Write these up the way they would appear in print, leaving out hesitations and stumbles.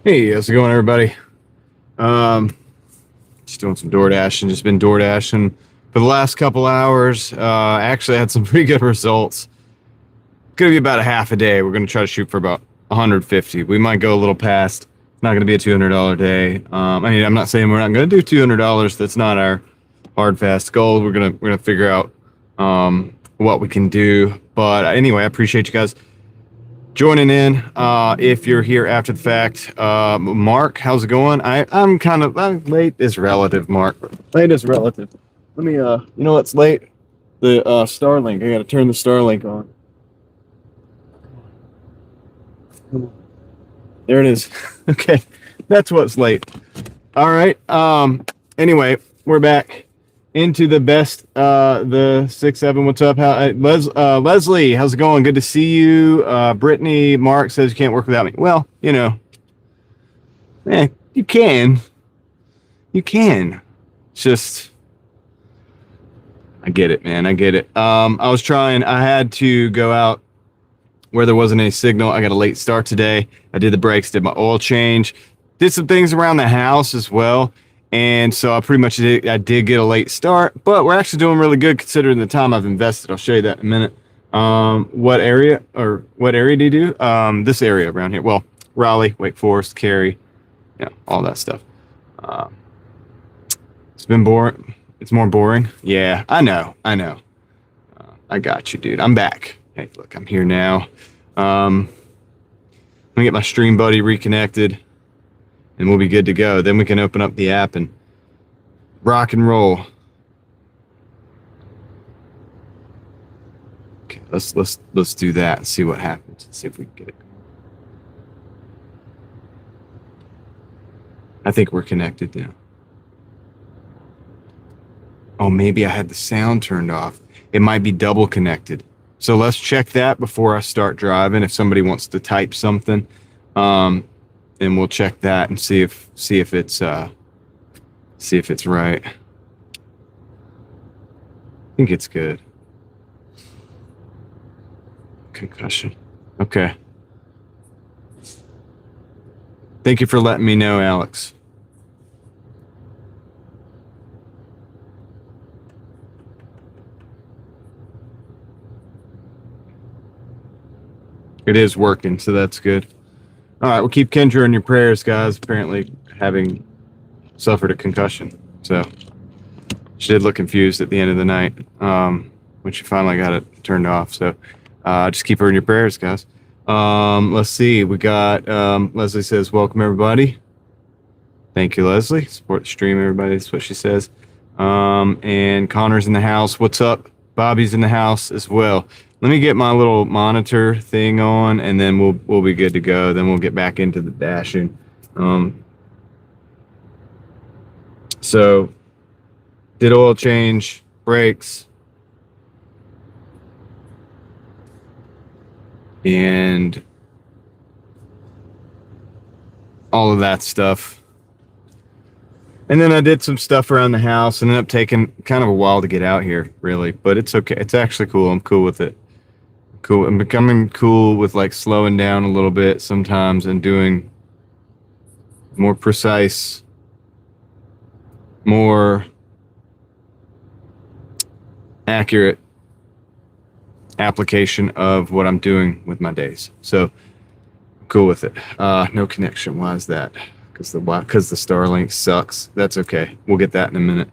Hey, how's it going, everybody? Um, just doing some Doordash and just been Doordashing for the last couple hours. Actually had some pretty good results. Gonna be about a half a day. We're gonna try to shoot for about 150. We might go a little past. It's not gonna be a $200 day. I'm not saying we're not gonna do $200. That's not our hard fast goal. We're gonna figure out what we can do. But anyway, I appreciate you guys joining in. If you're here after the fact, Mark, how's it going? I'm late is relative, Mark. Late is relative. Let me you know what's late? The Starlink. I gotta turn the Starlink on. There it is. Okay. That's what's late. All right. Anyway, we're back into the best the 6-7. What's up? Leslie, how's it going? Good to see you. Brittany, Mark says you can't work without me. Well, you can. You can. It's just I get it, man. I get it. I had to go out where there wasn't any signal. I got a late start today. I did the brakes, did my oil change, did some things around the house as well. And so I did get a late start, but we're actually doing really good considering the time I've invested. I'll show you that in a minute. What area do you do? This area around here. Well, Raleigh, Wake Forest, Cary, all that stuff. It's been boring. It's more boring. Yeah, I know. I got you, dude. I'm back. Hey, look, I'm here now. Let me get my Stream Buddy reconnected, and we'll be good to go. Then we can open up the app and rock and roll. Okay, let's do that and see what happens. See if we can get it. I think we're connected now. Oh, maybe I had the sound turned off. It might be double connected. So let's check that before I start driving. If somebody wants to type something, and we'll check that and see if it's right. I think it's good. Concussion. Okay. Thank you for letting me know, Alex. It is working, so that's good. All right, we'll keep Kendra in your prayers, guys. Apparently having suffered a concussion. So she did look confused at the end of the night when she finally got it turned off. So just keep her in your prayers, guys. Let's see. We got Leslie says, welcome, everybody. Thank you, Leslie. Support the stream, everybody. That's what she says. And Connor's in the house. What's up? Bobby's in the house as well. Let me get my little monitor thing on, and then we'll be good to go. Then we'll get back into the dashing. So did oil change, brakes, and all of that stuff. And then I did some stuff around the house and ended up taking kind of a while to get out here, really. But it's okay. It's actually cool. I'm cool with it. Cool. I'm becoming cool with like slowing down a little bit sometimes and doing more precise, more accurate application of what I'm doing with my days. So I'm cool with it. No connection. Why is that? Because the Starlink sucks. That's okay. We'll get that in a minute.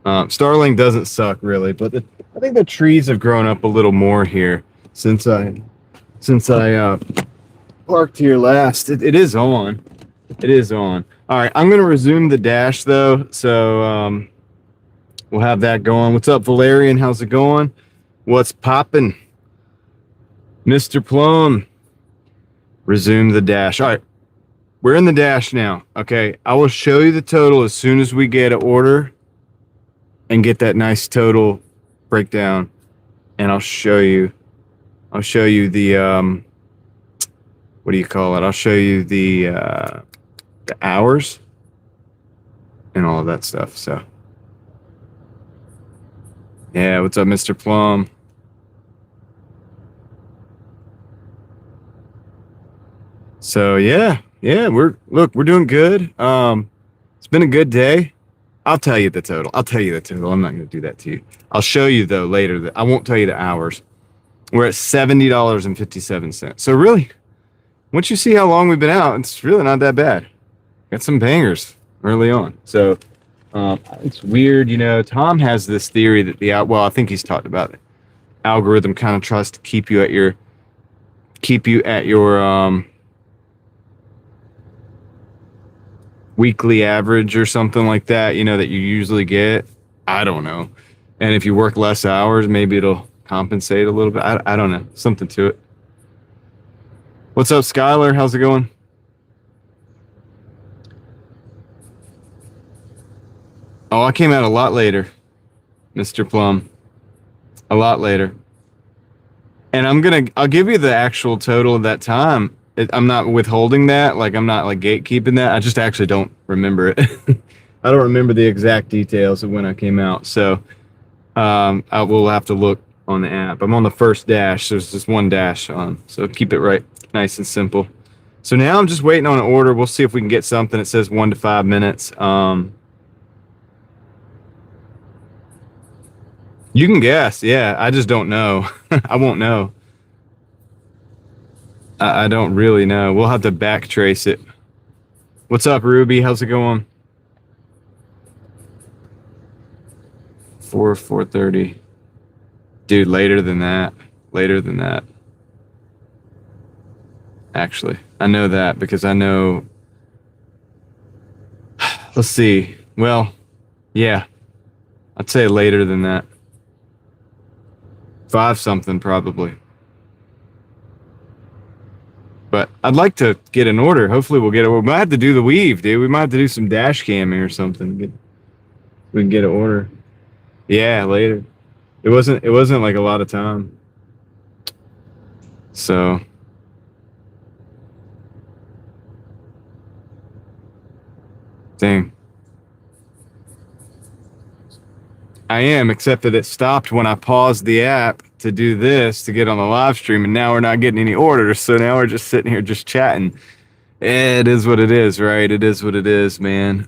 Starlink doesn't suck really, but I think the trees have grown up a little more here since I parked here last. It is on. It is on. All right, I'm gonna resume the dash though, so we'll have that going. What's up, Valerian? How's it going? What's poppin', Mr. Plum? Resume the dash. All right, we're in the dash now. Okay, I will show you the total as soon as we get an order and get that nice total breakdown, and I'll show you the what do you call it? I'll show you the hours and all of that stuff. So yeah, what's up, Mr. Plum? So yeah, Yeah, we're doing good. It's been a good day. I'll tell you the total. I'm not going to do that to you. I'll show you though later. That I won't tell you the hours. We're at $70.57. So really, once you see how long we've been out, it's really not that bad. Got some bangers early on. So it's weird, Tom has this theory that I think he's talked about it. Algorithm kind of tries to keep you at your weekly average or something like that, that you usually get. I don't know. And if you work less hours, maybe it'll compensate a little bit. I don't know. Something to it. What's up, Skylar? How's it going? Oh, I came out a lot later, Mr. Plum. A lot later. And I'll give you the actual total of that time. I'm not withholding that. Like, I'm not like gatekeeping that. I just actually don't remember it. I don't remember the exact details of when I came out. So I will have to look on the app. I'm on the first dash. There's just one dash on. So keep it right, nice and simple. So now I'm just waiting on an order. We'll see if we can get something. It says 1 to 5 minutes. You can guess. Yeah, I just don't know. I won't know. I don't really know. We'll have to backtrace it. What's up, Ruby? How's it going? 4:30. Dude, later than that. Later than that. Actually, I know that because I know. Let's see. Well, yeah. I'd say later than that. 5 something probably. But I'd like to get an order. Hopefully we'll get it. We might have to do the weave, dude. We might have to do some dash camming or something. We can get an order. Yeah, later. It wasn't like a lot of time. So dang. I am, except that it stopped when I paused the app to do this to get on the live stream, and now we're not getting any orders. So now we're just sitting here just chatting. It is what it is, right? It is what it is, man.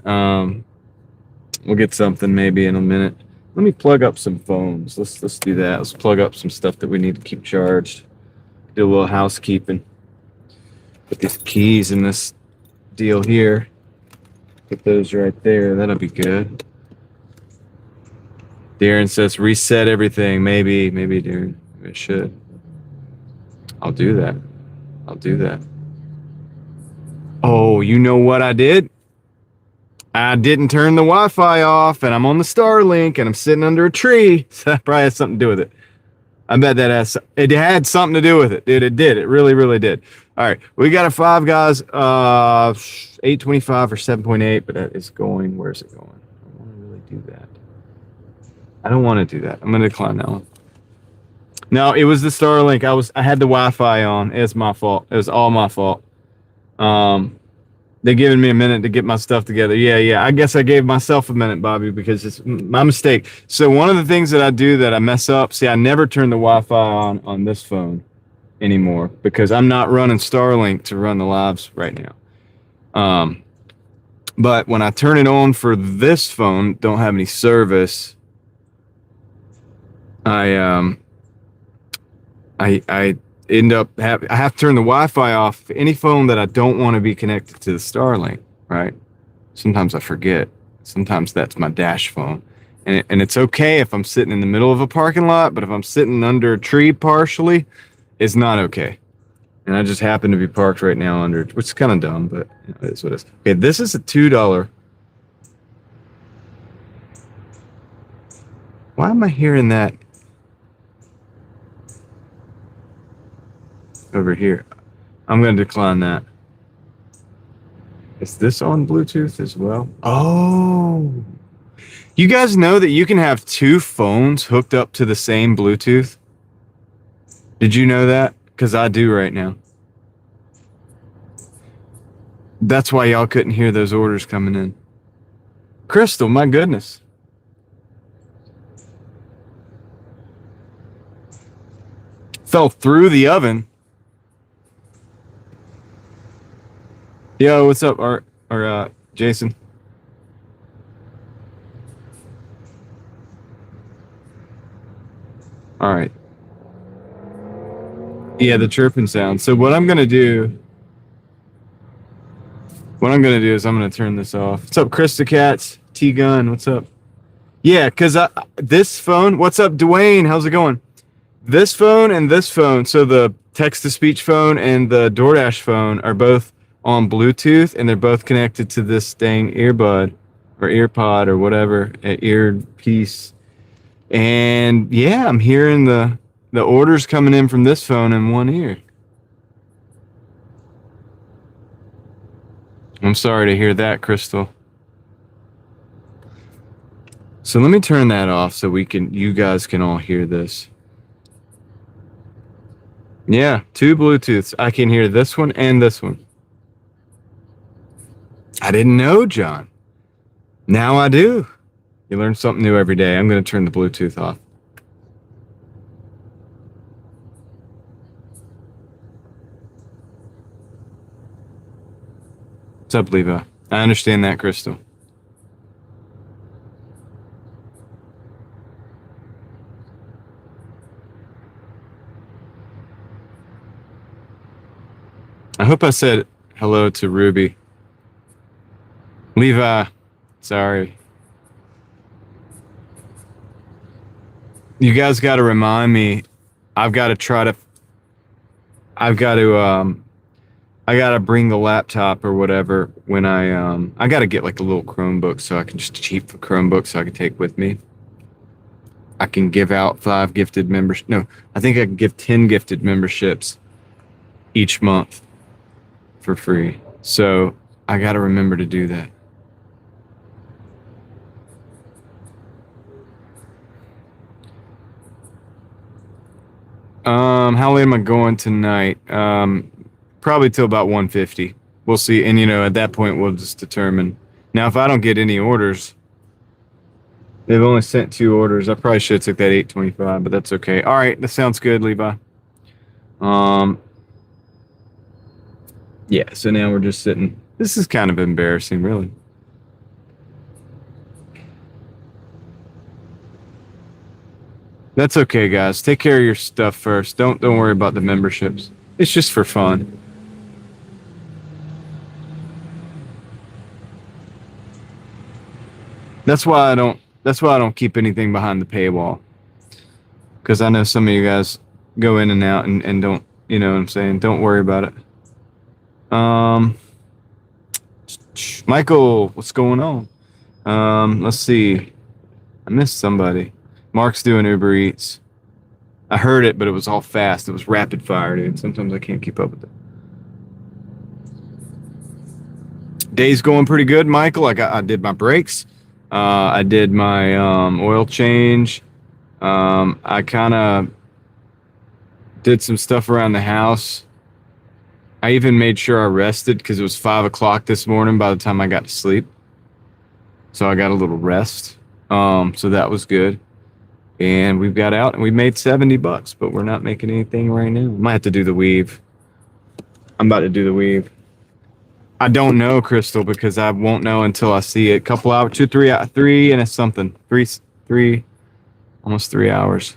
We'll get something maybe in a minute. Let me plug up some phones. Let's do that. Let's plug up some stuff that we need to keep charged. Do a little housekeeping. Put these keys in this deal here. Put those right there. That'll be good. Darren says reset everything. Maybe Darren. Maybe it should. I'll do that. Oh, you know what I did? I didn't turn the Wi-Fi off, and I'm on the Starlink, and I'm sitting under a tree. So that probably has something to do with it. I bet it had something to do with it, dude. It did. It really, really did. All right, we got a 5 guys, 825 or 7.8, but that is going. Where's it going? I don't want to really do that. I don't want to do that. I'm gonna decline that one. No, it was the Starlink. I had the Wi-Fi on. It's my fault. It was all my fault. They're giving me a minute to get my stuff together. Yeah. I guess I gave myself a minute, Bobby, because it's my mistake. So one of the things that I do that I mess up, I never turn the Wi-Fi on this phone anymore because I'm not running Starlink to run the lives right now. But when I turn it on for this phone, don't have any service. I end up I have to turn the Wi-Fi off for any phone that I don't want to be connected to the Starlink, right? Sometimes I forget. Sometimes that's my dash phone. And it's okay if I'm sitting in the middle of a parking lot, but if I'm sitting under a tree partially, it's not okay. And I just happen to be parked right now under, which is kind of dumb, but it's what it is. Okay, this is a $2. Why am I hearing that over here? I'm going to decline that. Is this on Bluetooth as well? Oh, you guys know that you can have 2 phones hooked up to the same Bluetooth? Did you know that? Because I do right now. That's why y'all couldn't hear those orders coming in. Crystal, my goodness. Fell through the oven. Yo, what's up, Art or Jason? All right. Yeah, the chirping sound. So what I'm gonna do is I'm gonna turn this off. What's up, Krista Katz? T Gun, what's up? Yeah, cause this phone. What's up, Dwayne? How's it going? This phone and this phone. So the text to speech phone and the DoorDash phone are both on Bluetooth, and they're both connected to this dang earbud or earpod or whatever, earpiece. And yeah, I'm hearing the orders coming in from this phone in one ear. I'm sorry to hear that, Crystal. So let me turn that off so you guys can all hear this. Yeah, two Bluetooths. I can hear this one and this one. I didn't know, John. Now I do. You learn something new every day. I'm going to turn the Bluetooth off. What's up, Levi? I understand that, Crystal. I hope I said hello to Ruby. Levi, sorry. You guys got to remind me. I've got to try to. I've got to. I got to bring the laptop or whatever when I got to get like a little Chromebook so I can just cheap the Chromebook so I can take with me. I can give out 5 gifted members. No, I think I can give 10 gifted memberships each month for free. So I got to remember to do that. How late am I going tonight? Probably till about 1:50. We'll see. And at that point we'll just determine. Now, if I don't get any orders, they've only sent 2 orders. I probably should have took that 825, but that's okay. All right, that sounds good, Levi. Yeah, so now we're just sitting. This is kind of embarrassing, really. That's okay, guys. Take care of your stuff first. Don't worry about the memberships. It's just for fun. That's why I don't keep anything behind the paywall. Because I know some of you guys go in and out and don't, you know what I'm saying? Don't worry about it. Michael, what's going on? Let's see. I missed somebody. Mark's doing Uber Eats. I heard it, but it was all fast. It was rapid fire, dude. Sometimes I can't keep up with it. Day's going pretty good, Michael. I did my brakes. I did my oil change. I kind of did some stuff around the house. I even made sure I rested because it was 5 o'clock this morning by the time I got to sleep. So I got a little rest. So that was good. And we've got out and we made $70, but we're not making anything right now. Might have to do the weave. I'm about to do the weave. I don't know, Crystal, because I won't know until I see it. A couple hours, 2, 3 and it's something. Three, almost 3 hours.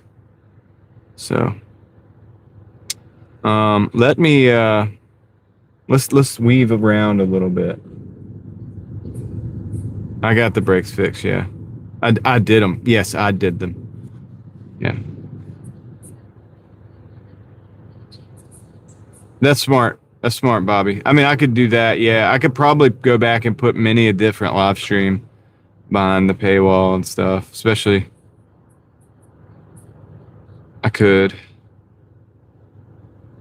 So, let me, let's weave around a little bit. I got the brakes fixed. Yeah. I did them. Yes, I did them. Yeah. That's smart. That's smart, Bobby. I mean, I could do that. Yeah, I could probably go back and put many a different live stream behind the paywall and stuff, especially. I could.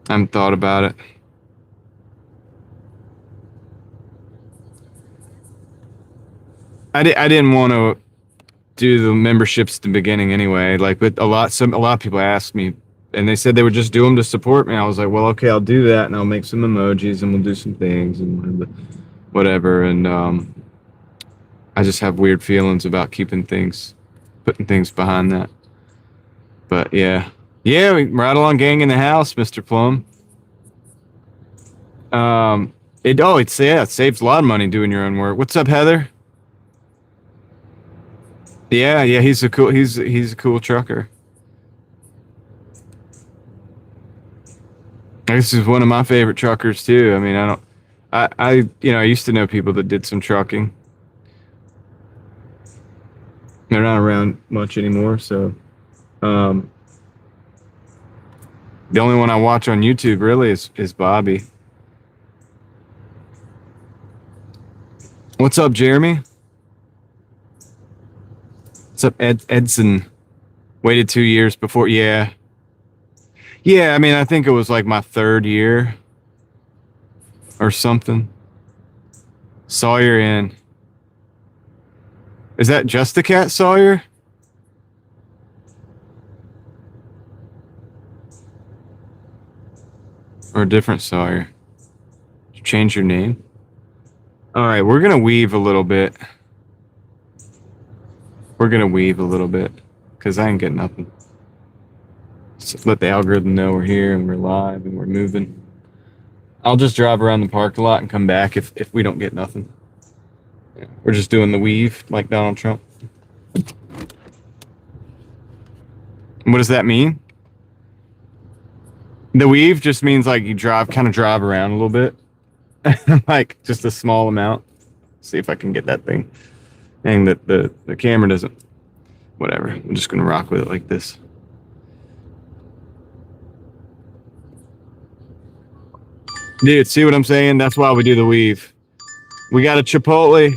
I haven't thought about it. I didn't want to do the memberships at the beginning anyway. Like, but a lot of people asked me, and they said they would just do them to support me. I was like, well, okay, I'll do that, and I'll make some emojis, and we'll do some things, and whatever. And I just have weird feelings about putting things behind that. But yeah, we right along, gang in the house, Mr. Plum. It saves a lot of money doing your own work. What's up, Heather? Yeah, he's a cool trucker. This is one of my favorite truckers too. I mean, I used to know people that did some trucking. They're not around much anymore, so um, the only one I watch on YouTube really is Bobby. What's up, Jeremy? What's up, Edson? Waited 2 years before. Yeah, yeah. I mean, I think it was like my third year or something. Sawyer in. Is that just the cat Sawyer? Or a different Sawyer? Did you change your name? All right, we're gonna weave a little bit. We're gonna weave a little bit because I ain't getting nothing. Just let the algorithm know we're here and we're live and we're moving. I'll just drive around the parking lot and come back if we don't get nothing. Yeah, we're just doing the weave like Donald Trump. What does that mean? The weave just means like you kind of drive around a little bit. Like just a small amount. See if I can get that thing. And the camera doesn't. Whatever. I'm just gonna rock with it like this. Dude, see what I'm saying? That's why we do the weave. We got a Chipotle,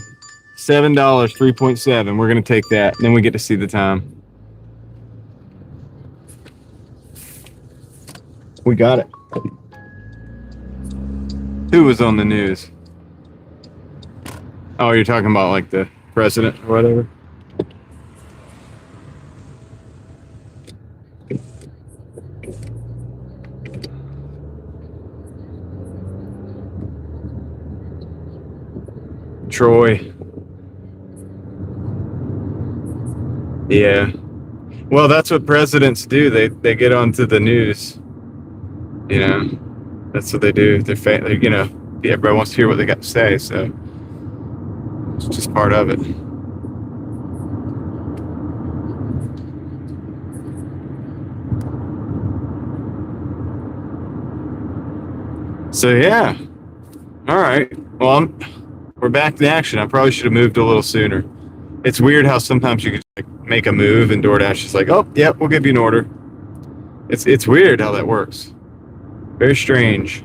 $7, 3.7. We're gonna take that, and then we get to see the time. We got it. Who was on the news? Oh, you're talking about like the president or whatever? Troy. Yeah. Well, that's what presidents do. They get onto the news. You know, that's what they do. Everybody wants to hear what they got to say, so it's just part of it. So yeah. All right. Well, we're back in action. I probably should have moved a little sooner. It's weird how sometimes you can make a move and Doordash is like, oh, yeah, we'll give you an order. It's weird how that works. Very strange.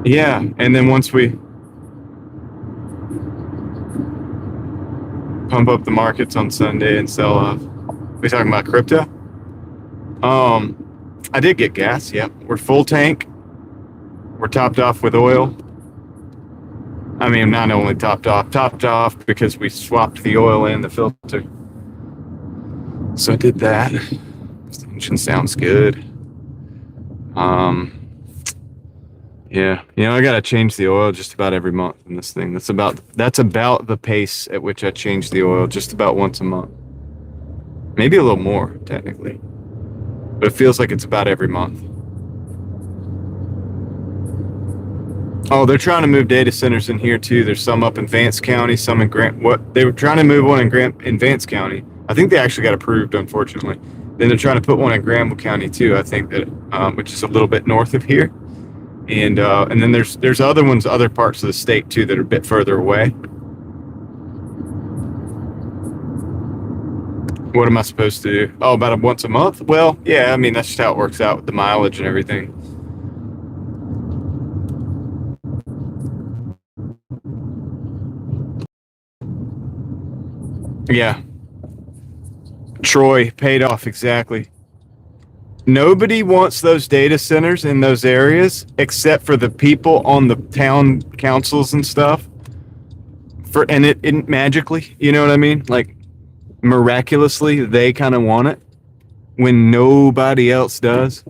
Yeah, and then once we pump up the markets on Sunday and sell off. We talking about crypto? I did get gas. Yep, we're full tank. We're topped off with oil. I mean, not only topped off because we swapped the oil and the filter. So I did that. This engine sounds good. Yeah, I gotta change the oil just about every month in this thing. That's about the pace at which I change the oil, just about once a month. Maybe a little more, technically. But it feels like it's about every month. Oh, they're trying to move data centers in here too. There's some up in Vance County, some in they were trying to move one in Vance County. I think they actually got approved, unfortunately. Then they're trying to put one in Granville County too, I think that which is a little bit north of here. And then there's other ones, other parts of the state too that are a bit further away. What am I supposed to do? Oh, about once a month? Well, yeah, I mean, that's just how it works out with the mileage and everything. Yeah. Troy paid off, exactly. Nobody wants those data centers in those areas except for the people on the town councils and stuff. And it magically, you know what I mean? Like, miraculously, they kind of want it when nobody else does.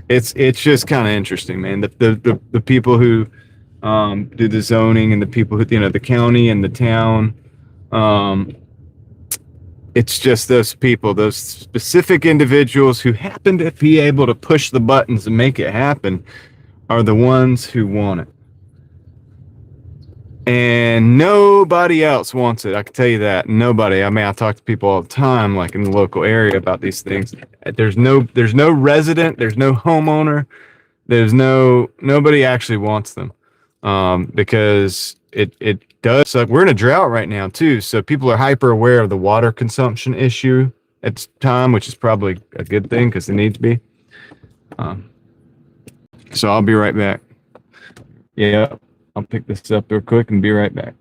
It's just kind of interesting, man. The people who do the zoning and the people who, the county and the town, It's just those people, those specific individuals who happen to be able to push the buttons and make it happen are the ones who want it. And nobody else wants it. I can tell you that. Nobody. I mean, I talk to people all the time, like in the local area, about these things. There's no resident, there's no homeowner, nobody actually wants them, because it does suck. We're in a drought right now too, so people are hyper aware of the water consumption issue at this time, which is probably a good thing because they need to be. So I'll be right back. Yeah, I'll pick this up real quick and be right back.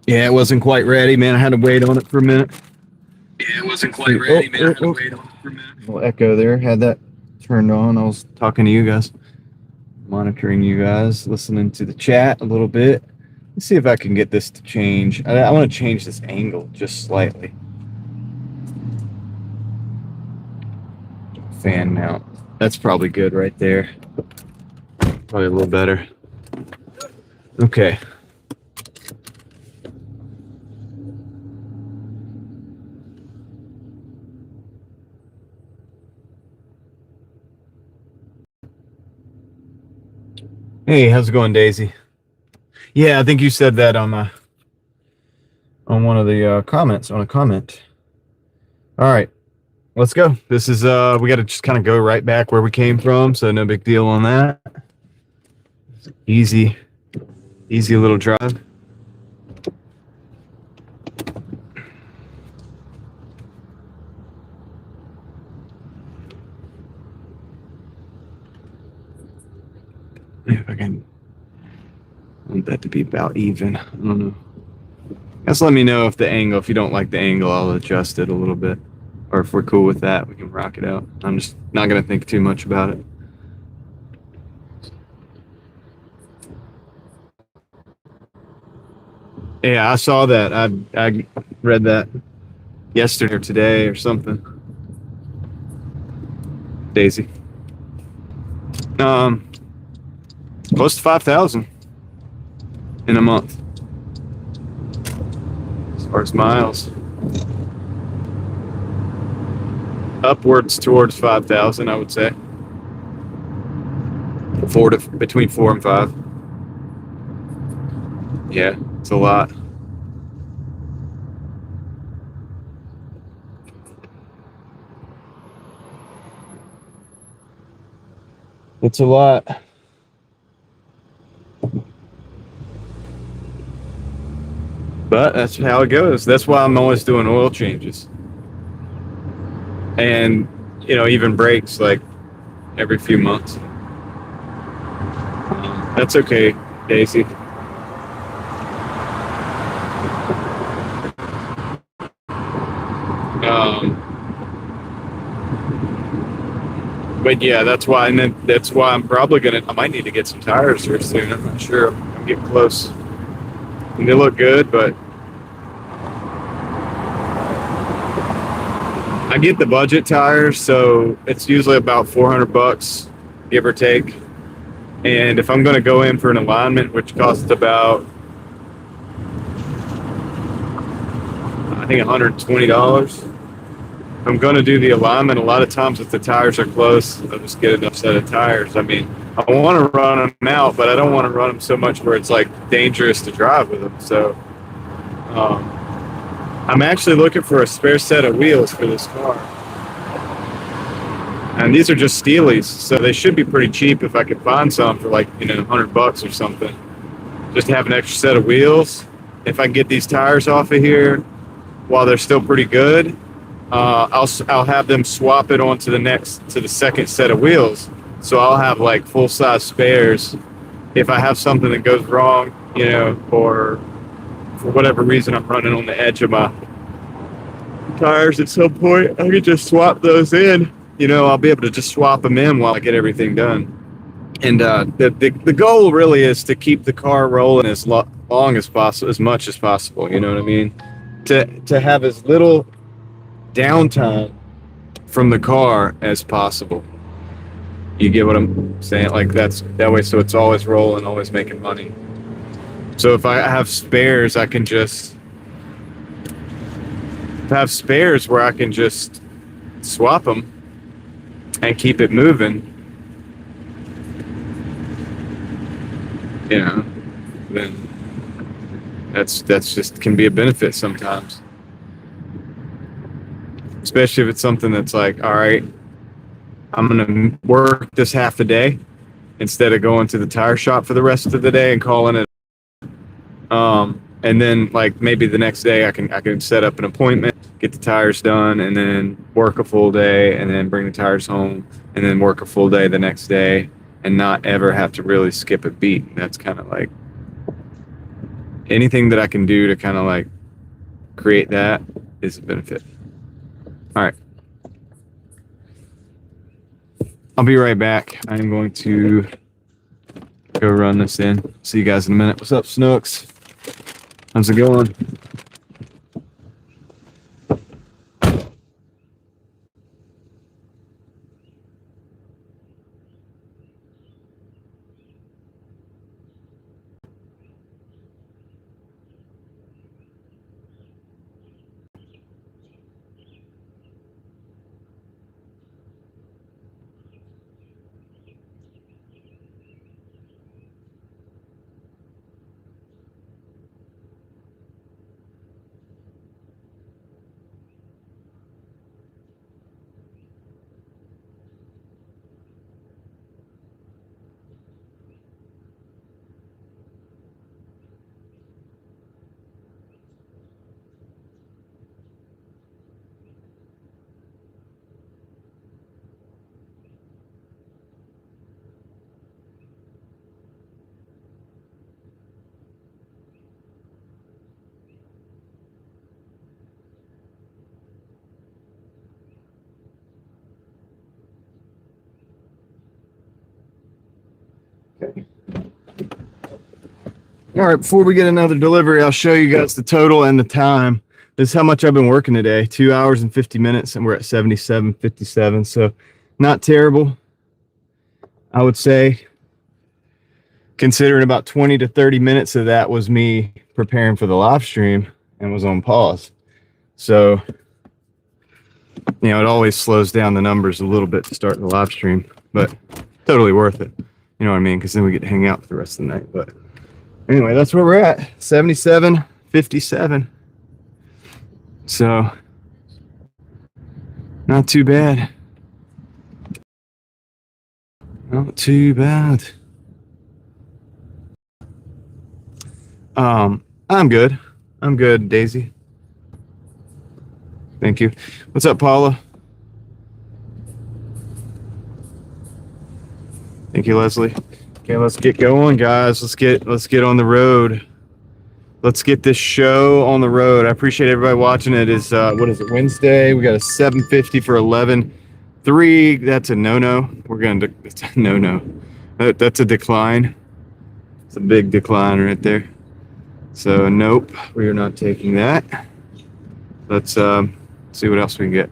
Yeah, it wasn't quite ready, man. I had to wait on it for a minute. Yeah, it wasn't quite ready, man. I had to wait on it for a minute. A little echo there. Had that turned on. I was talking to you guys, monitoring you guys, listening to the chat a little bit. Let's see if I can get this to change. I want to change this angle just slightly. Fan mount. That's probably good right there. Probably a little better. Okay. Hey, how's it going, Daisy? Yeah, I think you said that on one of the comments, on a comment. All right, let's go. This is we got to just kind of go right back where we came from, so no big deal on that. Easy little drive. If I can, I want that to be about even. I don't know. Just let me know if the angle, if you don't like the angle, I'll adjust it a little bit. Or if we're cool with that, we can rock it out. I'm just not going to think too much about it. Yeah, I saw that. I read that yesterday or today or something. Daisy. Close to 5,000 in a month. As far as miles. Upwards towards 5,000, I would say. Between 4 and 5. Yeah, it's a lot. It's a lot. But that's how it goes. That's why I'm always doing oil changes. And, even brakes like every few months. That's okay, Daisy. But yeah, that's why, and then that's why I might need to get some tires here soon. I'm not sure. I'm getting close. And they look good, but I get the budget tires, so it's usually about $400, give or take. And if I'm going to go in for an alignment, which costs about, I think $120. I'm going to do the alignment. A lot of times if the tires are close, I'll just get enough set of tires. I mean, I want to run them out, but I don't want to run them so much where it's like dangerous to drive with them. So I'm actually looking for a spare set of wheels for this car. And these are just Steelies, so they should be pretty cheap if I could find some for like, $100 or something. Just to have an extra set of wheels. If I can get these tires off of here while they're still pretty good, I'll have them swap it onto the second set of wheels. So I'll have like full size spares if I have something that goes wrong, or for whatever reason I'm running on the edge of my tires at some point. I could just swap those in. I'll be able to just swap them in while I get everything done. And the goal really is to keep the car rolling as long as possible, as much as possible. You know what I mean? To have as little downtime from the car as possible. You get what I'm saying? Like that way, so it's always rolling, always making money. So if I have spares, I can just have spares where I can just swap them and keep it moving. Then that's just can be a benefit sometimes. Especially if it's something that's like, all right, I'm going to work this half the day instead of going to the tire shop for the rest of the day and calling it. And then like maybe the next day I can set up an appointment, get the tires done, and then work a full day, and then bring the tires home, and then work a full day the next day, and not ever have to really skip a beat. That's kind of like anything that I can do to kind of like create that is a benefit. All right. I'll be right back. I am going to go run this in. See you guys in a minute. What's up, Snooks? How's it going? All right, before we get another delivery, I'll show you guys the total and the time. This is how much I've been working today. 2 hours and 50 minutes, and we're at 77:57. So not terrible, I would say. Considering about 20 to 30 minutes of that was me preparing for the live stream and was on pause. So, you know, it always slows down the numbers a little bit to start the live stream, but totally worth it. You know what I mean? Because then we get to hang out for the rest of the night. But anyway, that's where we're at. 77:57. So, not too bad. Not too bad. I'm good. I'm good, Daisy. Thank you. What's up, Paula? Thank you, Leslie. Okay, let's get going, guys. Let's get on the road. Let's get this show on the road. I appreciate everybody watching. It is what is it, Wednesday? We got a 750 for 11.3. That's a no-no. It's a no-no. That's a decline. It's a big decline right there. So nope, we are not taking that. Let's see what else we can get.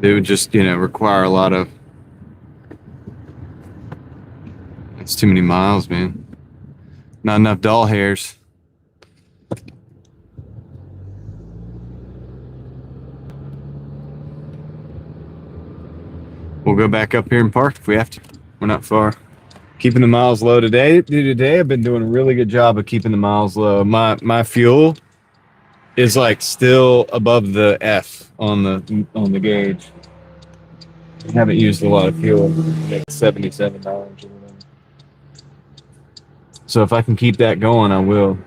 They would just, you know, require a lot of. It's too many miles, man. Not enough doll hairs. We'll go back up here and park if we have to. We're not far. Keeping the miles low today. Today I've been doing a really good job of keeping the miles low. My fuel is like still above the F on the gauge. I haven't used a lot of fuel. Like $77 or whatever. So if I can keep that going, I will.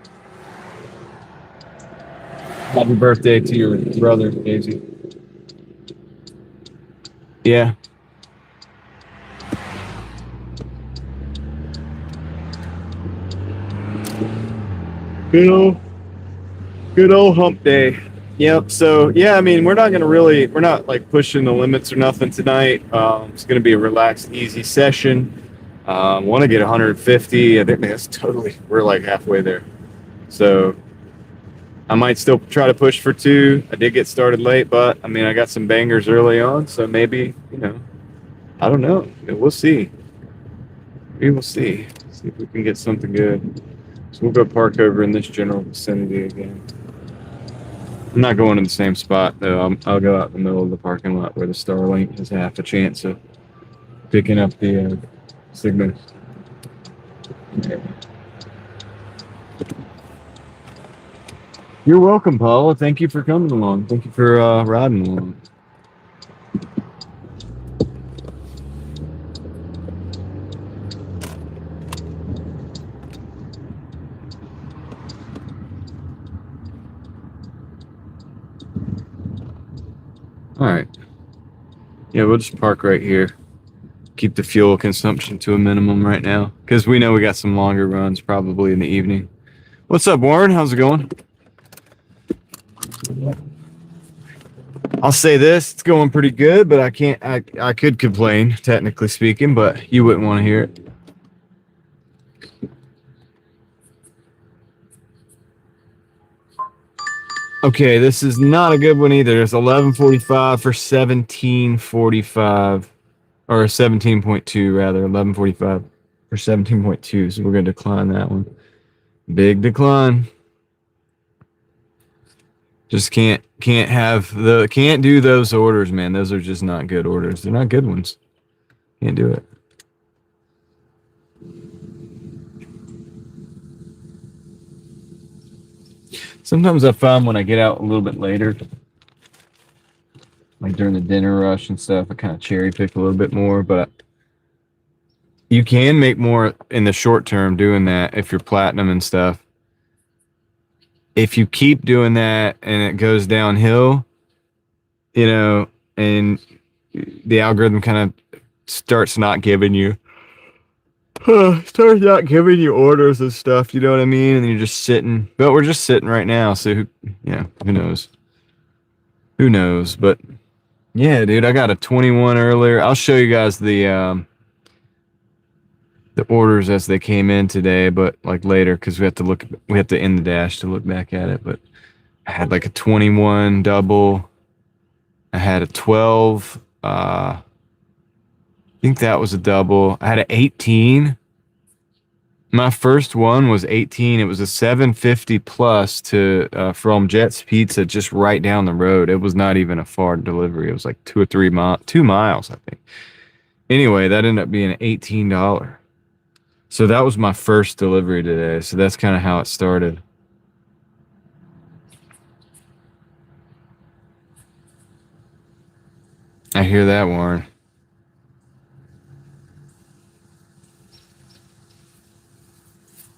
Happy birthday to your brother, Daisy. Yeah. Good old hump day. Yep. So yeah, I mean, we're not like pushing the limits or nothing tonight. It's going to be a relaxed, easy session. Want to get 150. I think we're like halfway there. So I might still try to push for 2. I did get started late, but I mean, I got some bangers early on. So maybe, you know, I don't know. We'll see. We will see. See if we can get something good. So we'll go park over in this general vicinity again. I'm not going to the same spot though. I'll go out in the middle of the parking lot where the Starlink has half a chance of picking up the signal. Okay. You're welcome, Paula. Thank you for coming along. Thank you for riding along. All right. Yeah, we'll just park right here. Keep the fuel consumption to a minimum right now because we know we got some longer runs probably in the evening. What's up, Warren? How's it going? I'll say this, it's going pretty good, but I could complain, technically speaking, but you wouldn't want to hear it. Okay, this is not a good one either. There's 11.45 for 17.45, or 17.2 rather, 11.45 for 17.2. So we're going to decline that one. Big decline. Just can't do those orders, man. Those are just not good orders. They're not good ones. Can't do it. Sometimes I find when I get out a little bit later, like during the dinner rush and stuff, I kind of cherry pick a little bit more, but you can make more in the short term doing that if you're platinum and stuff. If you keep doing that and it goes downhill, you know, and the algorithm kind of starts not giving you orders and stuff, you know what I mean? And you're just sitting, but we're just sitting right now. So who knows? Who knows? But yeah, dude, I got a 21 earlier. I'll show you guys the the orders as they came in today, but like later because we have to end the dash to look back at it. But I had like a 21 double. I had a 12. I think that was a double. I had an 18. My first one was 18. It was a 750 plus to from Jet's Pizza just right down the road. It was not even a far delivery. It was like 2 miles, I think. Anyway, that ended up being $18. So that was my first delivery today. So that's kind of how it started. I hear that, Warren.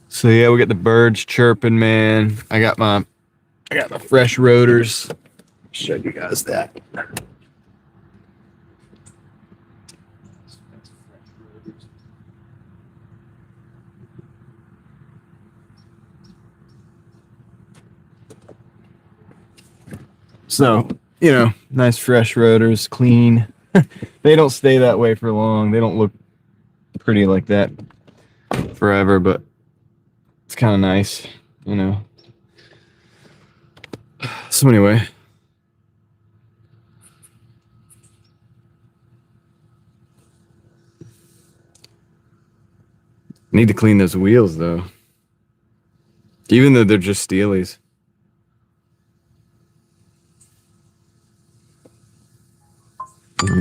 So yeah, we got the birds chirping, man. I got my fresh rotors. Show you guys that. So, nice fresh rotors, clean. They don't stay that way for long. They don't look pretty like that forever, but it's kind of nice, So anyway. Need to clean those wheels, though. Even though they're just steelies.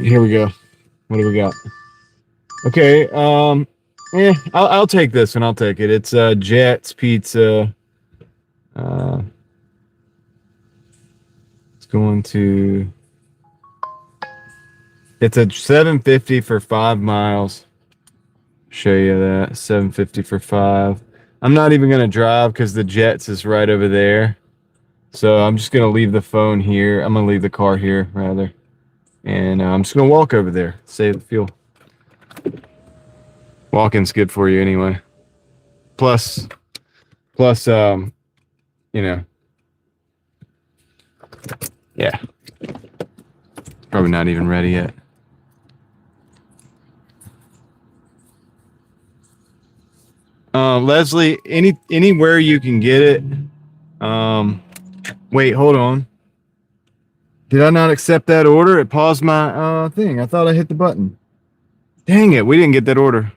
Here we go. What do we got? Okay, I'll take this one. I'll take it. It's Jet's Pizza. It's going to. It's a 750 for 5 miles. Show you that 750 for 5. I'm not even gonna drive because the Jets is right over there. So I'm just gonna leave the phone here. I'm gonna leave the car here rather. And I'm just going to walk over there, save the fuel. Walking's good for you anyway. Plus, yeah. Probably not even ready yet. Leslie, anywhere you can get it. Wait, hold on. Did I not accept that order? It paused my thing. I thought I hit the button. Dang it, we didn't get that order.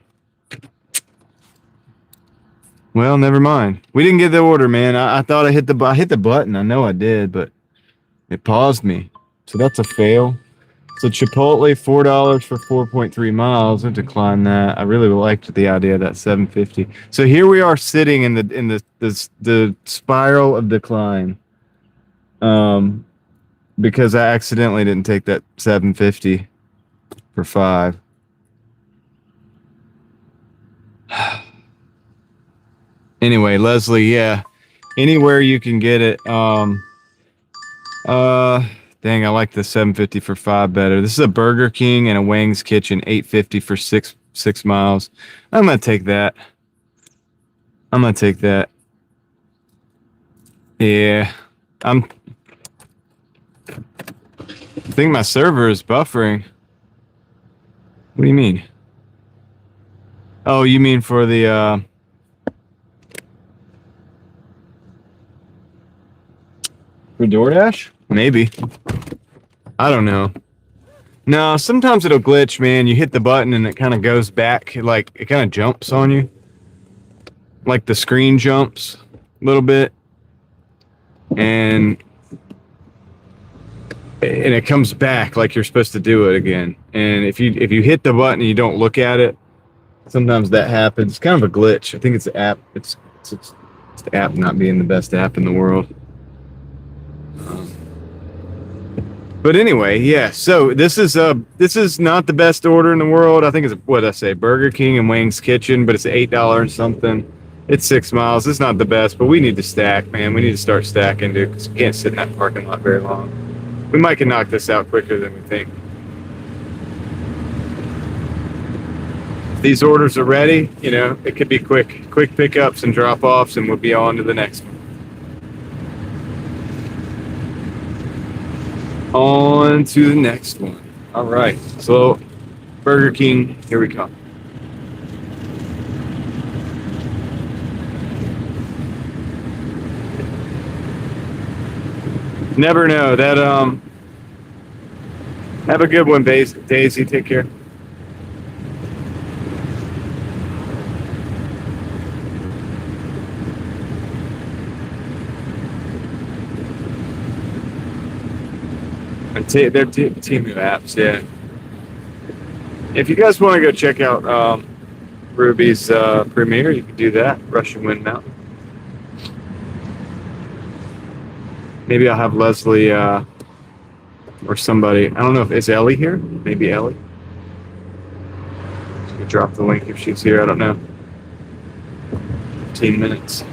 Well, never mind. We didn't get the order, man. I thought I hit the button. I know I did, but it paused me. So that's a fail. So Chipotle, $4 for 4.3 miles. I'll decline that. I really liked the idea of that 750. So here we are sitting in the spiral of decline. Because I accidentally didn't take that 750 for 5. Anyway, Leslie, yeah. Anywhere you can get it. Dang, I like the 750 for 5 better. This is a Burger King and a Wang's Kitchen, 850 for 6 miles. I'm gonna take that. Yeah. I think my server is buffering. What do you mean? Oh, you mean for the for Doordash? Maybe. I don't know. No, sometimes it'll glitch, man. You hit the button and it kind of goes back, like it kind of jumps on you. Like the screen jumps a little bit. And it comes back like you're supposed to do it again. And if you hit the button and you don't look at it, sometimes that happens. It's kind of a glitch. I think it's the app. It's the app not being the best app in the world. But anyway, yeah. So this is not the best order in the world. I think it's what I say, Burger King and Wang's Kitchen, but it's $8 and something. It's 6 miles. It's not the best, but we need to stack, man. We need to start stacking, dude, because we can't sit in that parking lot very long. We might can knock this out quicker than we think. If these orders are ready, it could be quick pickups and drop-offs, and we'll be on to the next one. On to the next one. All right. So, Burger King, here we come. Never know. That have a good one, Daisy. Take care. And their team of apps, yeah. If you guys want to go check out Ruby's premiere, you can do that. Russian Wind Mountain. Maybe I'll have Leslie or somebody. I don't know if is Ellie here. Maybe Ellie. She could drop the link if she's here. I don't know. 15 minutes.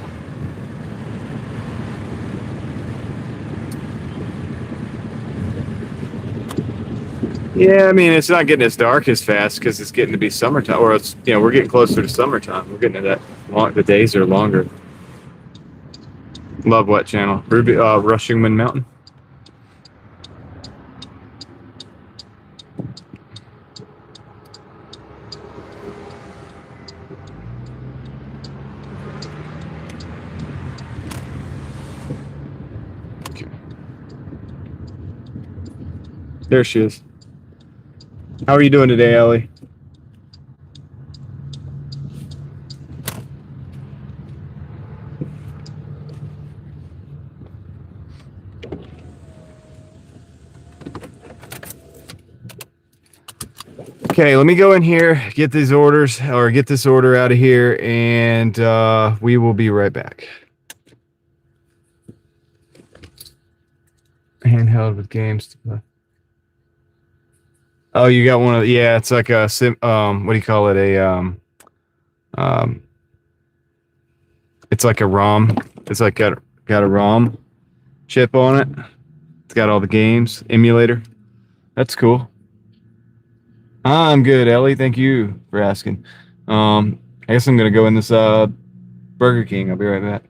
Yeah, I mean, it's not getting as dark as fast because it's getting to be summertime, or it's we're getting closer to summertime. We're getting to that the days are longer. Love what channel? Ruby Rushing Wind Mountain. Okay. There she is. How are you doing today, Ellie? Okay, let me go in here, get these orders, or get this order out of here, and we will be right back. Handheld with games to play. Oh, you got one of yeah, it's like a what do you call it? Um it's like a ROM. It's like got a ROM chip on it. It's got all the games, emulator. That's cool. I'm good, Ellie. Thank you for asking. I guess I'm gonna go in this Burger King. I'll be right back.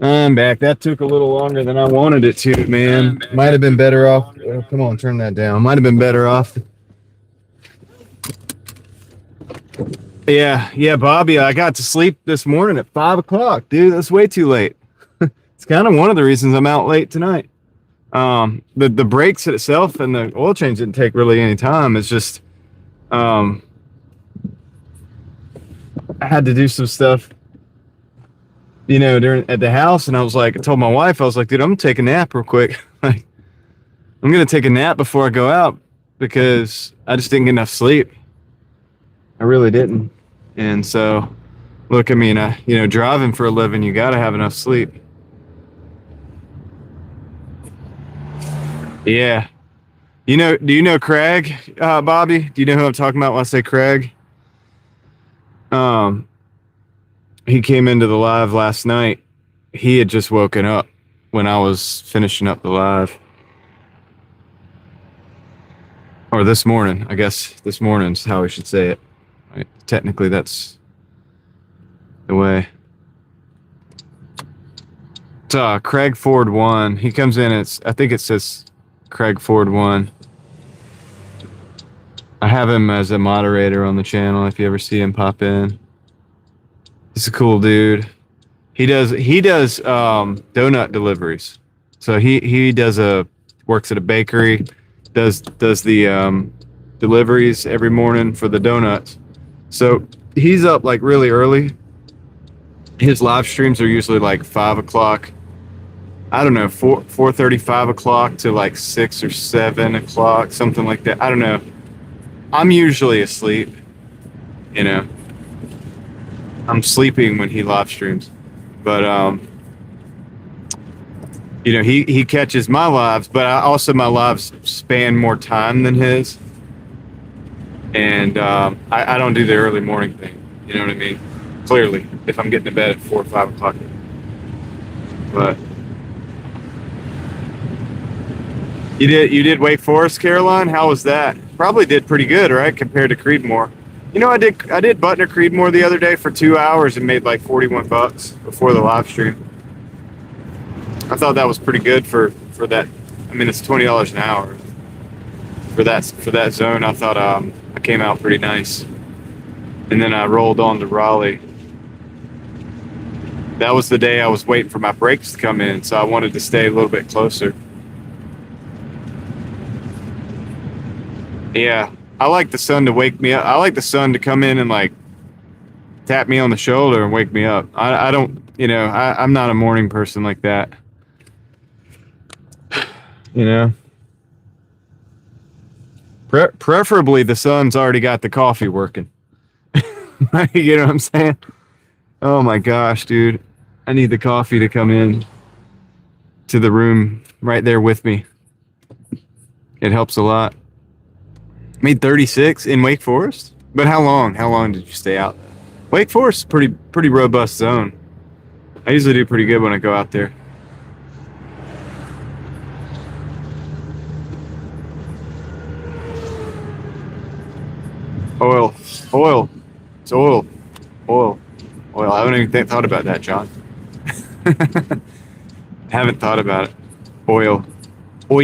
I'm back. That took a little longer than I wanted it to, man. Might have been better off. Come on, turn that down. Might have been better off. Yeah, Bobby. I got to sleep this morning at 5 o'clock, dude. That's way too late. It's kind of one of the reasons I'm out late tonight. The brakes itself and the oil change didn't take really any time. It's just, I had to do some stuff, during at the house, and I was like, I told my wife, I was like, dude, I'm gonna take a nap real quick. Like, I'm gonna take a nap before I go out because I just didn't get enough sleep. I really didn't. And so, look, I mean, driving for a living, you gotta have enough sleep. Yeah. Do you know Craig, Bobby? Do you know who I'm talking about when I say Craig? He came into the live last night. He had just woken up when I was finishing up the live. Or this morning, I guess this morning's how we should say it. Right? Technically, that's the way. It's Craig Ford 1. He comes in, I think it says Craig Ford 1. I have him as a moderator on the channel if you ever see him pop in. He's a cool dude. He does donut deliveries. So he works at a bakery, does the deliveries every morning for the donuts. So he's up like really early. His live streams are usually like 5 o'clock. I don't know, 4:30, 5 o'clock to like 6 or 7 o'clock, something like that. I don't know. I'm usually asleep, I'm sleeping when he live streams, but he catches my lives, but my lives span more time than his, and I don't do the early morning thing. You know what I mean? Clearly, if I'm getting to bed at 4 or 5 o'clock, but you did Wake Forest, Caroline. How was that? Probably did pretty good, right, compared to Creedmoor. I did Butner Creedmoor the other day for 2 hours and made like $41 before the live stream. I thought that was pretty good for that. I mean, it's $20 an hour for that zone. I thought I came out pretty nice, and then I rolled on to Raleigh. That was the day I was waiting for my brakes to come in, so I wanted to stay a little bit closer. Yeah, I like the sun to wake me up. I like the sun to come in and like tap me on the shoulder and wake me up. I don't, I'm not a morning person like that. Preferably the sun's already got the coffee working. You know what I'm saying? Oh my gosh, dude. I need the coffee to come in to the room right there with me. It helps a lot. Made 36 in Wake Forest? But how long? How long did you stay out? Wake Forest is pretty robust zone. I usually do pretty good when I go out there. Oil. It's oil. I haven't even thought about that, John. Haven't thought about it. Oil. Oh,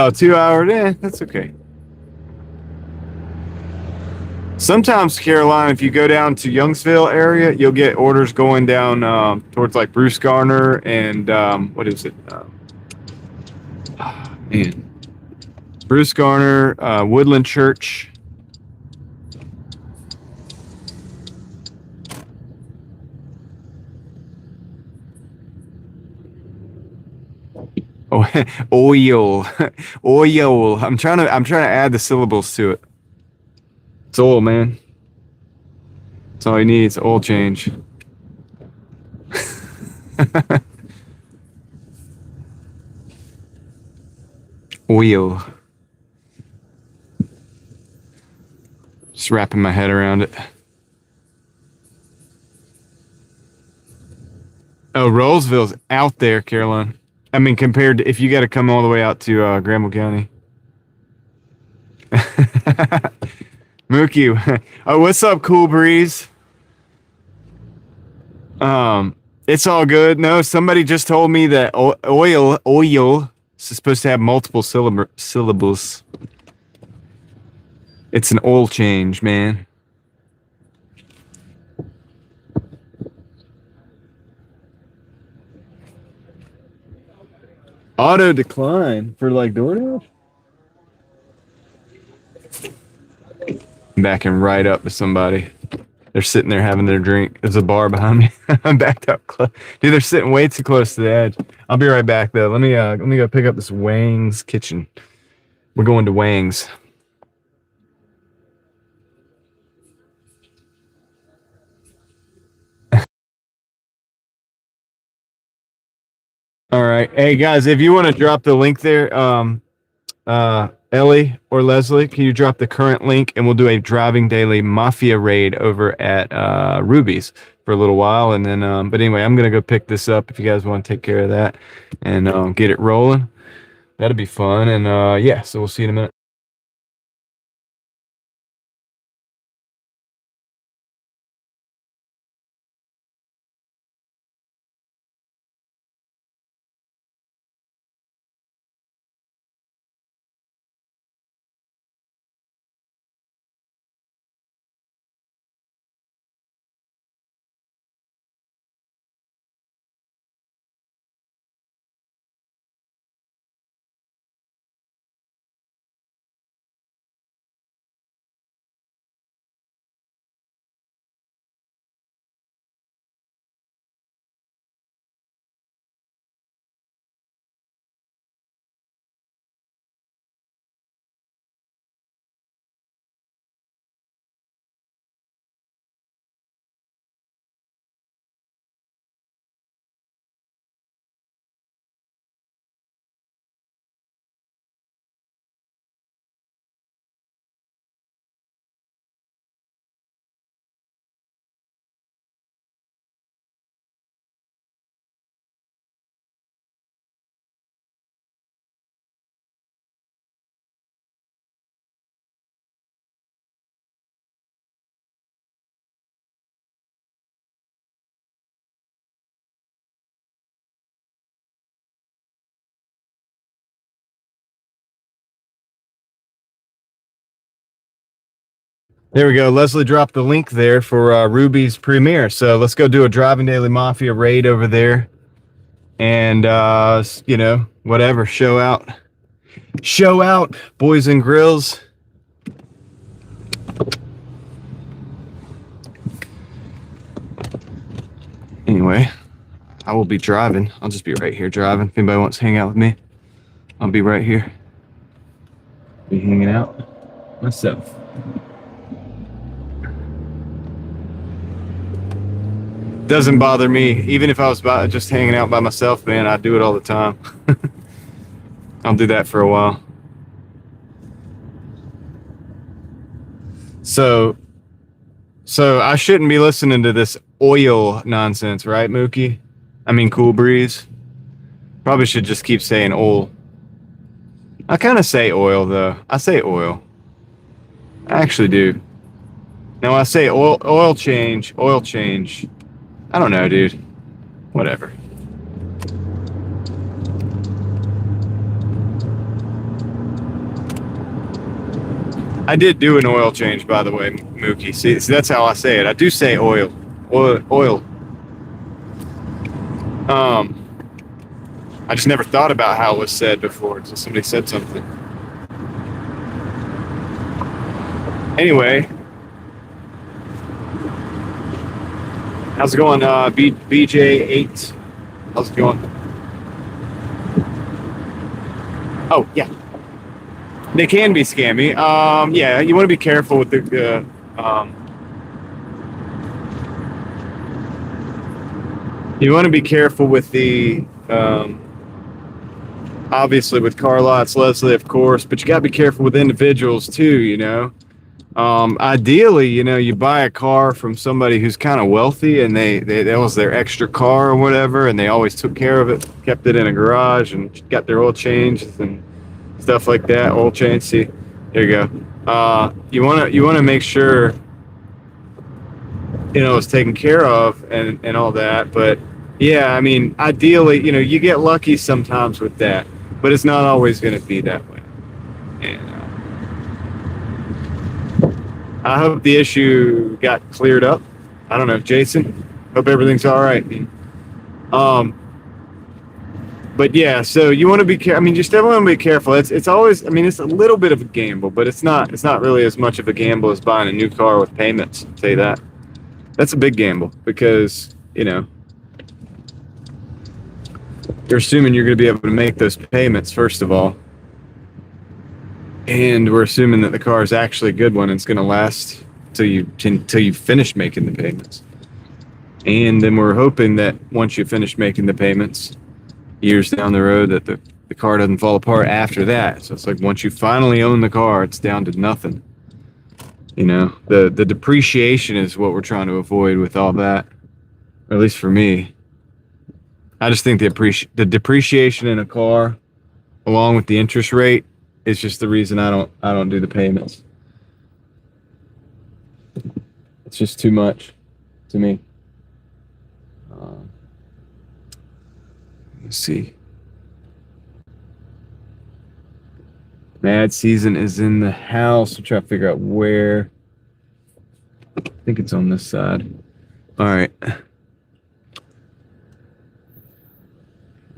2 hours? That's okay. Sometimes, Caroline, if you go down to Youngsville area, you'll get orders going down towards like Bruce Garner and what is it? Bruce Garner, Woodland Church. Oh, oil. I'm trying to add the syllables to it. It's oil, man. That's all he needs. Oil change. Oil. Just wrapping my head around it. Oh, Rollsville's out there, Caroline. I mean, compared to if you got to come all the way out to Granville County. Mookie, oh, what's up, Cool Breeze? It's all good. No, somebody just told me that oil is supposed to have multiple syllables. It's an oil change, man. Auto decline for like Doordash? I'm backing right up to somebody. They're sitting there having their drink. There's a bar behind me. I'm backed up close. Dude, they're sitting way too close to the edge. I'll be right back though. Let me go pick up this Wang's kitchen. We're going to Wang's. All right. Hey guys, if you want to drop the link there, Ellie or Leslie, can you drop the current link and we'll do a Driving Daily Mafia raid over at Ruby's for a little while, and then but anyway, I'm gonna go pick this up if you guys want to take care of that and get it rolling. That'll be fun, and yeah, so we'll see you in a minute. There we go. Leslie dropped the link there for Ruby's premiere. So let's go do a Driving Daily Mafia raid over there. And, you know, whatever. Show out. Show out, boys and grills. Anyway, I will be driving. I'll just be right here driving. If anybody wants to hang out with me, I'll be right here. Be hanging out myself. Doesn't bother me. Even if I was just hanging out by myself, man, I do it all the time. I'll do that for a while. So I shouldn't be listening to this oil nonsense, right, Mookie? I mean, Cool Breeze. Probably should just keep saying oil. I kind of say oil, though. I say oil. I actually do. Now, I say oil change. I don't know, dude. Whatever. I did do an oil change, by the way, Mookie. See, that's how I say it. I do say oil. Oil. I just never thought about how it was said before until somebody said something. Anyway. How's it going, BJ8? How's it going? Oh, yeah. They can be scammy. Yeah, you want to be careful with the, you want to be careful with the, obviously with car lots, Leslie, of course, but you got to be careful with individuals too, you know? Ideally, you buy a car from somebody who's kind of wealthy, and that was their extra car or whatever, and they always took care of it, kept it in a garage, and got their oil changed and stuff like that. Oil change. See, there you go. You wanna make sure it's taken care of and all that. But yeah, I mean, ideally, you get lucky sometimes with that, but it's not always going to be that way. And I hope the issue got cleared up. I don't know, Jason. Hope everything's all right. Um, but yeah, so you want to be careful. I mean, just definitely want to be careful. It's always. I mean, it's a little bit of a gamble, but it's not. It's not really as much of a gamble as buying a new car with payments. I'll tell you that. That's a big gamble because you're assuming you're going to be able to make those payments first of all, and we're assuming that the car is actually a good one and it's going to last till you finish making the payments. And then we're hoping that once you finish making the payments, years down the road, that the car doesn't fall apart after that. So it's like once you finally own the car, it's down to nothing. The depreciation is what we're trying to avoid with all that, or at least for me. I just think the depreciation in a car, along with the interest rate, is just the reason I don't do the payments. It's just too much to me. Let's see. Mad Season is in the house. We'll try to figure out where. I think it's on this side. All right.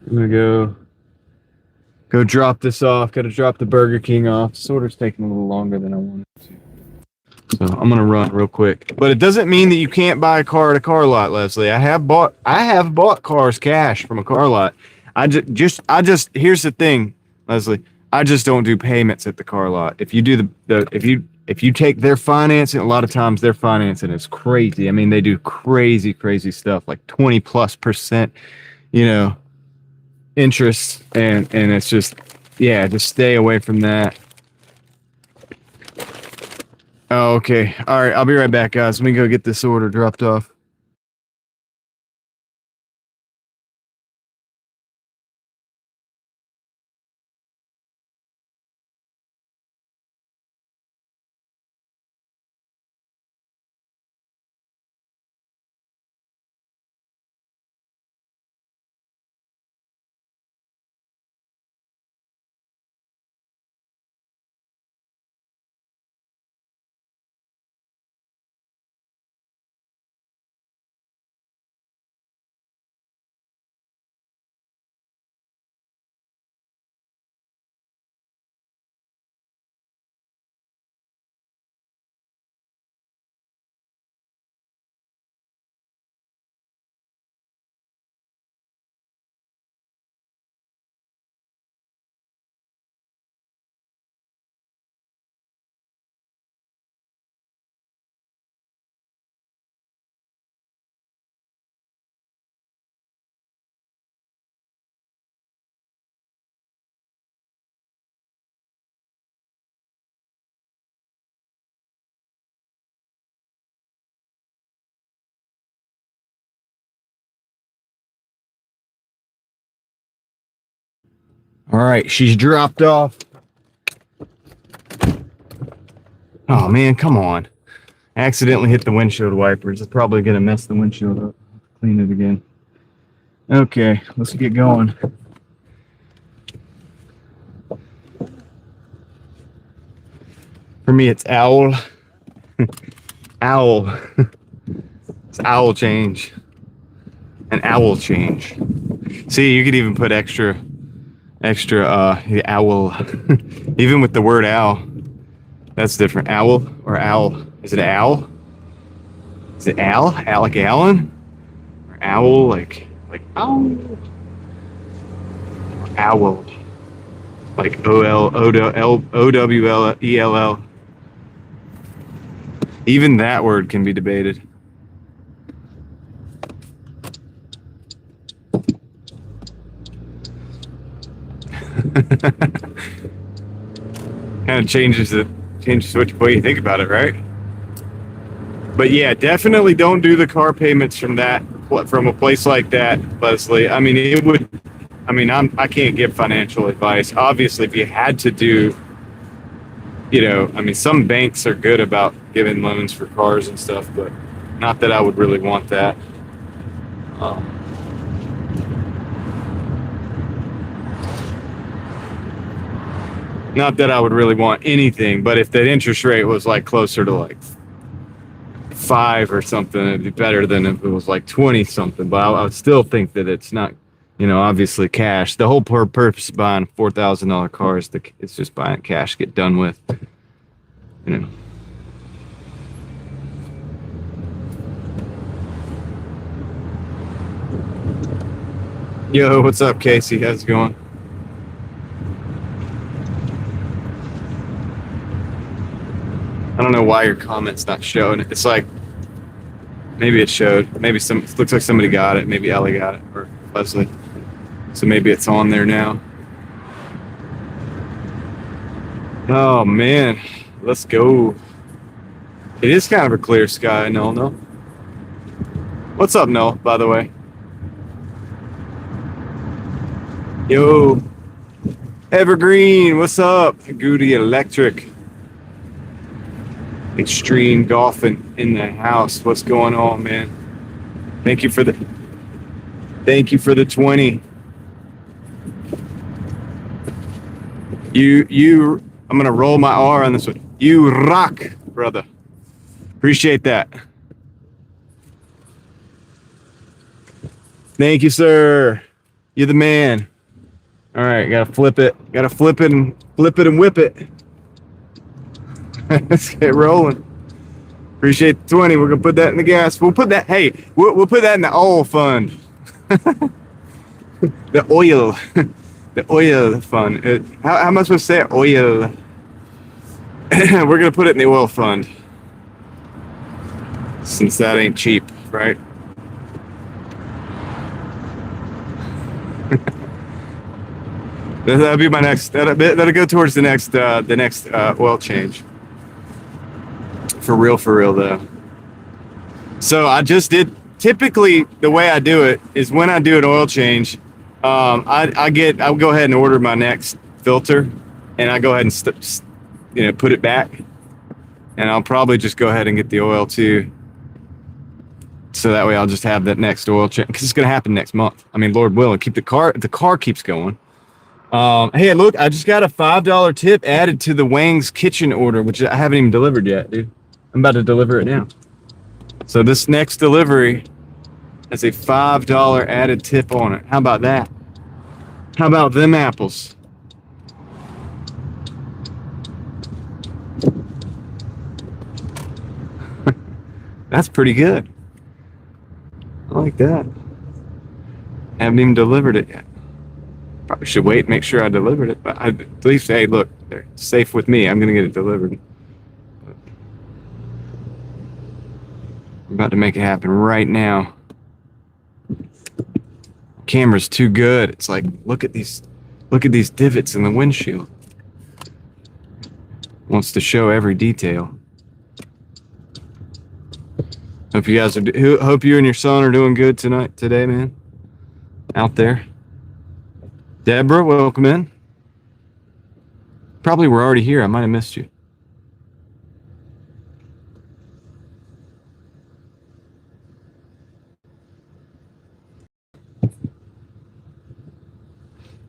I'm gonna go drop this off. Got to drop the Burger King off. This order's taking a little longer than I wanted to. So I'm gonna run real quick. But it doesn't mean that you can't buy a car at a car lot, Leslie. I have bought cars cash from a car lot. I just here's the thing, Leslie. I just don't do payments at the car lot. If you do if you take their financing, a lot of times their financing is crazy. I mean, they do crazy stuff like 20+%, interest, and it's just stay away from that. Oh, okay. All right, I'll be right back, guys. Let me go get this order dropped off. All right, she's dropped off. Oh man, come on. I accidentally hit the windshield wipers. It's probably going to mess the windshield up. Clean it again. Okay, let's get going. For me, it's owl. Owl. It's owl change. An owl change. See, you could even put extra owl. Even with the word owl. That's different. Owl or owl? Is it owl? Is it Al? Alec Allen? Or owl like owl? Or owl. Like OWLELL. Even that word can be debated. Kind of changes changes what way you think about it, right? But yeah, definitely don't do the car payments from a place like that, Leslie. I mean, it would. I mean, I can't give financial advice. Obviously, if you had to do, I mean, some banks are good about giving loans for cars and stuff, but not that I would really want that. Not that I would really want anything, but if the interest rate was like closer to like 5 or something, it'd be better than if it was like 20 something. But I would still think that it's not, obviously cash. The whole purpose of buying a $4,000 car is it's just buying cash, get done with. Yo, what's up, Casey? How's it going? I don't know why your comment's not showing. It's like, maybe it showed. Maybe it looks like somebody got it. Maybe Ellie got it, or Leslie. So maybe it's on there now. Oh, man. Let's go. It is kind of a clear sky, no. What's up, Noel, by the way? Yo. Evergreen, what's up? Goody Electric. Extreme golfing in the house. What's going on, man? Thank you for the 20. I'm gonna roll my R on this one. You rock, brother. Appreciate that. Thank you, sir. You're the man. All right, gotta flip it. Gotta flip it and whip it. Let's get rolling. Appreciate the 20. We're gonna put that in the gas. We'll put that. Hey, we'll put that in the oil fund. The oil, the oil fund. How am I supposed to say it? Oil? We're gonna put it in the oil fund, since that ain't cheap, right? That'll be my next. That'll go towards the next oil change. For real though. So I just did. Typically, the way I do it is when I do an oil change, I'll go ahead and order my next filter, and I go ahead and put it back, and I'll probably just go ahead and get the oil too. So that way I'll just have that next oil change, because it's gonna happen next month. I mean, Lord willing, the car keeps going. Hey, look, I just got a $5 tip added to the Wang's kitchen order, which I haven't even delivered yet, dude. I'm about to deliver it now. So this next delivery has a $5 added tip on it. How about that? How about them apples? That's pretty good. I like that. Haven't even delivered it yet. Probably should wait and make sure I delivered it, but at least, hey, look, they're safe with me. I'm gonna get it delivered. I'm about to make it happen right now. Camera's too good. It's like, look at these divots in the windshield. Wants to show every detail. Hope you guys hope you and your son are doing good today, man. Out there. Deborah, welcome in. Probably were already here. I might have missed you.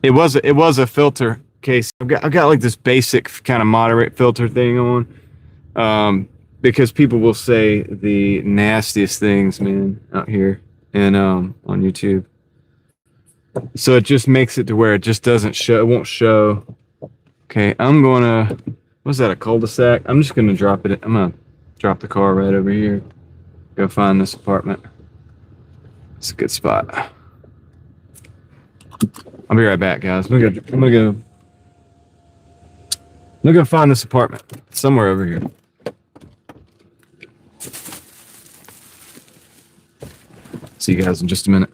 It was a filter case. I've got like this basic kind of moderate filter thing on, because people will say the nastiest things, man, out here and on YouTube. So it just makes it to where it just doesn't show. It won't show. Okay, I'm gonna. Was that a cul-de-sac? I'm just gonna drop it. I'm gonna drop the car right over here. Go find this apartment. It's a good spot. I'll be right back, guys. I'm gonna go find this apartment somewhere over here. See you guys in just a minute.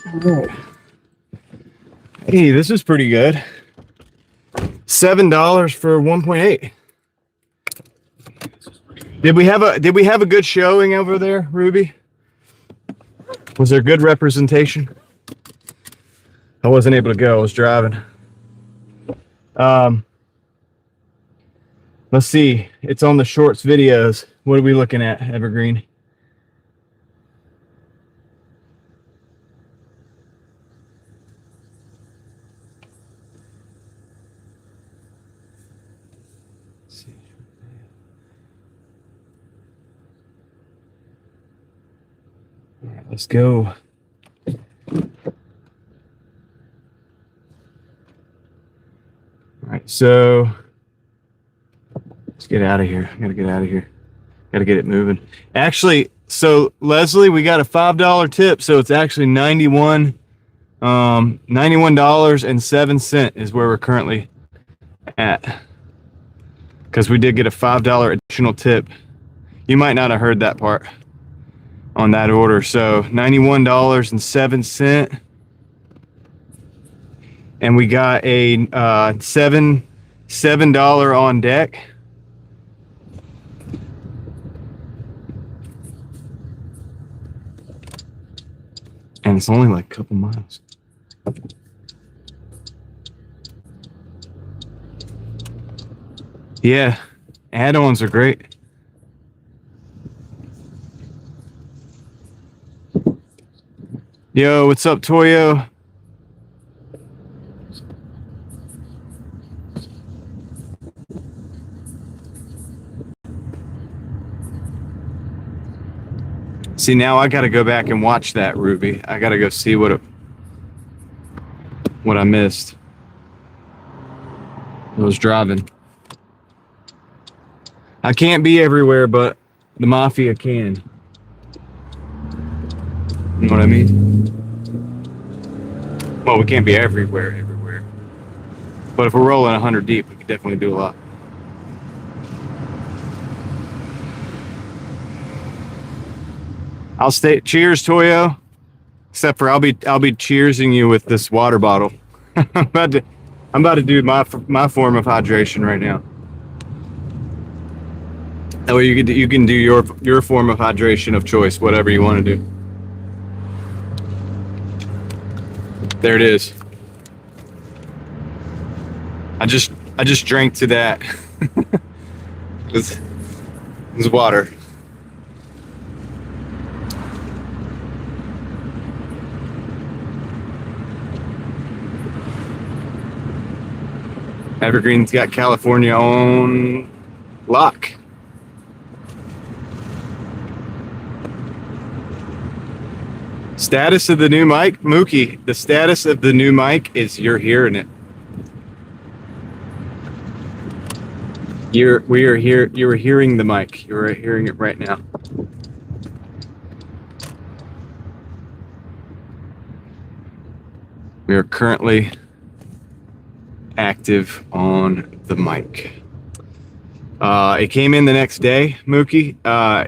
All right. Hey, this is pretty good. $7 for 1.8. Did we have a good showing over there, Ruby? Was there good representation? I wasn't able to go. I was driving. Let's see. It's on the shorts videos. What are we looking at, Evergreen? Let's see. All right, let's go. All right, so let's get out of here. I gotta get out of here. Gotta get it moving. Actually, so Leslie, we got a $5 tip, so it's actually $91.07 is where we're currently at. Because we did get a $5 additional tip. You might not have heard that part on that order. So $91.07. And we got a $7 on deck. And it's only like a couple miles. Yeah, add-ons are great. Yo, what's up, Toyo? See, now I got to go back and watch that, Ruby. I got to go see what I missed. I was driving. I can't be everywhere, but the Mafia can. You know what I mean? Well, we can't be everywhere. But if we're rolling 100 deep, we could definitely do a lot. I'll stay. Cheers, Toyo. Except for I'll be cheersing you with this water bottle. I'm about to do my form of hydration right now. That way you can do your form of hydration of choice, whatever you want to do. There it is. I just drank to that. It's water. Evergreen's got California on lock. Status of the new mic, Mookie. The status of the new mic is you're hearing it. You're hearing the mic. You're hearing it right now. We are currently active on the mic. It came in the next day, Mookie. I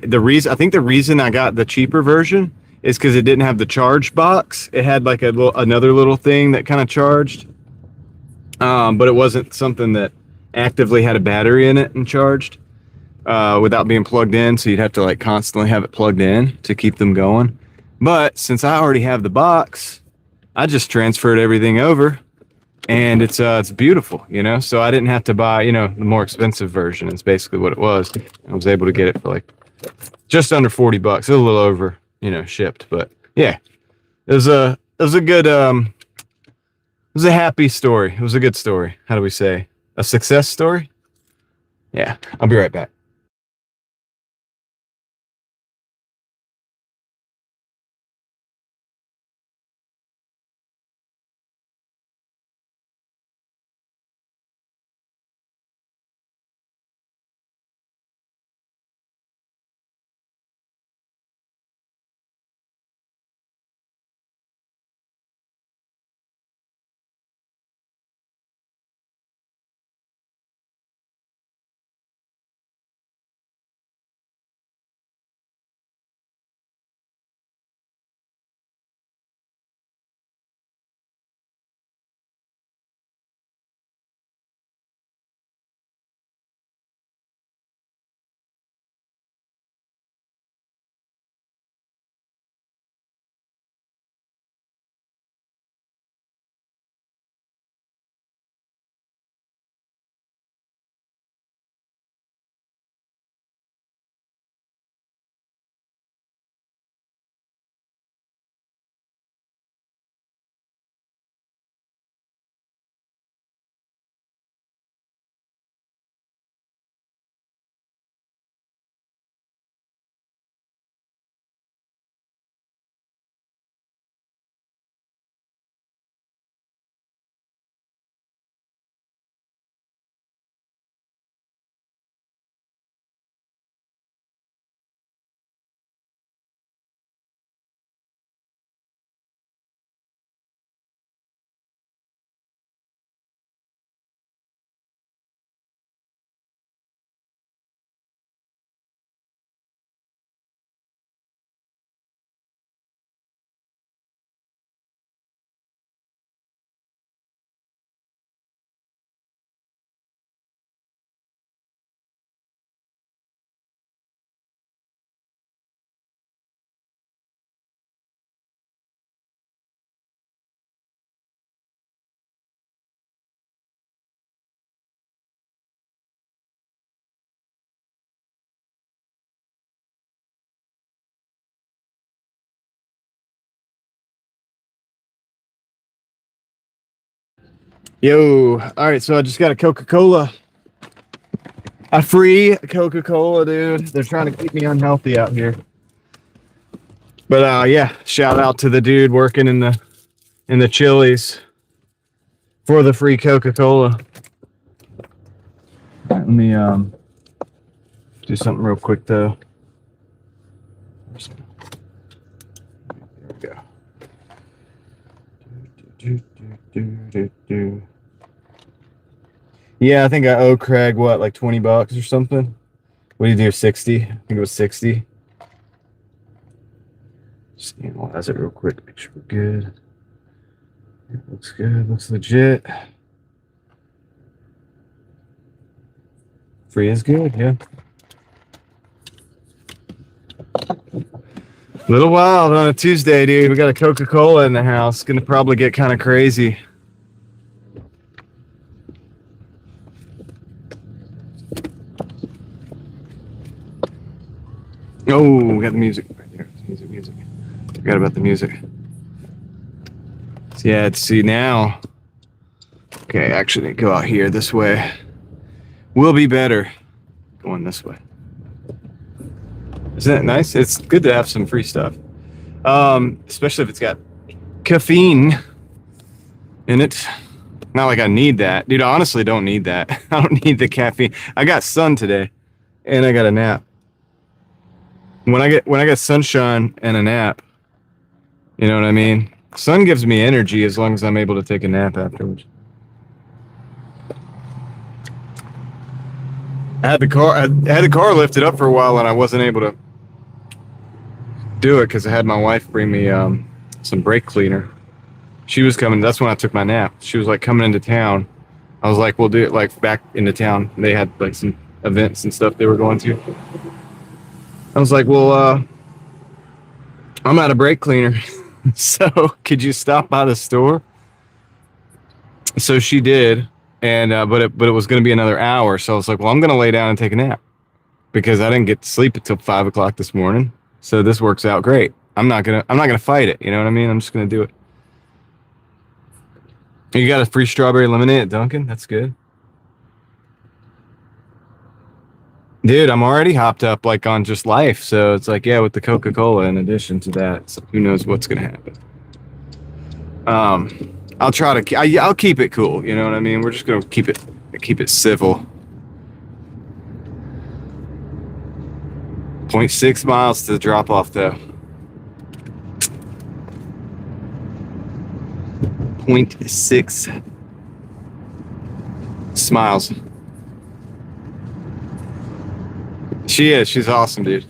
think the reason I got the cheaper version is because it didn't have the charge box. It had like another little thing that kind of charged, but it wasn't something that actively had a battery in it and charged without being plugged in. So you'd have to like constantly have it plugged in to keep them going. But since I already have the box, I just transferred everything over. And it's beautiful, you know. So I didn't have to buy, the more expensive version. It's basically what it was. I was able to get it for like just under $40. It was a little over, shipped. But yeah, it was a good it was a happy story. It was a good story. How do we say? A success story? Yeah. I'll be right back. Yo, all right, so I just got a Coca-Cola. A free Coca-Cola, dude. They're trying to keep me unhealthy out here. But yeah, shout out to the dude working in the Chili's for the free Coca-Cola. Let me do something real quick though. There we go. Yeah, I think I owe Craig what, like $20 or something. What do you do? 60? I think it was 60. Just analyze it real quick. Make sure we're good. It looks good. Looks legit. Free is good, yeah. Little wild on a Tuesday, dude. We got a Coca-Cola in the house. Gonna probably get kind of crazy. Oh, we got the music right there. Music. Forgot about the music. So yeah, let's see now. Okay, actually, go out here this way. Will be better going this way. Isn't that nice? It's good to have some free stuff. Especially if it's got caffeine in it. Not like I need that. Dude, I honestly don't need that. I don't need the caffeine. I got sun today and I got a nap. When I get sunshine and a nap, you know what I mean? Sun gives me energy as long as I'm able to take a nap afterwards. I had the car lifted up for a while and I wasn't able to do it because I had my wife bring me some brake cleaner. She was coming. That's when I took my nap. She was like coming into town. I was like, we'll do it like back into town. They had like some events and stuff they were going to. I was like, well, I'm out of brake cleaner. So could you stop by the store? So she did. And but it was going to be another hour. So I was like, well, I'm going to lay down and take a nap because I didn't get to sleep until 5 o'clock this morning. So this works out great. I'm not gonna fight it. You know what I mean? I'm just going to do it. You got a free strawberry lemonade at Dunkin'? That's good. Dude, I'm already hopped up like on just life. So it's like, yeah, with the Coca-Cola in addition to that, so who knows what's going to happen. I'll try to, I'll keep it cool. You know what I mean? We're just going to keep it civil. 0.6 miles to the drop off though. 0.6 smiles. She's awesome, dude.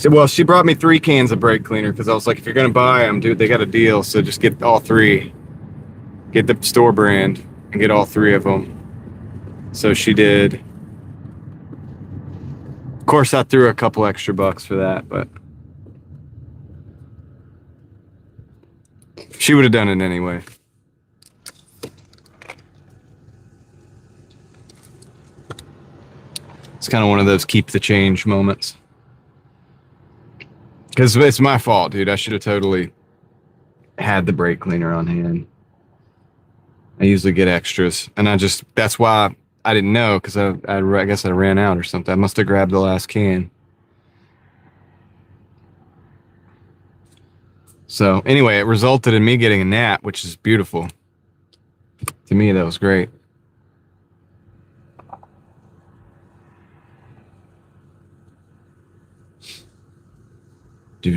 Well, she brought me 3 cans of brake cleaner because I was like, if you're gonna buy them, dude, they got a deal, so just get all 3. Get the store brand and get all 3 of them. So she did. Of course, I threw a couple extra bucks for that, but she would have done it anyway. It's kind of one of those keep the change moments. Because it's my fault, dude. I should have totally had the brake cleaner on hand. I usually get extras. And that's why I didn't know, because I guess I ran out or something. I must have grabbed the last can. So anyway, it resulted in me getting a nap, which is beautiful. To me, that was great. Yeah,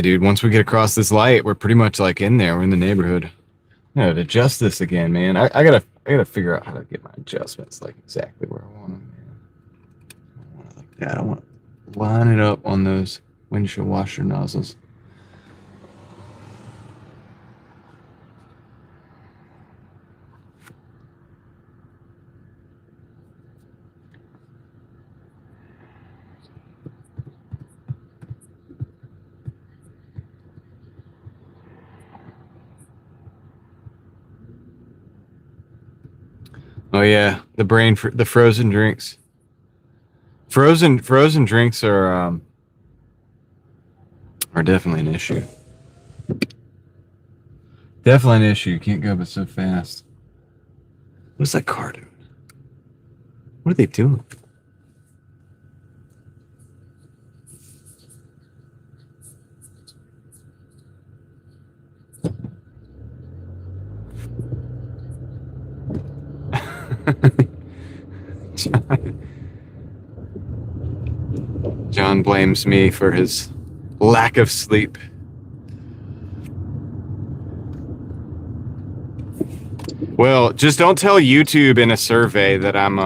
dude, once we get across this light, we're pretty much like in there. We're in the neighborhood. I gotta adjust this again, man. I gotta figure out how to get my adjustments like exactly where I want them, man. I don't want it like that. I want to line it up on those windshield washer nozzles. Oh yeah, the frozen drinks. Frozen drinks are are definitely an issue. Definitely an issue. You can't go but so fast. What's that car doing? What are they doing? John blames me for his lack of sleep. Well, just don't tell YouTube in a survey that I'm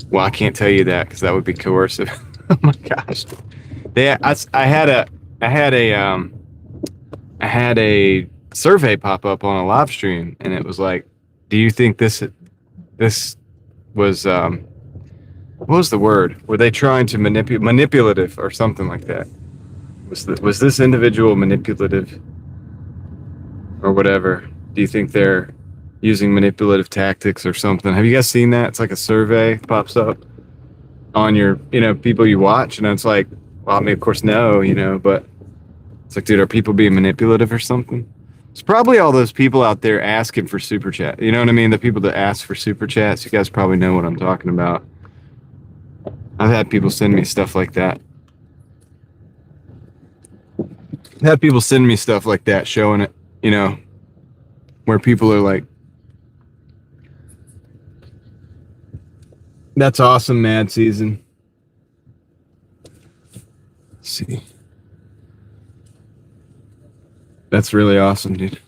well, I can't tell you that because that would be coercive. Oh my gosh. I had a survey pop up on a live stream, and it was like, do you think this was what was the word? Were they trying to manipulative or something like that? Was this individual manipulative or whatever? Do you think they're using manipulative tactics or something? Have you guys seen that? It's like a survey pops up on your, people you watch, and it's like, well, I mean, of course, no, but it's like, dude, are people being manipulative or something? It's probably all those people out there asking for super chat. You know what I mean? The people that ask for super chats. You guys probably know what I'm talking about. I've had people send me stuff like that. I've had people send me stuff like that, showing it, where people are like, that's awesome, Mad Season. Let's see. That's really awesome, dude.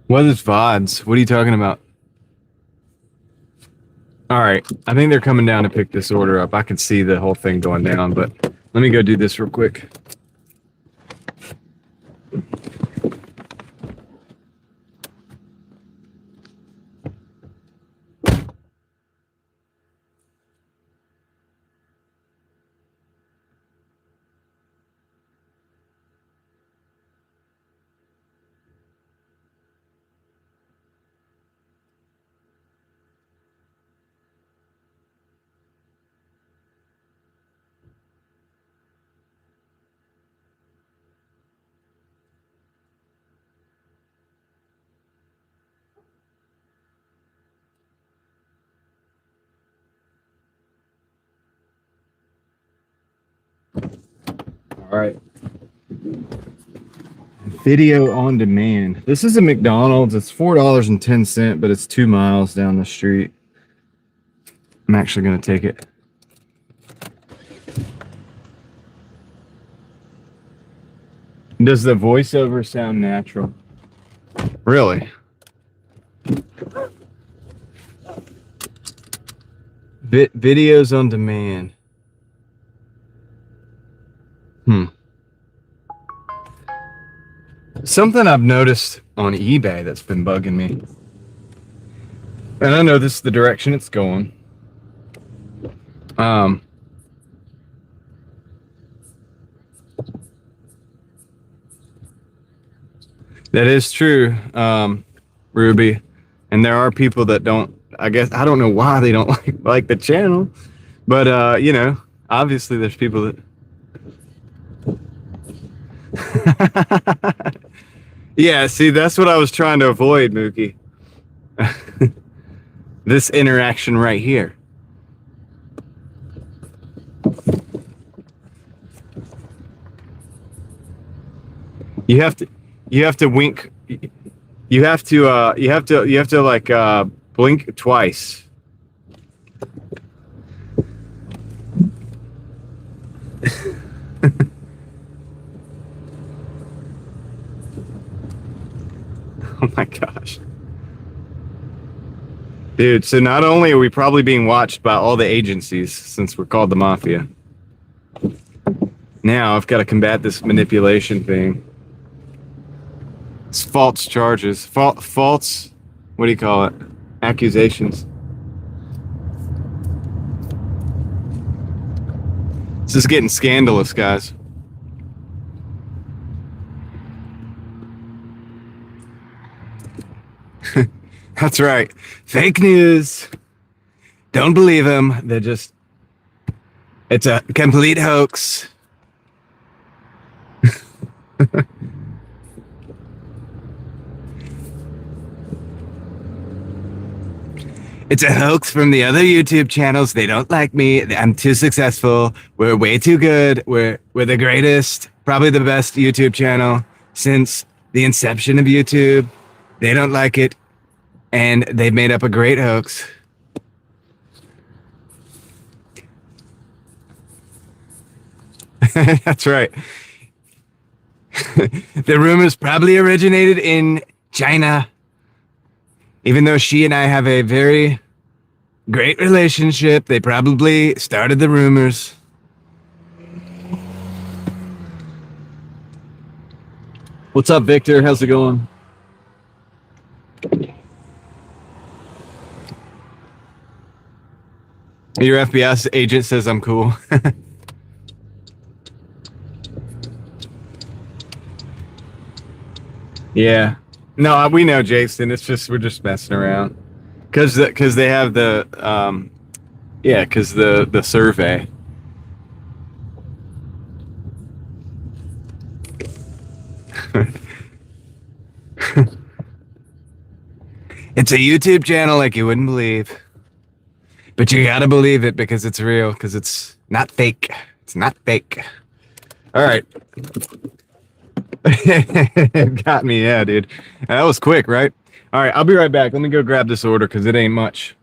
What is VODs? What are you talking about? All right. I think they're coming down to pick this order up. I can see the whole thing going down, but let me go do this real quick. All right. Video on demand. This is a McDonald's. It's $4.10, but it's 2 miles down the street. I'm actually going to take it. Does the voiceover sound natural? Really? Videos on demand. Something I've noticed on eBay that's been bugging me. And I know this is the direction it's going. That is true, Ruby. And there are people that don't, I guess, I don't know why they don't like the channel. But, obviously there's people that... Yeah, see, that's what I was trying to avoid, Mookie. This interaction right here. You have to wink. You have to like blink twice. Oh my gosh. Dude, so not only are we probably being watched by all the agencies, since we're called the Mafia, now I've got to combat this manipulation thing. It's false charges. False, what do you call it? Accusations. This is getting scandalous, guys. That's right. Fake news. Don't believe them. It's a complete hoax. It's a hoax from the other YouTube channels. They don't like me. I'm too successful. We're way too good. We're the greatest, probably the best YouTube channel since the inception of YouTube. They don't like it, and they've made up a great hoax. That's right. The rumors probably originated in China, even though she and I have a very great relationship. They probably started the rumors. What's up, Victor? How's it going? Your FBI agent says I'm cool. Yeah. No, we know, Jason. It's just we're just messing around. Cause they have the yeah, cause the survey. It's a YouTube channel like you wouldn't believe. But you gotta believe it because it's real, because it's not fake. It's not fake. All right. Got me, yeah, dude. That was quick, right? All right, I'll be right back. Let me go grab this order because it ain't much.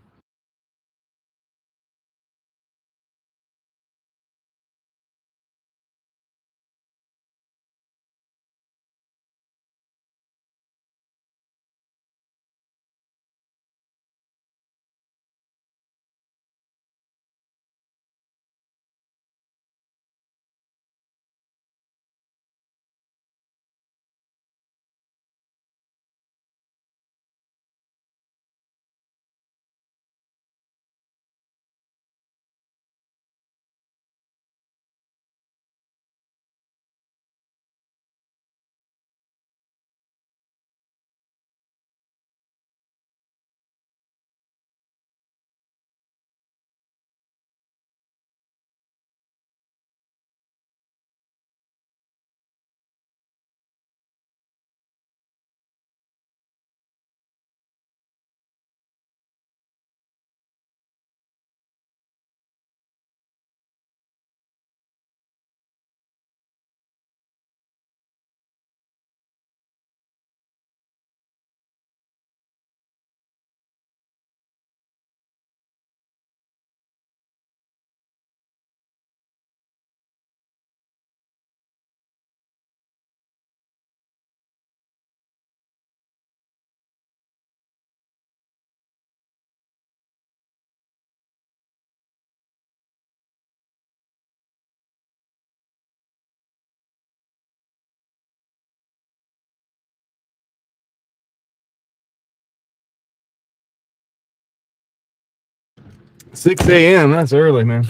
Six a.m. That's early, man.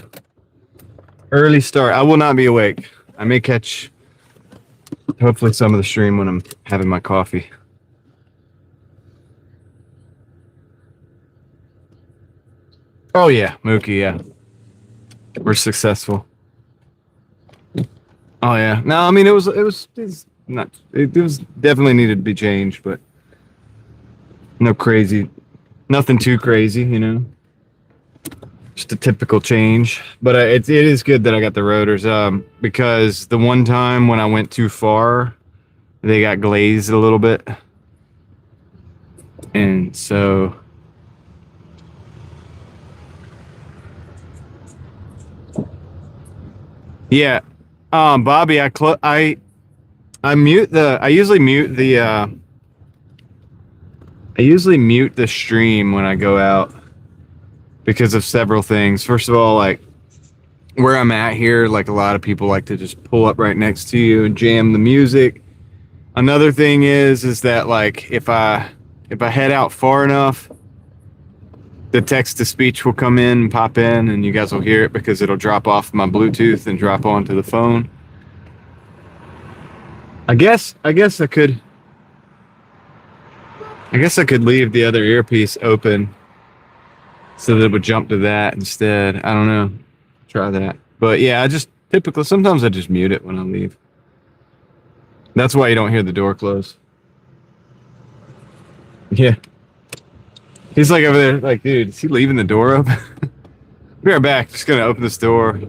Early start. I will not be awake. I may catch hopefully some of the stream when I'm having my coffee. Oh yeah, Mookie, yeah. We're successful. Oh yeah. No, I mean it was not it was definitely needed to be changed, but nothing too crazy, you know. Just a typical change, but it is good that I got the rotors because the one time when I went too far, they got glazed a little bit, and so yeah, Bobby, I usually mute the stream when I go out because of several things. First of all, like where I'm at here, like a lot of people like to just pull up right next to you and jam the music. Another thing is that like if I head out far enough, the text to speech will come in and pop in and you guys will hear it because it'll drop off my Bluetooth and drop onto the phone. I guess I could. I guess I could leave the other earpiece open so that it would jump to that instead. I don't know. Try that. But yeah, sometimes I just mute it when I leave. That's why you don't hear the door close. Yeah. He's like over there, like, dude, is he leaving the door open? Be right back. Just gonna open this door.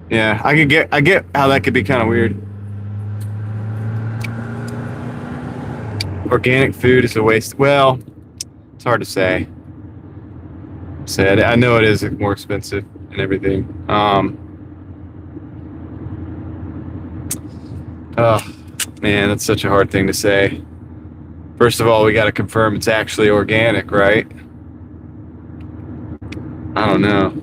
Yeah, I get how that could be kind of weird. Organic food is a waste. Well, it's hard to say. I know it is more expensive and everything. Oh man, that's such a hard thing to say. First of all, we got to confirm it's actually organic, right? I don't know.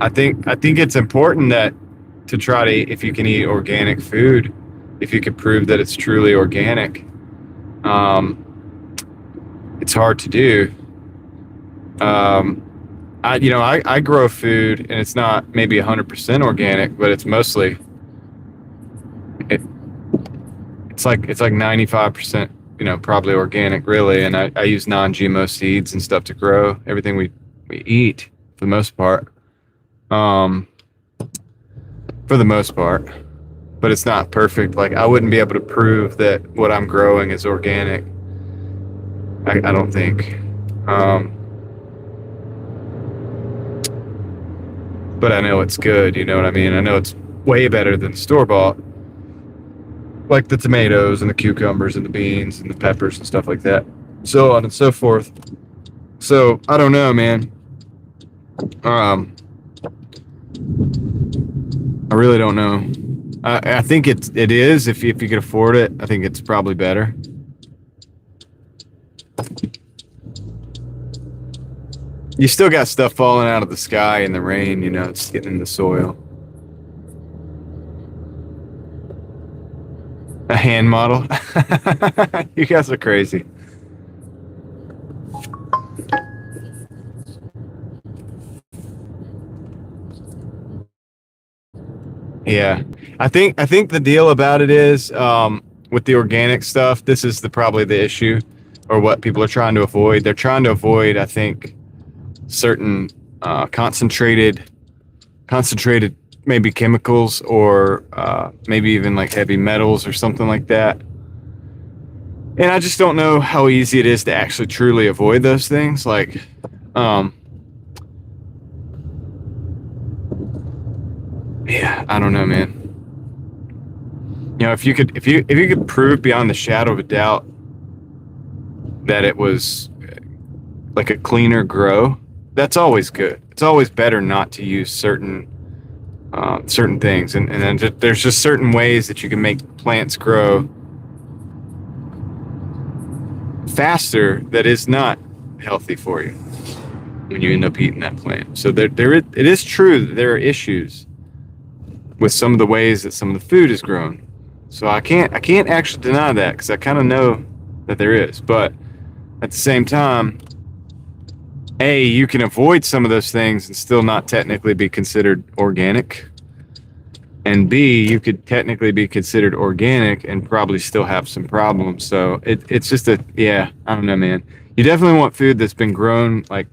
I think it's important that to try to, if you can eat organic food, if you can prove that it's truly organic. It's hard to do. I grow food and it's not maybe 100% organic, but it's mostly it's like 95%, probably organic really. And I use non-GMO seeds and stuff to grow everything we eat for the most part. For the most part, but it's not perfect. Like I wouldn't be able to prove that what I'm growing is organic. I don't think. But I know it's good. You know what I mean? I know it's way better than store-bought, like the tomatoes and the cucumbers and the beans and the peppers and stuff like that, so on and so forth. So I don't know, man. I really don't know. I think it is. If you could afford it, I think it's probably better. You still got stuff falling out of the sky in the rain, it's getting in the soil. A hand model? You guys are crazy. Yeah. I think the deal about it is with the organic stuff, this is probably the issue, or what people are trying to avoid. They're trying to avoid, I think, certain concentrated maybe chemicals, or maybe even like heavy metals or something like that. And I just don't know how easy it is to actually truly avoid those things. Like, yeah, I don't know, man. If you could prove beyond the shadow of a doubt that it was like a cleaner grow, that's always good. It's always better not to use certain things, and then there's just certain ways that you can make plants grow faster that is not healthy for you when you end up eating that plant. So it is true that there are issues with some of the ways that some of the food is grown. So I can't actually deny that, because I kind of know that there is. But at the same time, A, you can avoid some of those things and still not technically be considered organic. And B, you could technically be considered organic and probably still have some problems. So it's just I don't know, man. You definitely want food that's been grown, like,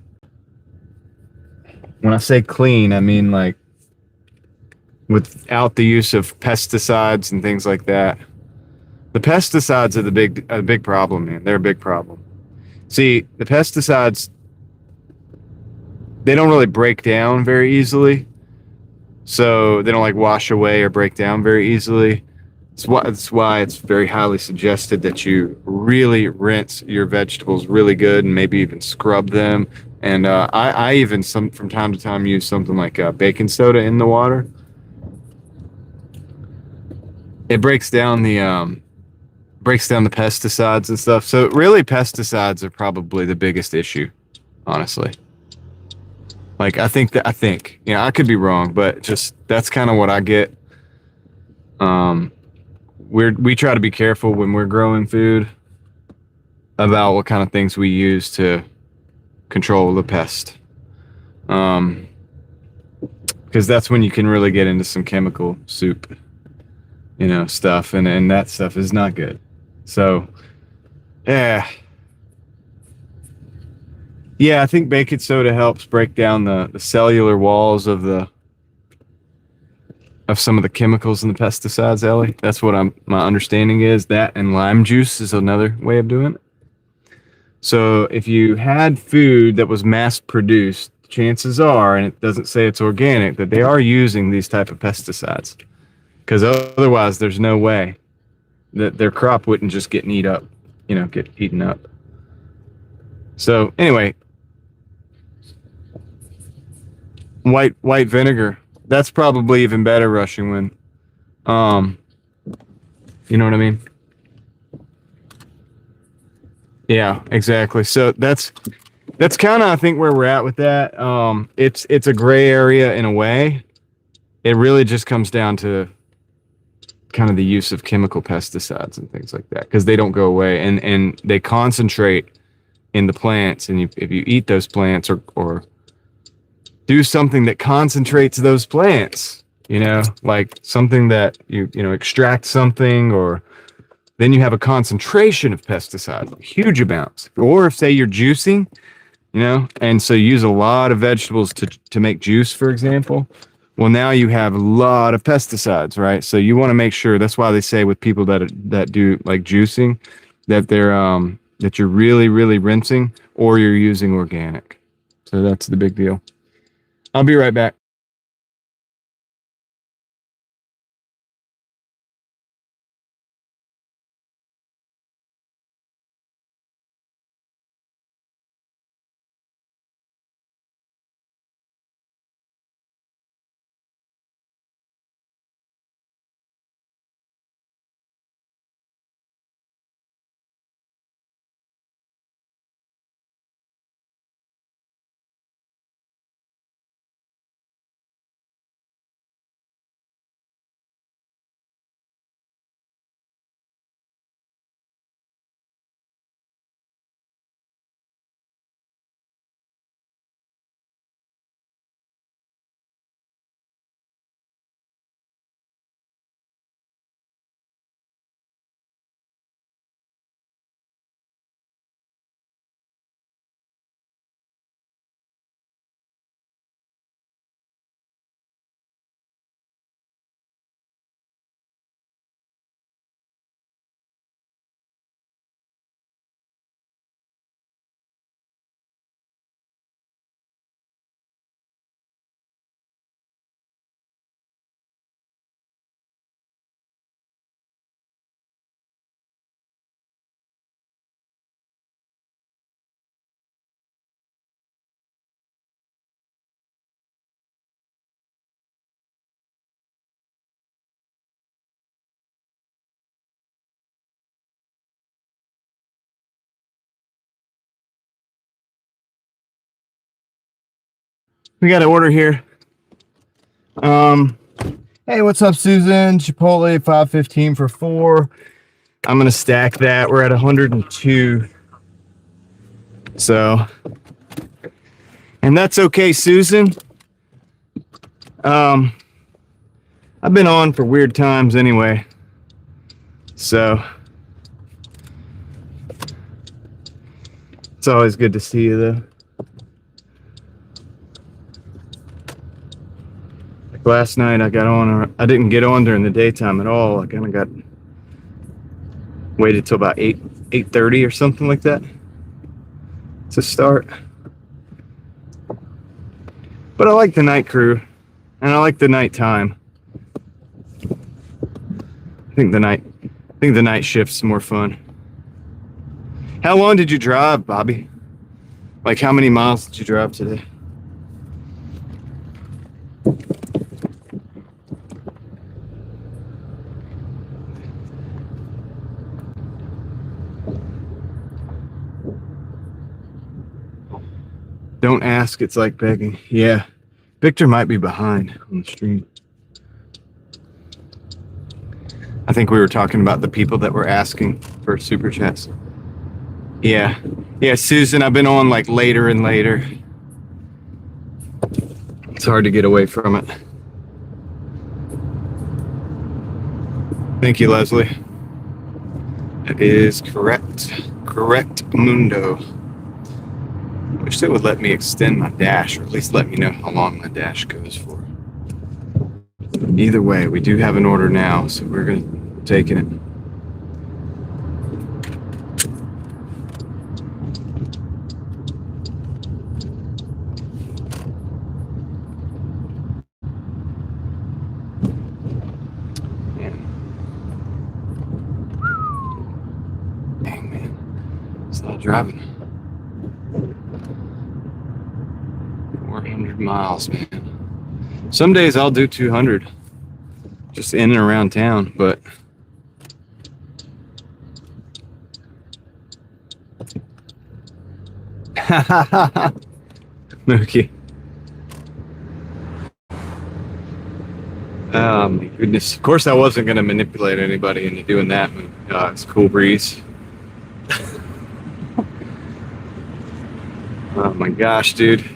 when I say clean, I mean like without the use of pesticides and things like that. The pesticides are a big problem, man. They're a big problem. See, the pesticides, they don't really break down very easily. So they don't like wash away or break down very easily. That's why it's very highly suggested that you really rinse your vegetables really good and maybe even scrub them. And I even from time to time use something like baking soda in the water. It breaks down the pesticides and stuff. So really, pesticides are probably the biggest issue, honestly. Like I think, I could be wrong, but just that's kind of what I get. We try to be careful when we're growing food about what kind of things we use to control the pest. because that's when you can really get into some chemical soup, stuff, and that stuff is not good. So, yeah. Yeah, I think baking soda helps break down the cellular walls of some of the chemicals in the pesticides, Ellie. That's what my understanding is. That and lime juice is another way of doing it. So if you had food that was mass produced, chances are, and it doesn't say it's organic, that they are using these type of pesticides. Because otherwise there's no way that their crop wouldn't just get eaten up. So anyway, white vinegar. That's probably even better, Rushing Wind. You know what I mean? Yeah, exactly. So that's kind of, I think, where we're at with that. It's a gray area in a way. It really just comes down to kind of the use of chemical pesticides and things like that, because they don't go away, and they concentrate in the plants. And if you eat those plants or do something that concentrates those plants, like something that you extract something, or then you have a concentration of pesticides, huge amounts. Or if, say, you're juicing, and so you use a lot of vegetables to make juice, for example. Well, now you have a lot of pesticides, right? So you want to make sure. That's why they say with people that do like juicing, that that you're really, really rinsing, or you're using organic. So that's the big deal. I'll be right back. We got an order here. Hey, what's up, Susan? Chipotle 515 for 4. I'm gonna stack that. We're at 102. So, and that's okay, Susan. I've been on for weird times anyway. So it's always good to see you though. Like last night I got on, I didn't get on during the daytime at all. I kind of waited till about 8:30 or something like that to start. But I like the night crew, and I like the night time. I think the night shift's more fun. How long did you drive, Bobby? Like, how many miles did you drive today? Don't ask, it's like begging. Yeah, Victor might be behind on the stream. I think we were talking about the people that were asking for super chats. Yeah, Susan, I've been on like later and later. It's hard to get away from it. Thank you, Leslie. That is correct. Correct mundo. Wish they would let me extend my dash, or at least let me know how long my dash goes for. Either way, we do have an order now, so we're taking it. Dang, man. It's not driving. 400 miles, man. Some days I'll do 200. Just in and around town, but Mookie. Oh my goodness. Of course I wasn't going to manipulate anybody into doing that. It's cool breeze. Oh my gosh, dude.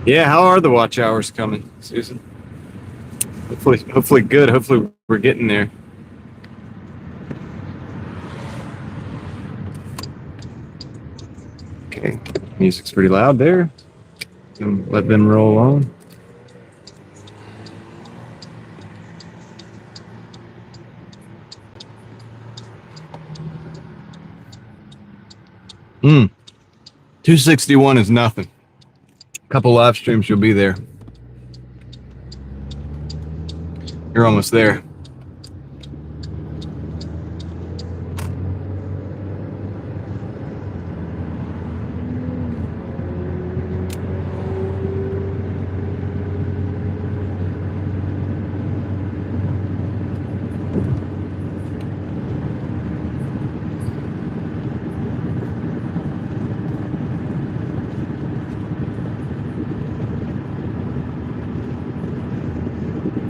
Yeah, how are the watch hours coming, Susan? Hopefully good. Hopefully we're getting there. Okay, music's pretty loud there. Let them roll on. Hmm. 261 is nothing. Couple live streams, you'll be there. You're almost there.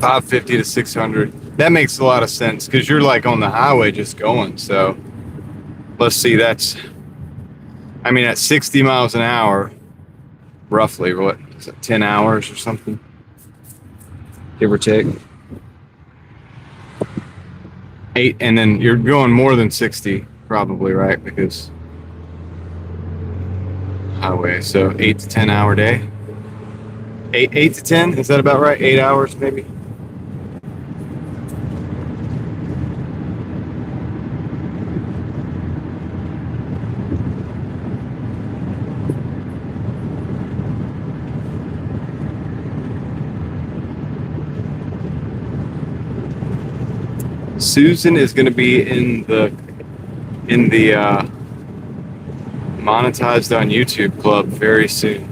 $550 to $600. That makes a lot of sense because you're like on the highway just going. So let's see, that's, I mean, at 60 miles an hour, roughly, what is it, 10 hours or something, give or take. 8, and then you're going more than 60, probably, right? Because highway, so 8 to 10 hour day. 8 to 10, is that about right? 8 hours, maybe. Susan is going to be in the monetized on YouTube club very soon.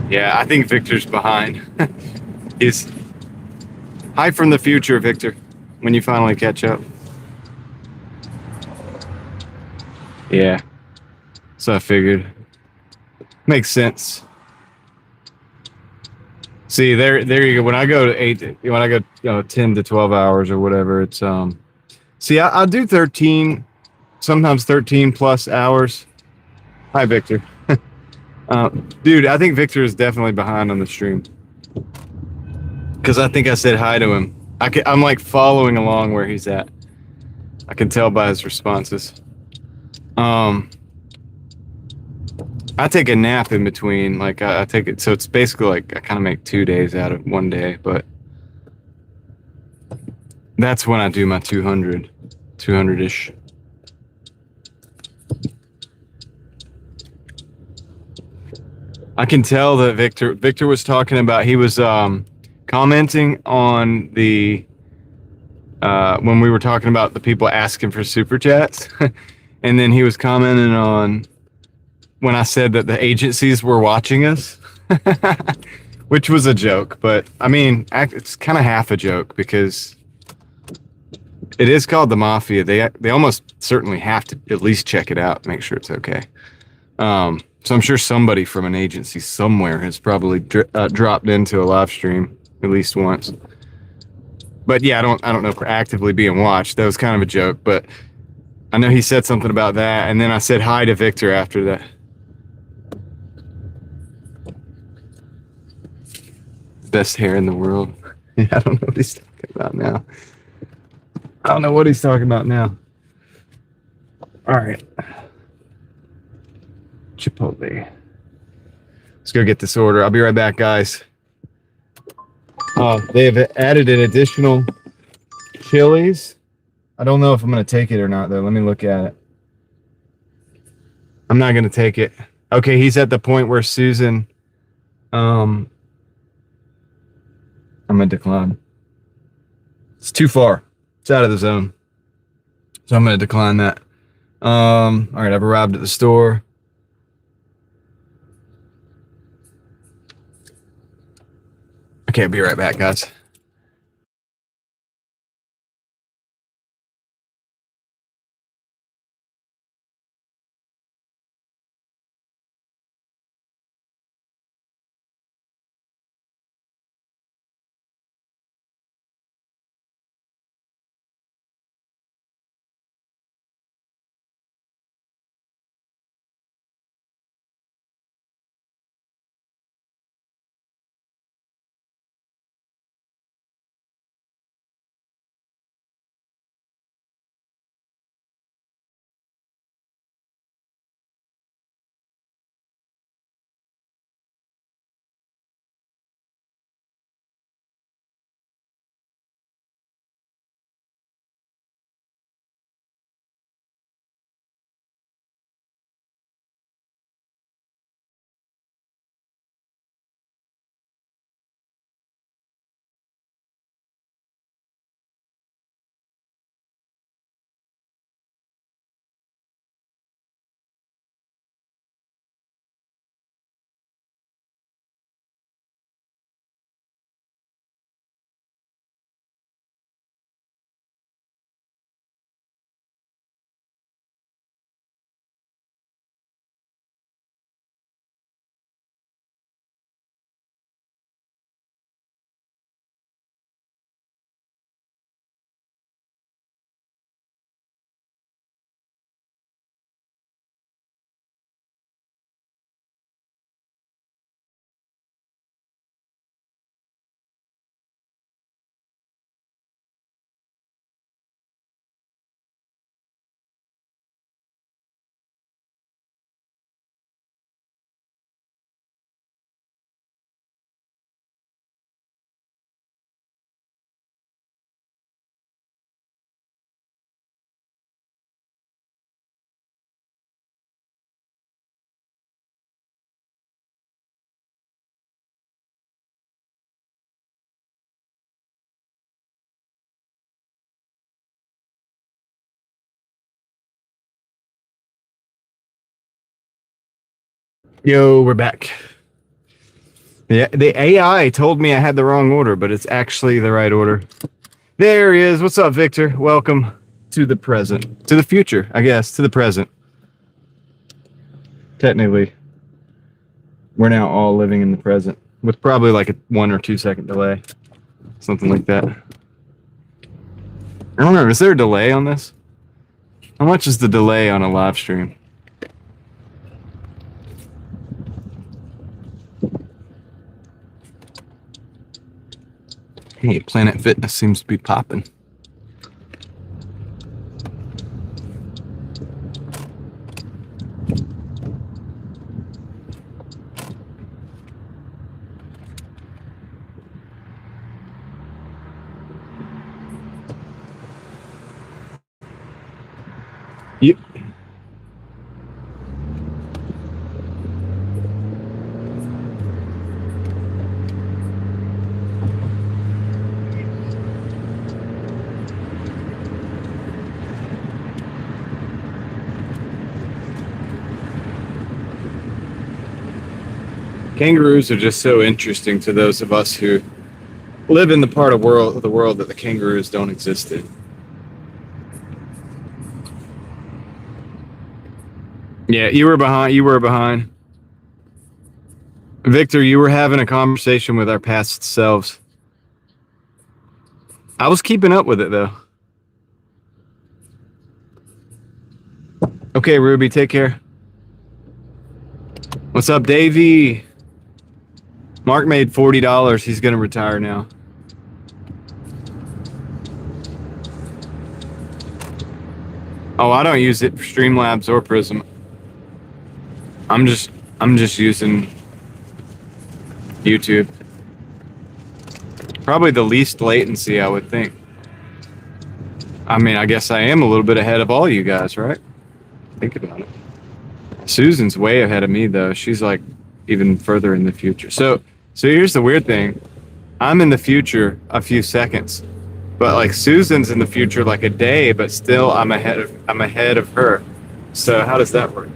Yeah, I think Victor's behind. He's hi from the future, Victor, when you finally catch up. Yeah, so I figured. Makes sense. See, there you go. When I go to 10 to 12 hours or whatever, it's see, I do 13, sometimes 13 plus hours. Hi, Victor. Dude, I think Victor is definitely behind on the stream because I think I said hi to him. I'm like following along where he's at. I can tell by his responses. I take a nap in between, like I take it, so it's basically like I kind of make 2 days out of 1 day, but that's when I do my 200-ish. I can tell that Victor was talking about, he was commenting on the, when we were talking about the people asking for super chats, and then he was commenting on when I said that the agencies were watching us, which was a joke, but I mean, it's kind of half a joke because it is called the Mafia. They almost certainly have to at least check it out, make sure it's okay. So I'm sure somebody from an agency somewhere has probably dropped into a live stream at least once. But yeah, I don't know if we're actively being watched. That was kind of a joke, but I know he said something about that, and then I said hi to Victor after that. Best hair in the world. I don't know what he's talking about now. I don't know what he's talking about now. All right. Chipotle. Let's go get this order. I'll be right back, guys. They have added an additional chilies. I don't know if I'm going to take it or not, though. Let me look at it. I'm not going to take it. Okay, he's at the point where Susan... I'm going to decline. It's too far. It's out of the zone. So I'm going to decline that. All right, I've arrived at the store. Okay, I'll be right back, guys. Yo, we're back. Yeah, the AI told me I had the wrong order, but it's actually the right order. There he is. What's up, Victor? Welcome to the present. To the future, I guess. To the present. Technically, we're now all living in the present with probably like a 1 or 2 second delay. Something like that. I don't know. Is there a delay on this? How much is the delay on a live stream? Hey, Planet Fitness seems to be popping. Yep. Kangaroos are just so interesting to those of us who live in the part of the world that the kangaroos don't exist in. Yeah, you were behind. You were behind. Victor, you were having a conversation with our past selves. I was keeping up with it, though. Okay, Ruby, take care. What's up, Davey? Mark made $40. He's gonna retire now. Oh, I don't use it for Streamlabs or Prism. I'm just using YouTube. Probably the least latency, I would think. I mean, I guess I am a little bit ahead of all you guys, right? Think about it. Susan's way ahead of me, though. She's like even further in the future. So here's the weird thing. I'm in the future a few seconds, but like Susan's in the future like a day, but still I'm ahead of her. So how does that work?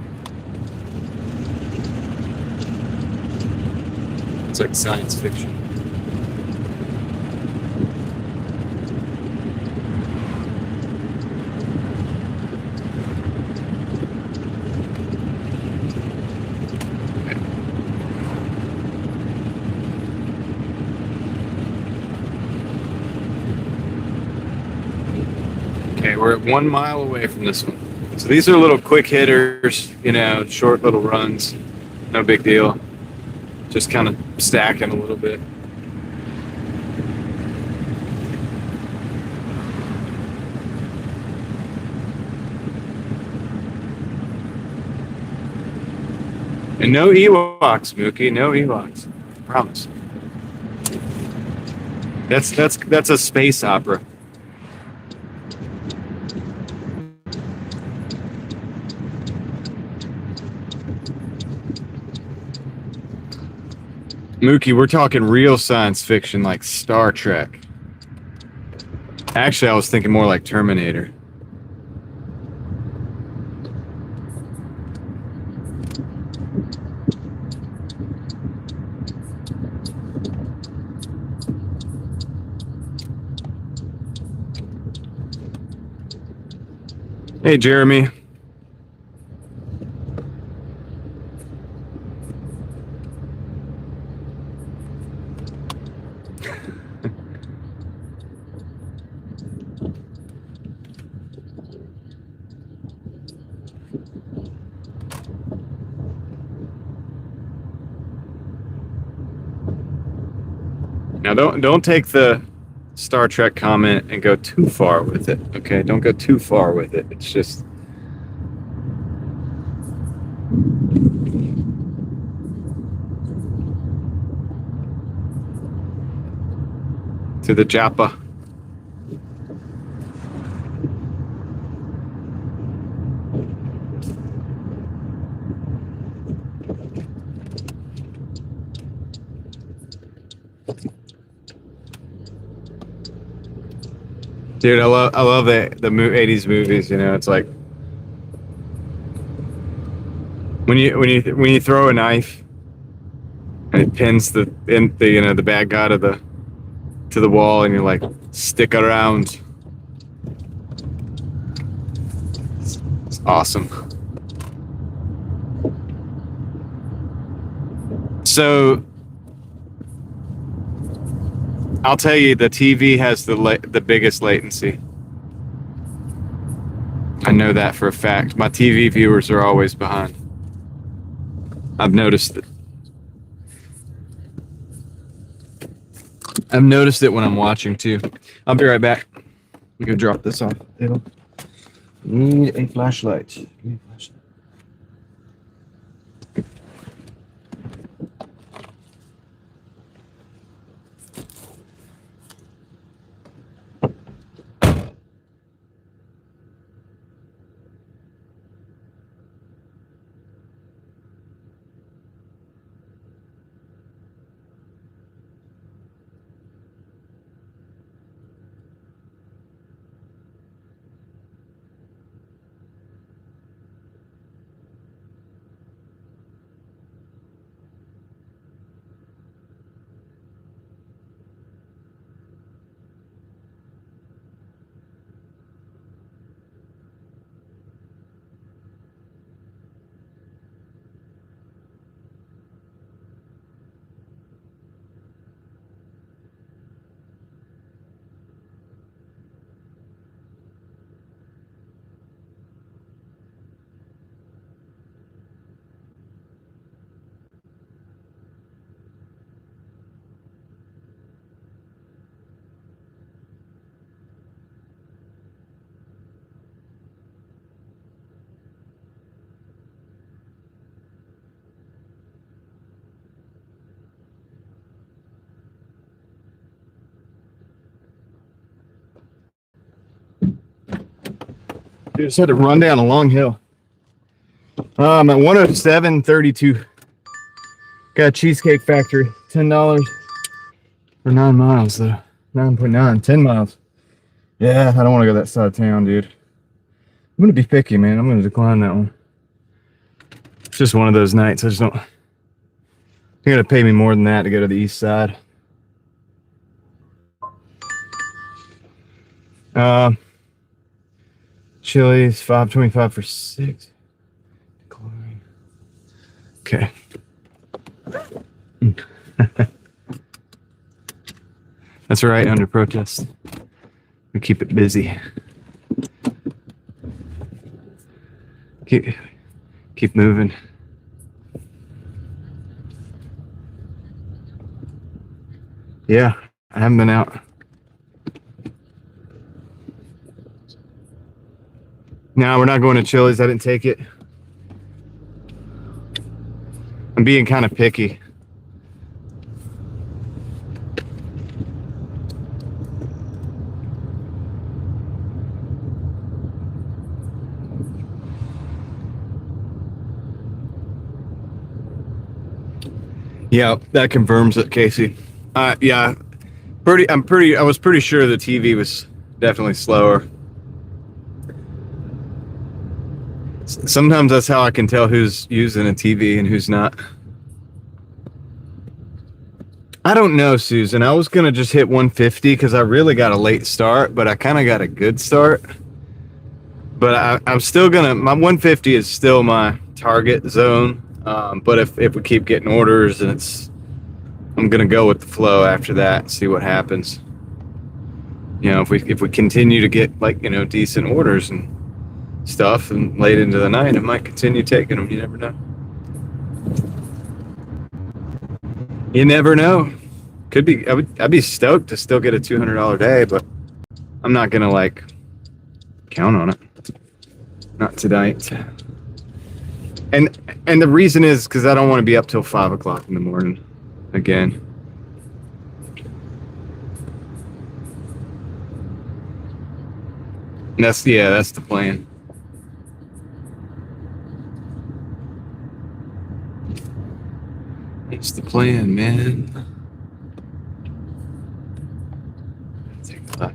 It's like science fiction. Okay, we're at 1 mile away from this one. So these are little quick hitters, you know, short little runs. No big deal. Just kind of stacking a little bit. And no Ewoks, Mookie. No Ewoks. Promise. That's a space opera. Mookie, we're talking real science fiction like Star Trek. Actually, I was thinking more like Terminator. Hey, Jeremy. Now, don't take the Star Trek comment and go too far with it. Okay, don't go too far with it. It's just to the Japa. Dude, I love the 80s movies. You know, it's like when you throw a knife and it pins the bad guy to the wall, and you're like, stick around. It's awesome. So I'll tell you, the TV has the biggest latency. I know that for a fact. My TV viewers are always behind. I've noticed it. I've noticed it when I'm watching too. I'll be right back. We can drop this off. Need a flashlight. Just had to run down a long hill. I'm at 107.32. Got a Cheesecake Factory. $10 for 9 miles though. 9.9, 10 miles. Yeah, I don't want to go that side of town, dude. I'm gonna be picky, man. I'm gonna decline that one. It's just one of those nights. I just don't. They're gonna pay me more than that to go to the east side. Chili's $5.25 for 6. Decline. Okay. That's right, under protest. We keep it busy. Keep moving. Yeah, I haven't been out. No, we're not going to Chili's. I didn't take it. I'm being kind of picky. Yeah, that confirms it, Casey. Yeah, I was pretty sure the TV was definitely slower. Sometimes that's how I can tell who's using a TV and who's not. I don't know, Susan. I was going to just hit 150 because I really got a late start, but I kind of got a good start. But I'm still going to, my 150 is still my target zone. But if we keep getting orders and I'm going to go with the flow after that and see what happens. You know, if we continue to get decent orders and stuff and late into the night, I might continue taking them. You never know. You never know. Could be. I'd be stoked to still get a $200 day, but I'm not gonna count on it. Not tonight. And the reason is because I don't want to be up till 5 o'clock in the morning again. And that's the plan. It's the plan, man. Take a look.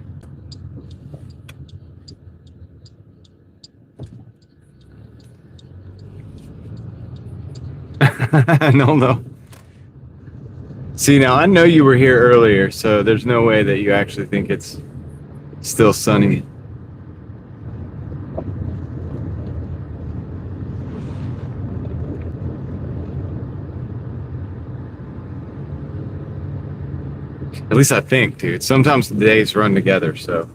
No. See, now I know you were here earlier, so there's no way that you actually think it's still sunny. At least I think, dude. Sometimes the days run together, so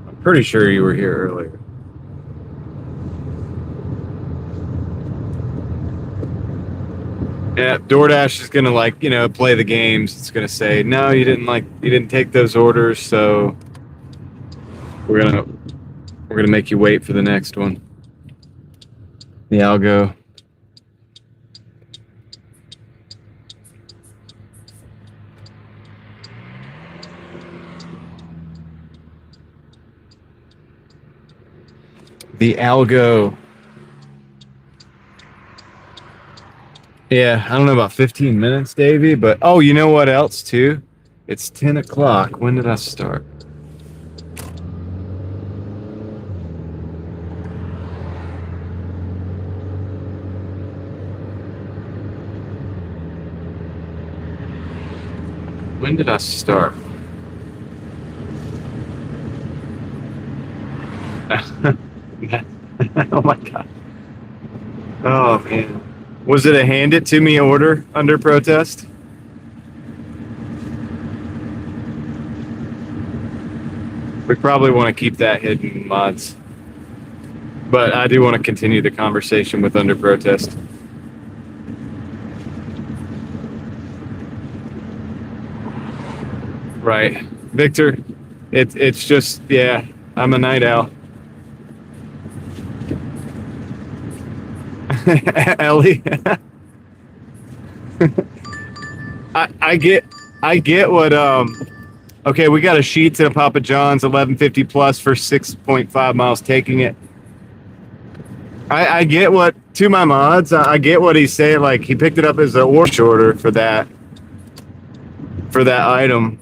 I'm pretty sure you were here earlier. Yeah, Doordash is gonna play the games. It's gonna say, no, you didn't take those orders, so we're gonna make you wait for the next one. The algo. The algo. Yeah, I don't know about 15 minutes, Davey, but oh, you know what else too? It's 10 o'clock. When did I start? When did I start? Oh my God. Oh man. Was it a hand it to me order under protest? We probably want to keep that hidden, mods. But I do want to continue the conversation with under protest. Right. Victor, it's just, yeah, I'm a night owl. Ellie. I get what okay, we got a Sheetz and a Papa John's 1150 plus for 6.5 miles taking it. I get what, to my mods, I get what he's saying. Like, he picked it up as an order for that item.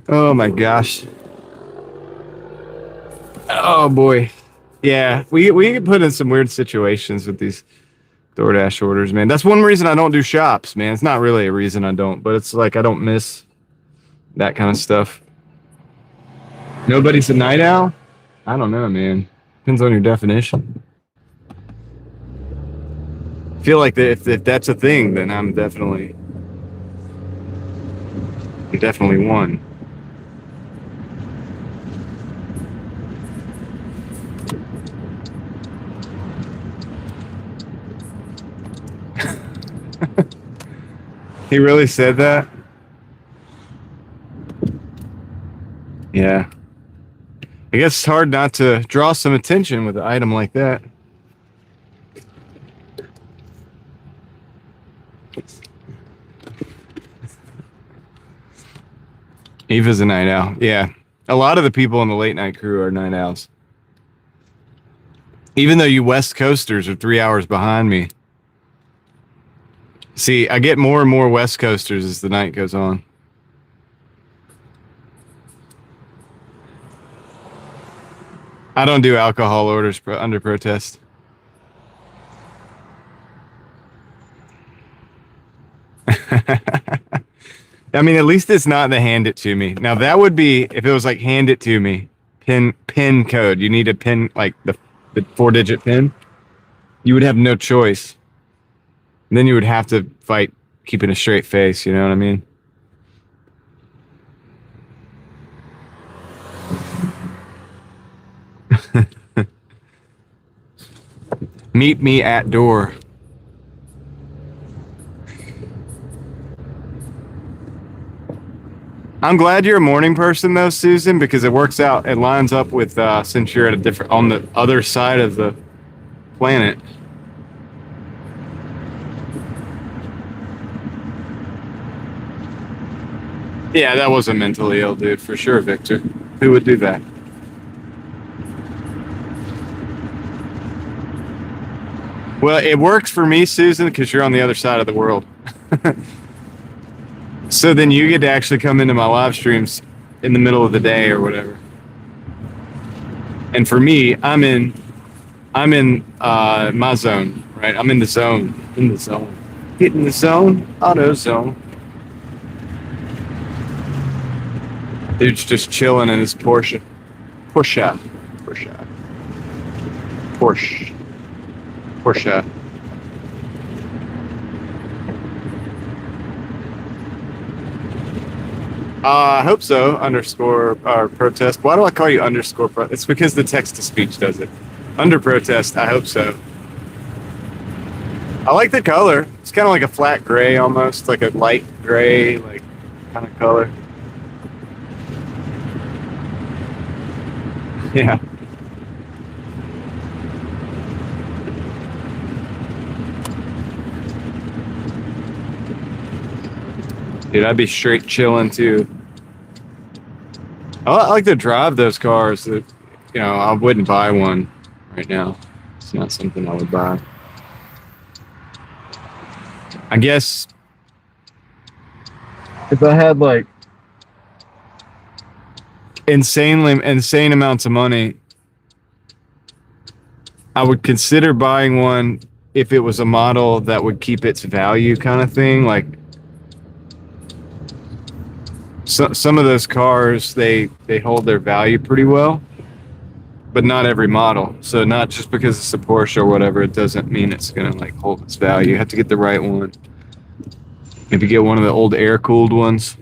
Oh my gosh. Oh boy. Yeah, we get put in some weird situations with these DoorDash orders, man. That's one reason I don't do shops, man. It's not really a reason I don't, but it's like I don't miss that kind of stuff. Nobody's a night owl? I don't know, man. Depends on your definition. I feel like if that's a thing, then I'm definitely one. He really said that? Yeah. I guess it's hard not to draw some attention with an item like that. Eva's a night owl. Yeah. A lot of the people in the late night crew are night owls. Even though you West Coasters are 3 hours behind me. See, I get more and more West Coasters as the night goes on. I don't do alcohol orders under protest. I mean, at least it's not the hand it to me. Now that would be if it was like hand it to me, pin code. You need a pin, like the 4-digit pin. You would have no choice. And then you would have to fight keeping a straight face. You know what I mean? Meet me at door. I'm glad you're a morning person though, Susan, because it works out. It lines up with since you're at on the other side of the planet. Yeah, that wasn't mentally ill, dude, for sure, Victor. Who would do that? Well, it works for me, Susan, because you're on the other side of the world. So then you get to actually come into my live streams in the middle of the day or whatever. And for me, I'm in my zone, right? I'm in the zone. Hitting the zone, auto zone. Dude's just chilling in his Porsche. Porsche. I hope so. Underscore protest. Why do I call you underscore protest? It's because the text to speech does it. Under protest. I hope so. I like the color. It's kind of like a flat gray almost, like a light gray, like kind of color. Yeah. Dude, I'd be straight chilling too. I like to drive those cars. That, I wouldn't buy one right now. It's not something I would buy. I guess if I had like insane amounts of money, I would consider buying one if it was a model that would keep its value, kind of thing. Like some of those cars, they hold their value pretty well, but not every model. So not just because it's a Porsche or whatever, it doesn't mean it's gonna like hold its value. You have to get the right one. Maybe get one of the old air-cooled ones.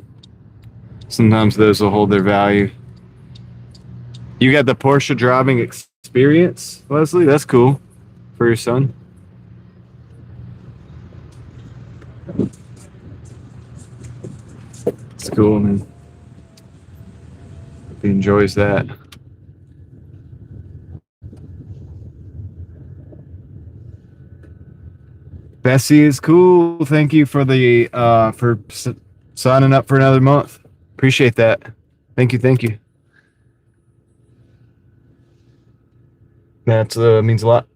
Sometimes those will hold their value. You got the Porsche driving experience, Leslie? That's cool for your son. It's cool, man. Hope he enjoys that. Bessie is cool. Thank you for the for signing up for another month. Appreciate that. Thank you. Thank you. That means a lot.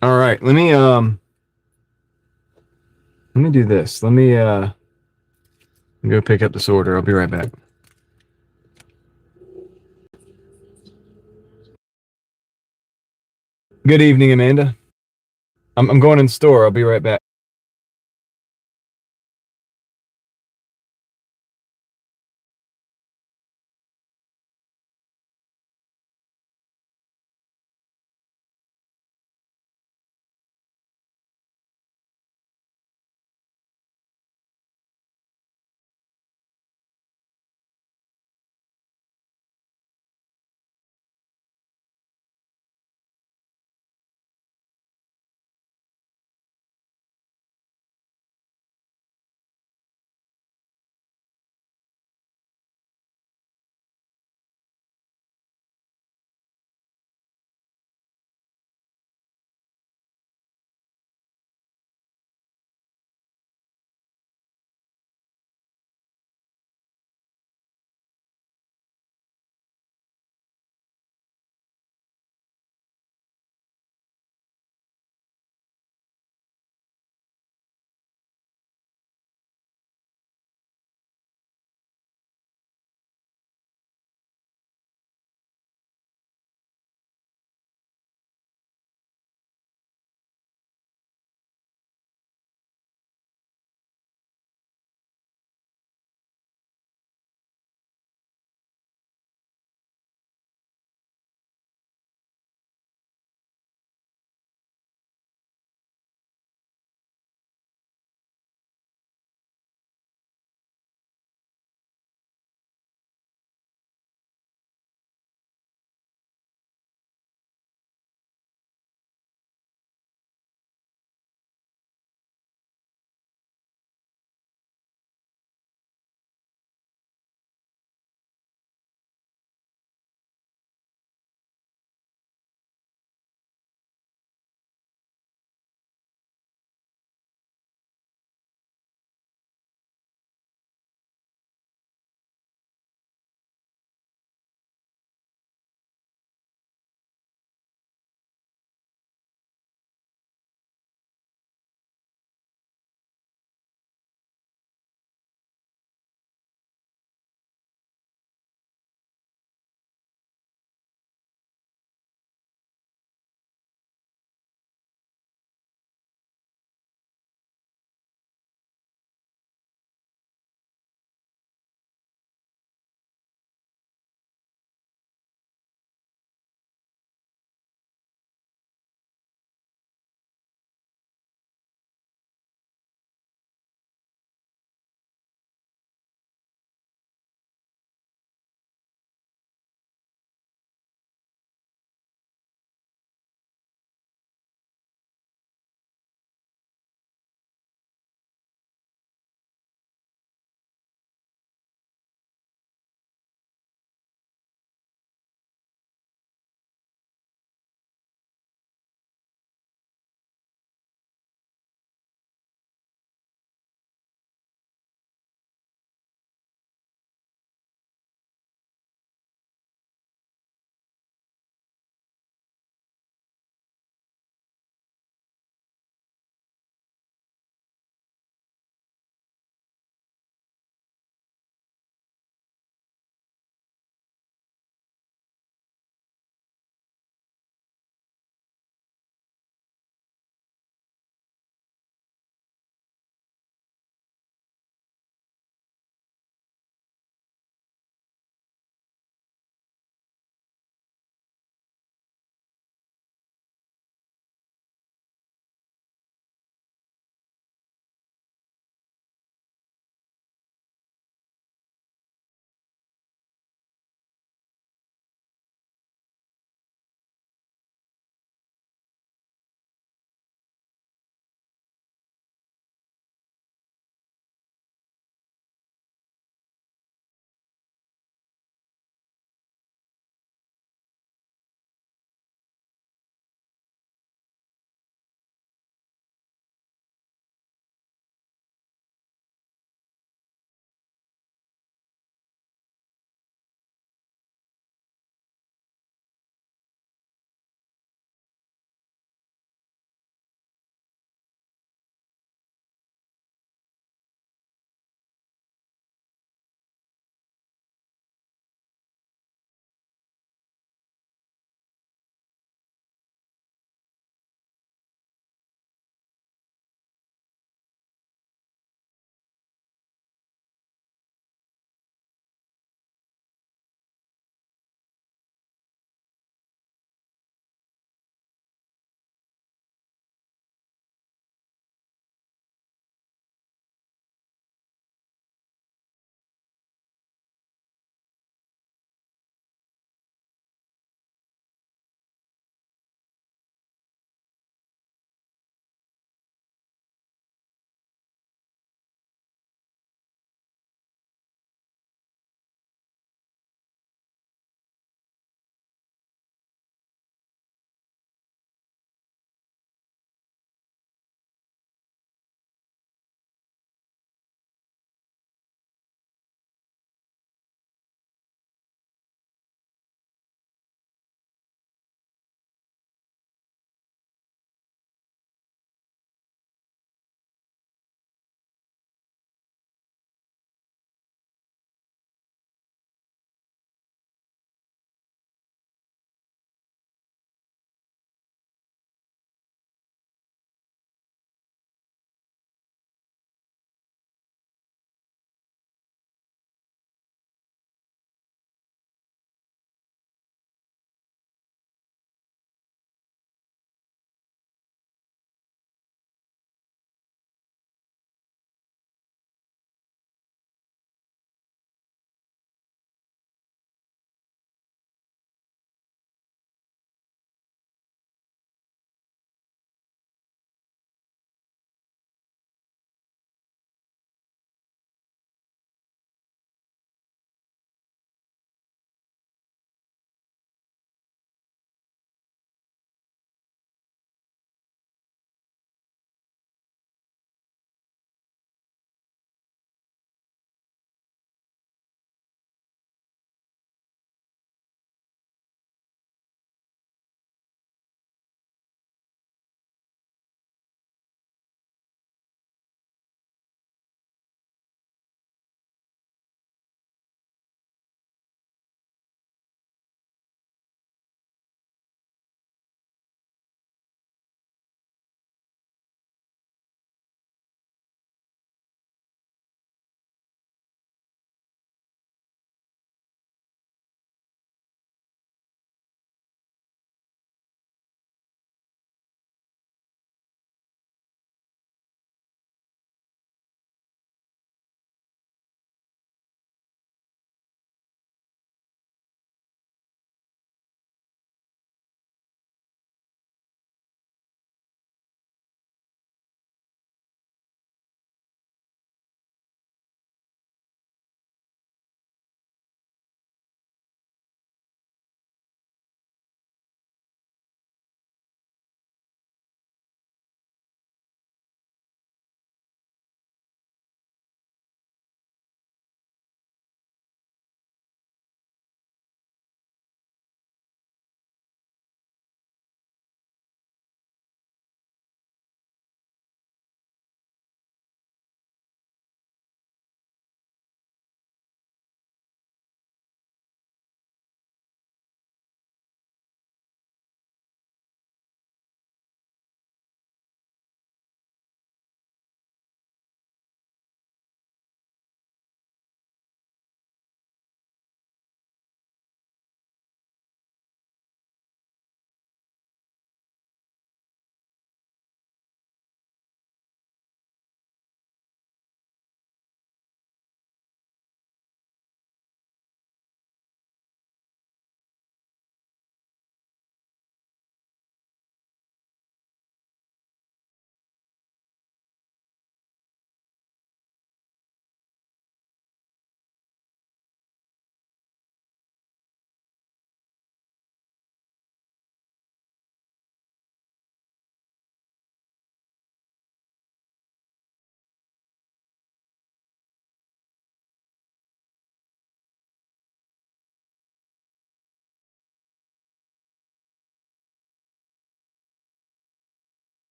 All right, let me do this. Let me go pick up this order. I'll be right back. Good evening, Amanda. I'm going in the store. I'll be right back.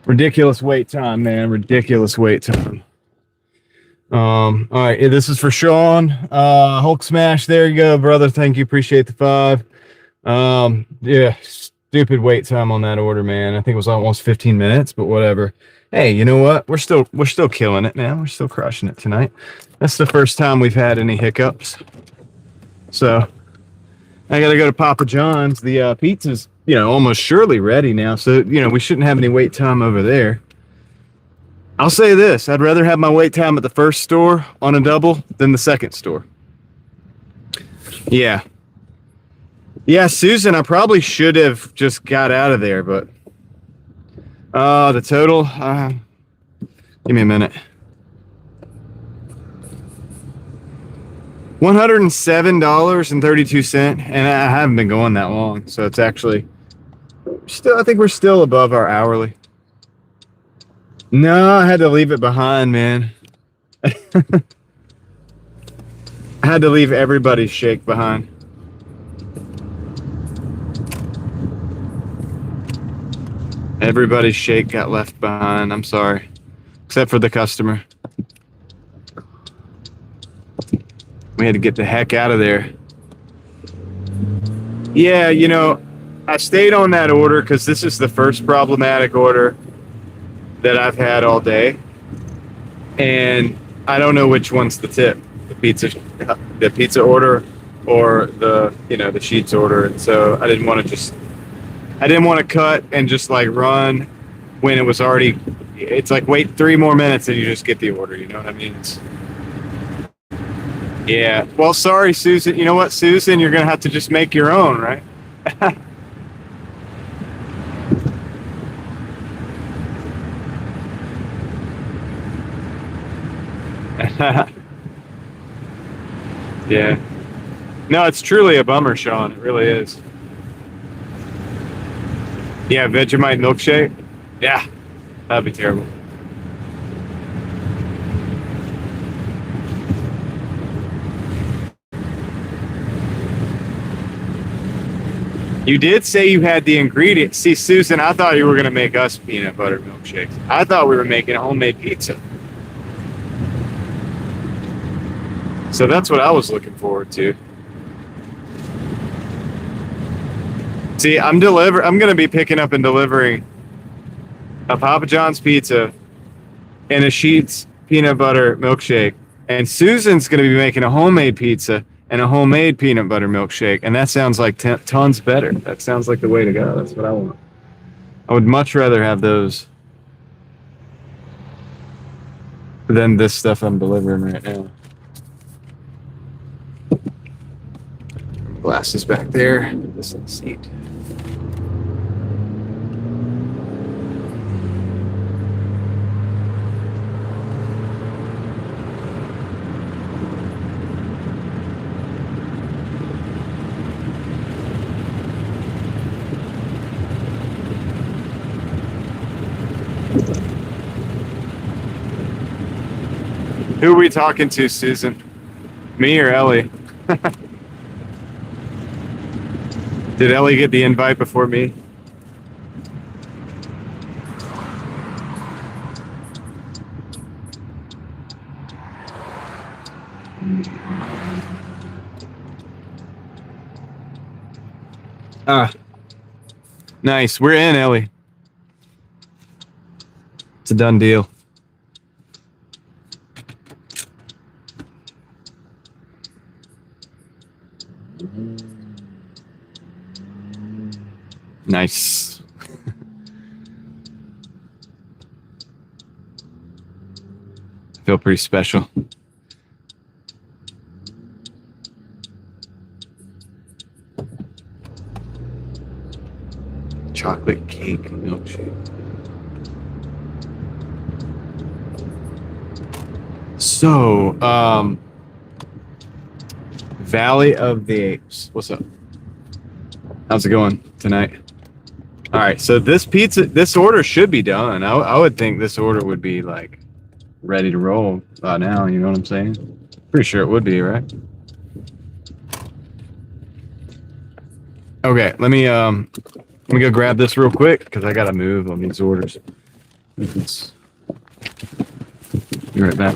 Ridiculous wait time, man. Ridiculous wait time. All right, this is for Sean. Hulk Smash, there you go, brother. Thank you. Appreciate the 5. Yeah, stupid wait time on that order, man. I think it was almost 15 minutes, but whatever. Hey, you know what? We're still killing it, man. We're still crushing it tonight. That's the first time we've had any hiccups. So I gotta go to Papa John's. The pizza's, almost surely ready now. So, we shouldn't have any wait time over there. I'll say this, I'd rather have my wait time at the first store on a double than the second store. Yeah. Yeah, Susan, I probably should have just got out of there, but the total, give me a minute. $107.32, and I haven't been going that long, so it's actually I think we're still above our hourly. No, I had to leave it behind, man. I had to leave everybody's shake behind. Everybody's shake got left behind. I'm sorry. Except for the customer. We had to get the heck out of there. Yeah, I stayed on that order because this is the first problematic order that I've had all day. And I don't know which one's the tip. The pizza order or the sheets order. And so I didn't want to cut and just like run when it was already, it's like wait 3 more minutes and you just get the order, you know what I mean? Yeah. Well, sorry, Susan. You know what, Susan? You're going to have to just make your own, right? Yeah. No, it's truly a bummer, Sean. It really is. Yeah, Vegemite milkshake? Yeah, that'd be terrible. You did say you had the ingredients. See, Susan, I thought you were going to make us peanut butter milkshakes. I thought we were making a homemade pizza. So that's what I was looking forward to. See, I'm going to be picking up and delivering a Papa John's pizza and a Sheetz peanut butter milkshake. And Susan's going to be making a homemade pizza and a homemade peanut butter milkshake. And that sounds like tons better. That sounds like the way to go. That's what I want. I would much rather have those than this stuff I'm delivering right now. Glasses back there. This in the seat. Who are we talking to, Susan? Me or Ellie? Did Ellie get the invite before me? Nice. We're in, Ellie. It's a done deal. Nice. I feel pretty special. Chocolate cake milkshake. So, Valley of the Apes. What's up? How's it going tonight? All right, so this order should be done. I would think this order would be like ready to roll by now. You know what I'm saying? Pretty sure it would be, right? Okay, let me go grab this real quick because I gotta move on these orders. Be right back.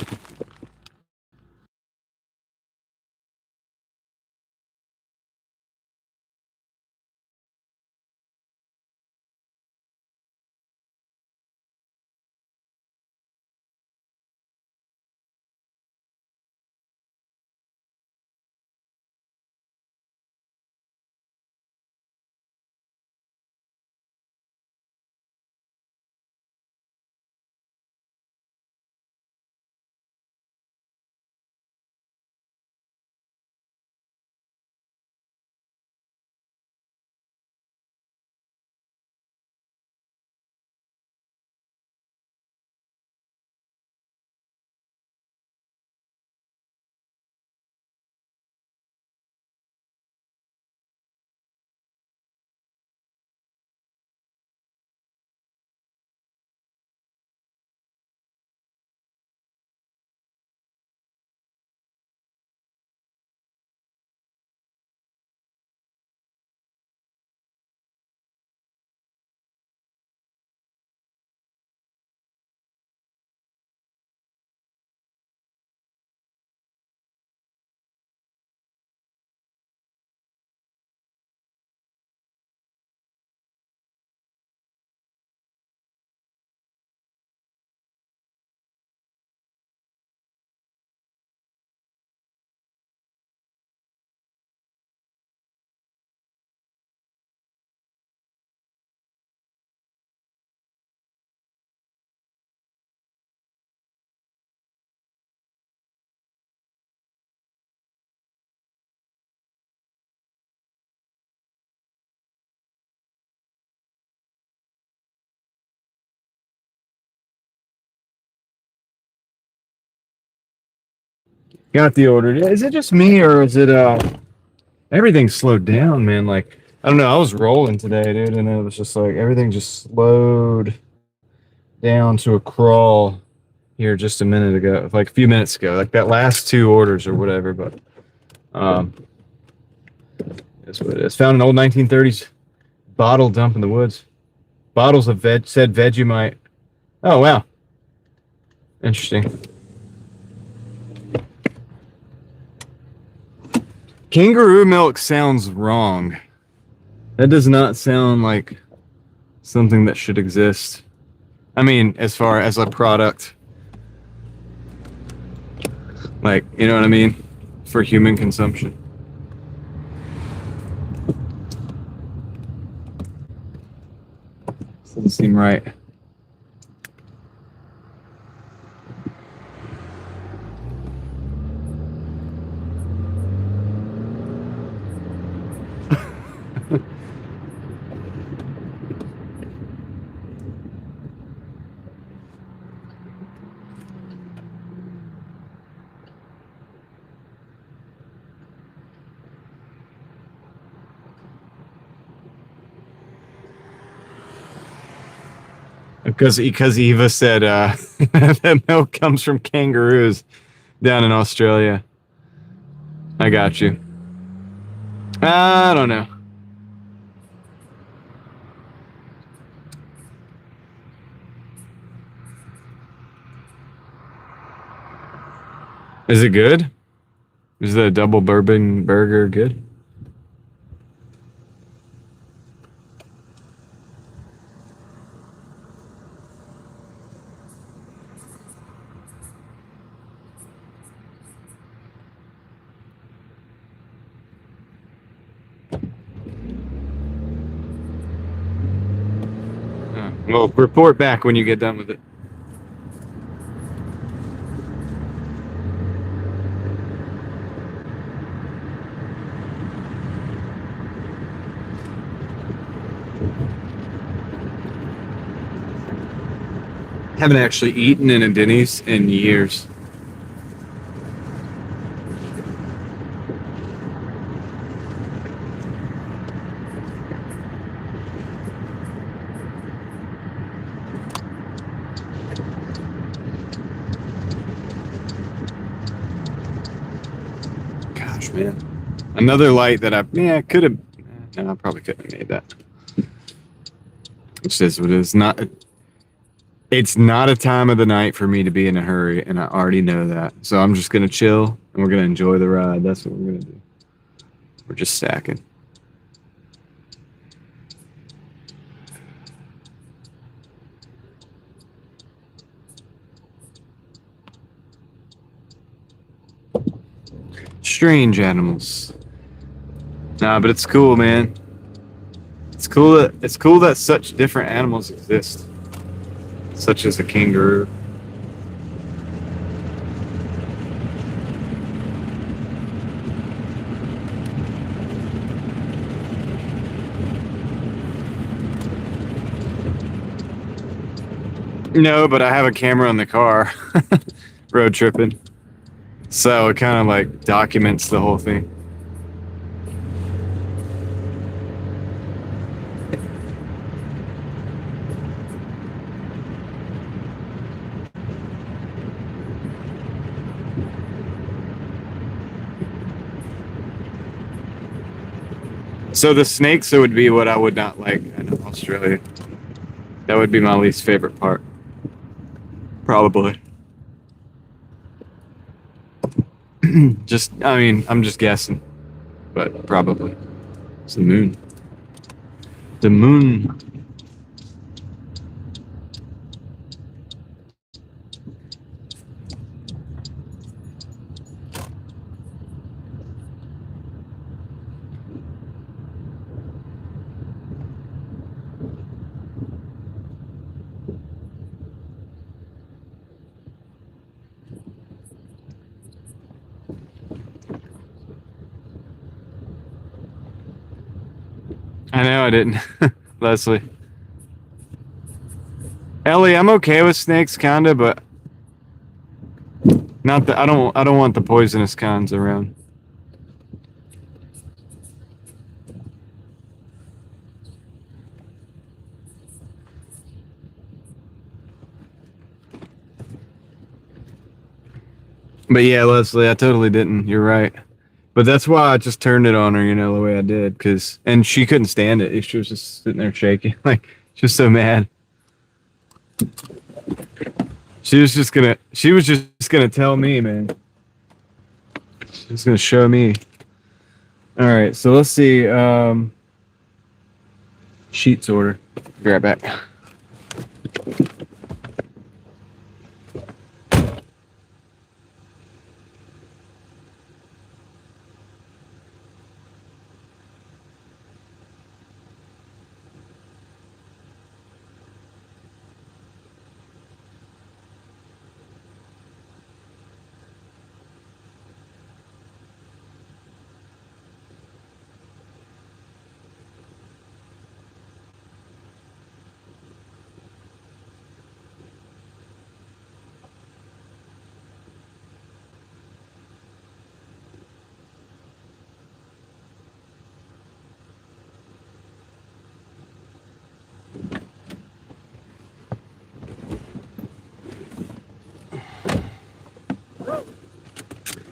Got the order. Is it just me or is it everything slowed down, man? Like I don't know. I was rolling today, dude, and it was just like everything just slowed down to a crawl here just a minute ago, like a few minutes ago, like that last two orders or whatever. But that's what it is. Found an old 1930s bottle dump in the woods. Bottles of said Vegemite. Oh wow, interesting. Kangaroo milk sounds wrong. That does not sound like something that should exist. I mean, as far as a product. Like, you know what I mean? For human consumption. Doesn't seem right. Because Eva said that milk comes from kangaroos down in Australia. I got you. I don't know. Is it good? Is the double bourbon burger good? Well, report back when you get done with it. Haven't actually eaten in a Denny's in years. Gosh, man. Another light that I could have. No, I probably couldn't have made that. Which is what it is. Not. It's not a time of the night for me to be in a hurry, and I already know that. So I'm just gonna chill and we're gonna enjoy the ride. That's what we're gonna do. We're just stacking. Strange animals. Nah, but it's cool, man. It's cool that such different animals exist, such as a kangaroo. No, but I have a camera in the car, road tripping, so it kind of like documents the whole thing. So the snakes would be what I would not like in Australia. That would be my least favorite part. Probably. I mean, I'm just guessing, but probably. It's the moon. The moon. I know I didn't. Leslie. Ellie, I'm okay with snakes kinda, but not the I don't want the poisonous kinds around. But yeah, Leslie, I totally didn't. You're right. But that's why I just turned it on her, the way I did, and she couldn't stand it. She was just sitting there shaking, like she was so mad. She was just gonna tell me, man. She was gonna show me. All right, so let's see. Sheets order. Be right back.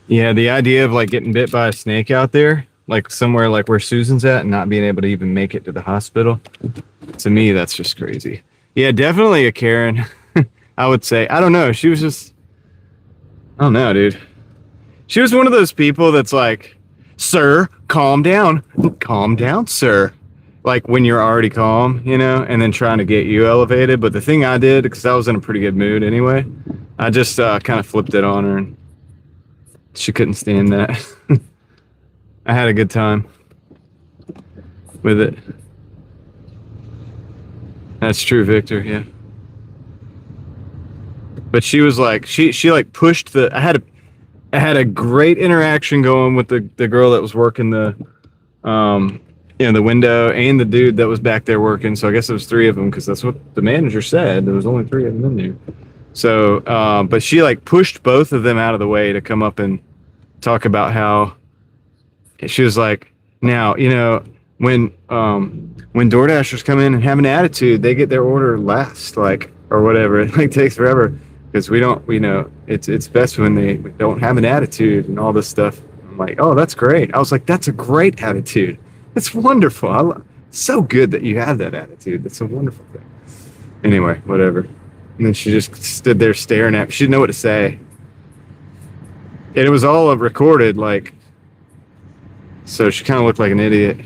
Yeah, the idea of like getting bit by a snake out there, like somewhere like where Susan's at, and not being able to even make it to the hospital, to me, that's just crazy. Yeah, definitely a Karen. I would say. I don't know. She was just, I don't know, dude. She was one of those people that's like, sir, calm down. Calm down, sir. Like when you're already calm, and then trying to get you elevated. But the thing I did, because I was in a pretty good mood anyway, I just kind of flipped it on her, and she couldn't stand that. I had a good time with it. That's true, Victor, yeah. But she was like, she like pushed I had a great interaction going with the girl that was working the the window, and the dude that was back there working. So I guess it was three of them, because that's what the manager said. There was only three of them in there. So, but she like pushed both of them out of the way to come up and talk about how she was like, now, when DoorDashers come in and have an attitude, they get their order last, like, or whatever. It like takes forever because it's best when they don't have an attitude and all this stuff. I'm like, oh, that's great. I was like, that's a great attitude. It's wonderful. So good that you have that attitude. That's a wonderful thing. Anyway, whatever. And then she just stood there staring at me. She didn't know what to say. And it was all recorded, like, so she kind of looked like an idiot.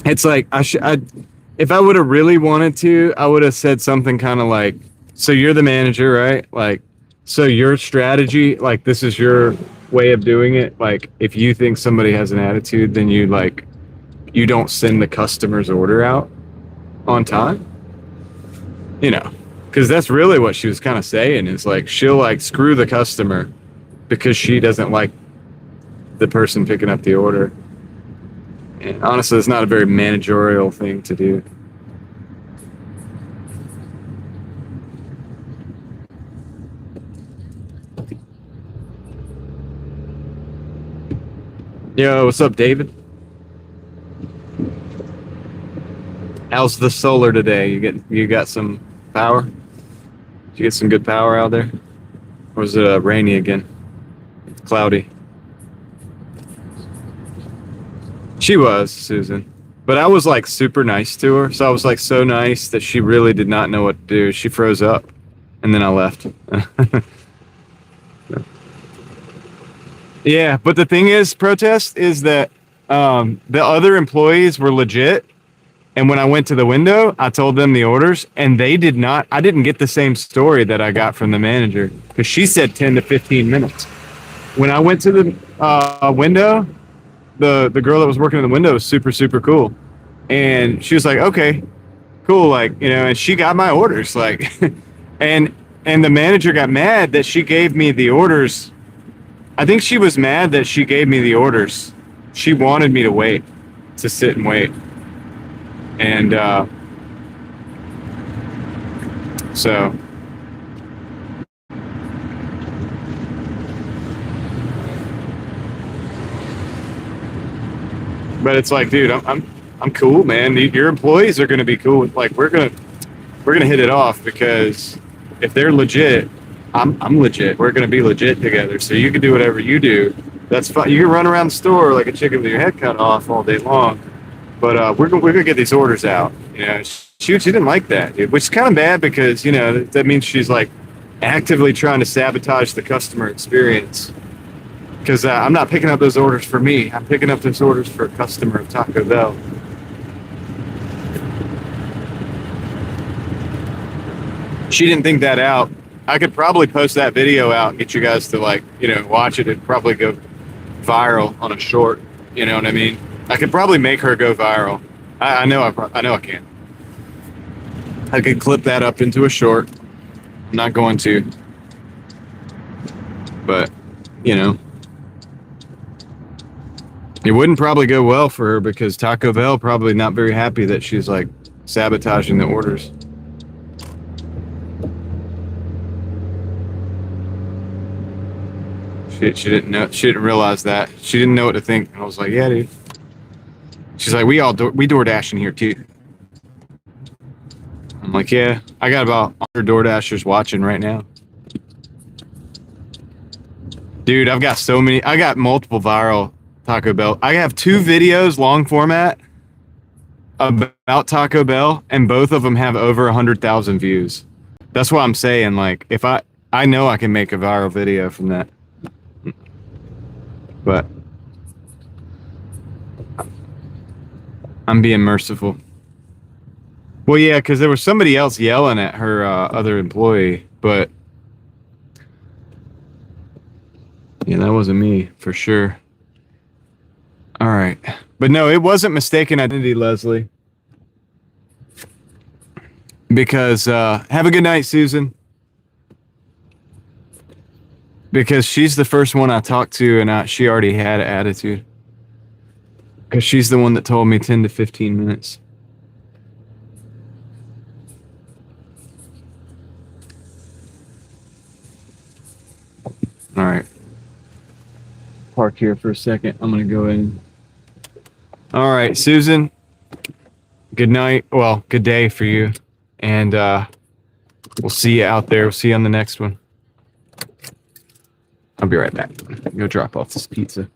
It's like, if I would have really wanted to, I would have said something kind of like, so you're the manager, right? Like, so your strategy, like, this is your way of doing it. Like, if you think somebody has an attitude, then you don't send the customer's order out on time. You know, because that's really what she was kind of saying is like, she'll like screw the customer because she doesn't like the person picking up the order. And honestly, it's not a very managerial thing to do. Yo, what's up, David? How's the solar today? You got some power? Did you get some good power out there? Or was it rainy again? It's cloudy. She was, Susan. But I was like super nice to her. So I was like so nice that she really did not know what to do. She froze up. And then I left. Yeah, but the thing is, protest is that the other employees were legit. And when I went to the window, I told them the orders, and they did not. I didn't get the same story that I got from the manager because she said 10 to 15 minutes. When I went to the window, the girl that was working in the window was super, super cool. And she was like, okay, cool. Like, you know, and she got my orders. Like, and the manager got mad that she gave me the orders. I think she was mad that she gave me the orders. She wanted me to wait, to sit and wait. And so but it's like, dude, I'm cool, man. Your employees are going to be cool. Like we're going to hit it off because if they're legit, I'm legit. We're going to be legit together. So you can do whatever you do. That's fine. You can run around the store like a chicken with your head cut off all day long. But we're gonna get these orders out. You know, she didn't like that, dude, which is kind of bad because, you know, that means she's like actively trying to sabotage the customer experience. Because I'm not picking up those orders for me. I'm picking up those orders for a customer of Taco Bell. She didn't think that out. I could probably post that video out and get you guys to like, you know, watch it. It'd probably go viral on a short. You know what I mean? I could probably make her go viral. I know I can. I could clip that up into a short. I'm not going to. But, you know. It wouldn't probably go well for her because Taco Bell probably not very happy that she's like sabotaging the orders. She didn't know. She didn't realize that. She didn't know what to think. And I was like, yeah, dude. She's like, we Doordashing here too. I'm like, yeah, I got about 100 Doordashers watching right now. Dude, I've got so many. I got multiple viral Taco Bell. I have 2 videos, long format, about Taco Bell, and both of them have over 100,000 views. That's what I'm saying. Like, if I know I can make a viral video from that. But I'm being merciful. Well, yeah, because there was somebody else yelling at her other employee, but yeah, that wasn't me for sure. All right, but no, it wasn't mistaken identity, Leslie. Because have a good night, Susan. Because she's the first one I talked to, and she already had an attitude. Because she's the one that told me 10 to 15 minutes. All right. Park here for a second. I'm going to go in. All right, Susan. Good night. Well, good day for you. And we'll see you out there. We'll see you on the next one. I'll be right back. Go drop off this pizza.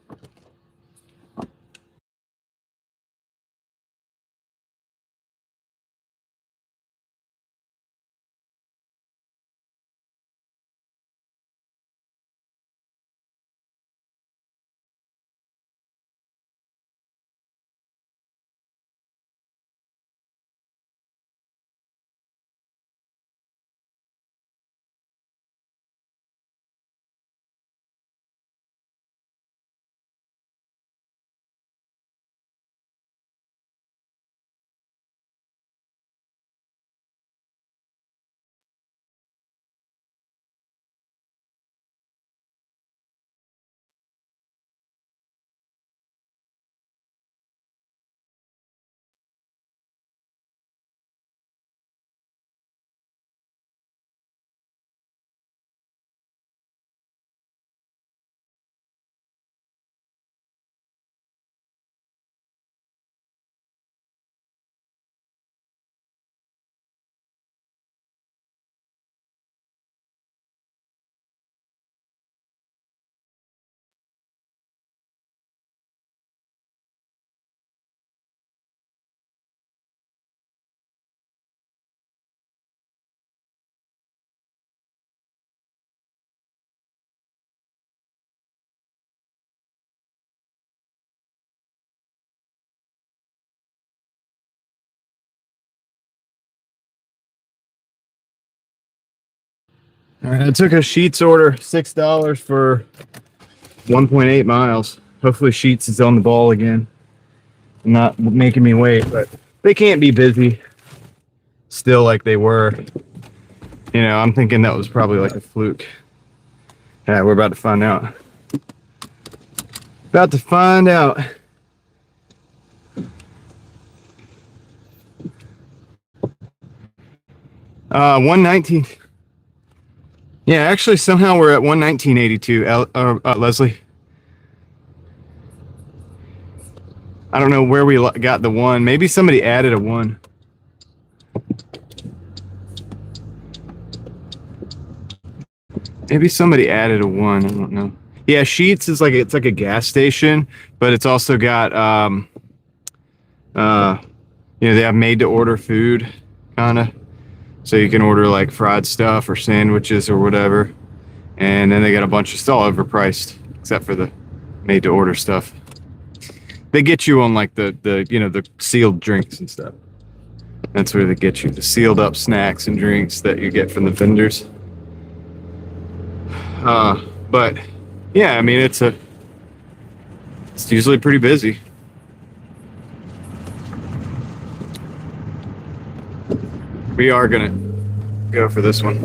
All right, I took a Sheets order, $6 for 1.8 miles. Hopefully Sheets is on the ball again, not making me wait, but they can't be busy still like they were. You know, I'm thinking that was probably like a fluke. Yeah, we're about to find out. About to find out. Uh, 119. Yeah, actually, somehow we're at 119.82. Leslie, I don't know where we got the one. Maybe somebody added a one. Maybe somebody added a one. I don't know. Yeah, Sheets is like it's like a gas station, but it's also got you know, they have made to order food, kind of. So you can order like fried stuff or sandwiches or whatever, and then they got a bunch of stuff overpriced, except for the made to order stuff. They get you on like the you know, the sealed drinks and stuff. That's where they get you, the sealed up snacks and drinks that you get from the vendors. But yeah, I mean, it's usually pretty busy. We are gonna go for this one.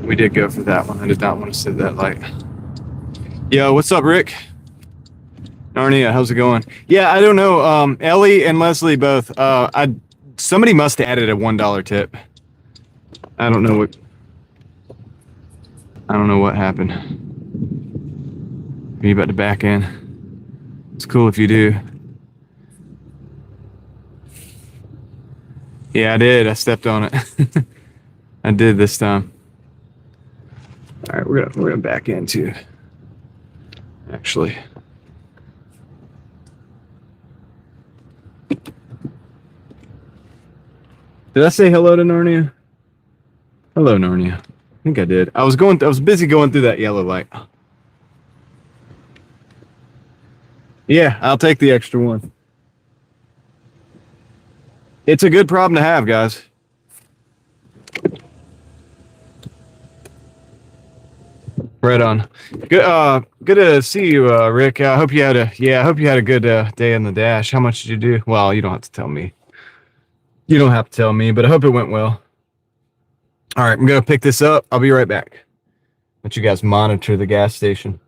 We did go for that one. I did not want to sit that light. Yo, what's up, Rick? Narnia, how's it going? Yeah, I don't know. Ellie and Leslie both. Somebody must have added a $1 tip. I don't know what happened. Are you about to back in? It's cool if you do. Yeah, I did. I stepped on it. I did this time. All right, we're gonna back into. Actually. Did I say hello to Narnia? Hello, Narnia. I think I did. I was busy going through that yellow light. Yeah, I'll take the extra one. It's a good problem to have, guys. Right on. Good to see you, Rick. I hope you had a good day in the dash. How much did you do? Well, you don't have to tell me. You don't have to tell me, but I hope it went well. All right, I'm gonna pick this up. I'll be right back. Let you guys monitor the gas station.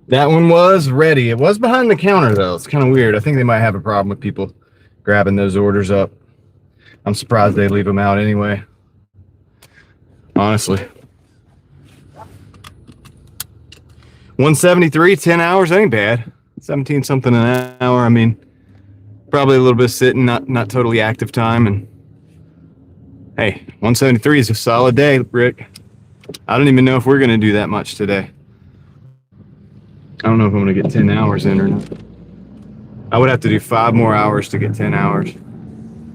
That one was ready. It was behind the counter, though. It's kind of weird. I think they might have a problem with people grabbing those orders up. I'm surprised they leave them out anyway. Honestly. 173, 10 hours, that ain't bad. 17 something an hour. I mean, probably a little bit of sitting, not totally active time. And hey, 173 is a solid day, Rick. I don't even know if we're going to do that much today. I don't know if I'm going to get 10 hours in or not. I would have to do 5 more hours to get 10 hours.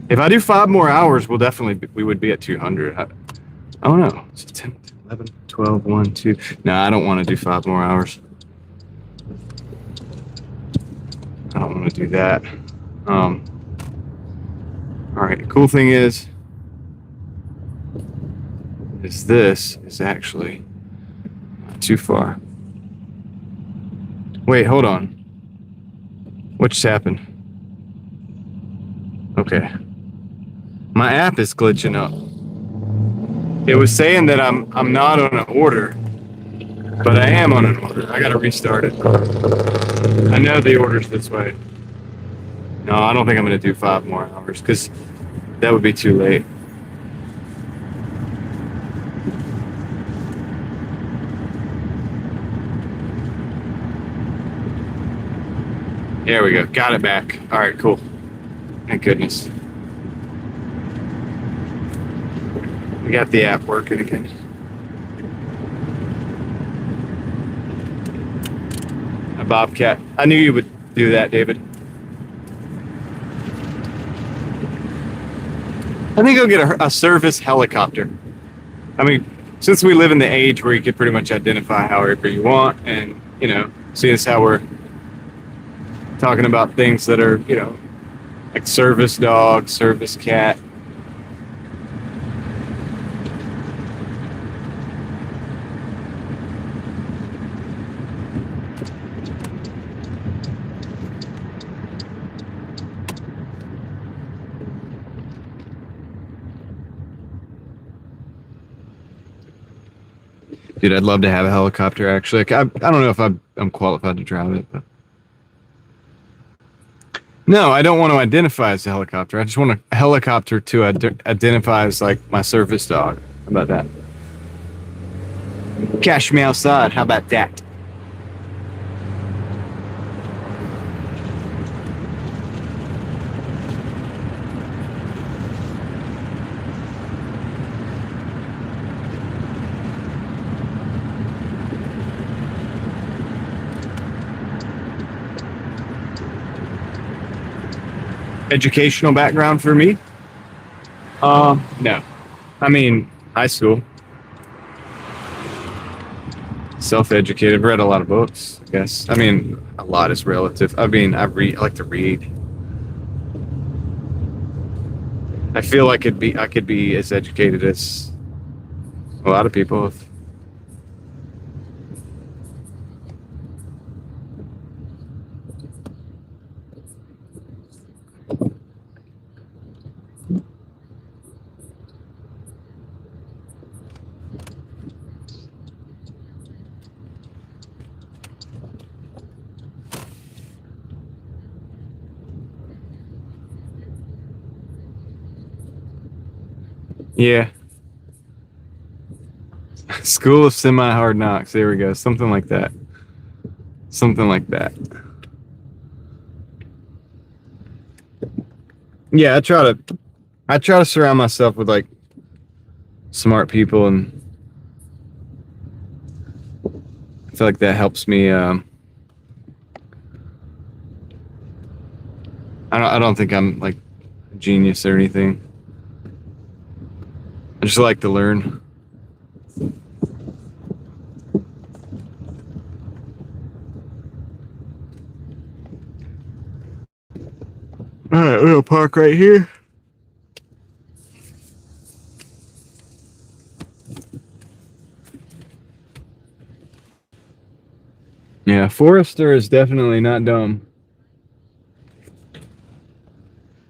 If I do 5 more hours, we would be at 200. I don't know. It's 10, 11, 12, 1, 2. No, I don't want to do 5 more hours. I don't want to do that. All right. The cool thing is this is actually not too far. Wait, hold on. What just happened? Okay. My app is glitching up. It was saying that I'm not on an order, but I am on an order. I gotta restart it. I know the order's this way. No, I don't think I'm gonna do 5 more hours because that would be too late. There we go. Got it back. All right, cool. Thank goodness. We got the app working again. A Bobcat. I knew you would do that, David. I think I'll get a service helicopter. I mean, since we live in the age where you can pretty much identify however you want, and, see as how we're talking about things that are, like service dog, service cat. Dude, I'd love to have a helicopter, actually. I don't know if I'm qualified to drive it, but... No, I don't want to identify as a helicopter. I just want a helicopter to identify as, like, my service dog. How about that? Cash me outside. How about that? Educational background for me? No. I mean, high school. Self-educated. Read a lot of books, I guess. I mean, a lot is relative. I mean, I like to read. I feel like I could be as educated as a lot of people. Yeah. School of Semi-Hard Knocks. There we go. Something like that. Something like that. Yeah, I try to surround myself with, like, smart people, and I feel like that helps me. I don't think I'm, like, a genius or anything. I just like to learn. All right, we'll park right here. Yeah, Forrester is definitely not dumb.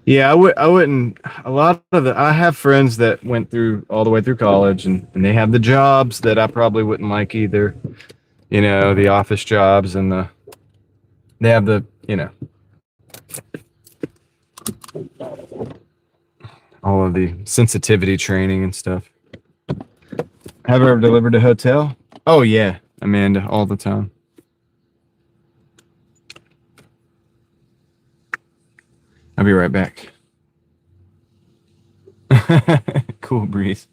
Yeah, I wouldn't. A lot of I have friends that went through all the way through college, and they have the jobs that I probably wouldn't like either. The office jobs, and they have the, all of the sensitivity training and stuff. Have I ever delivered a hotel? Oh yeah, Amanda, all the time. I'll be right back. Cool breeze.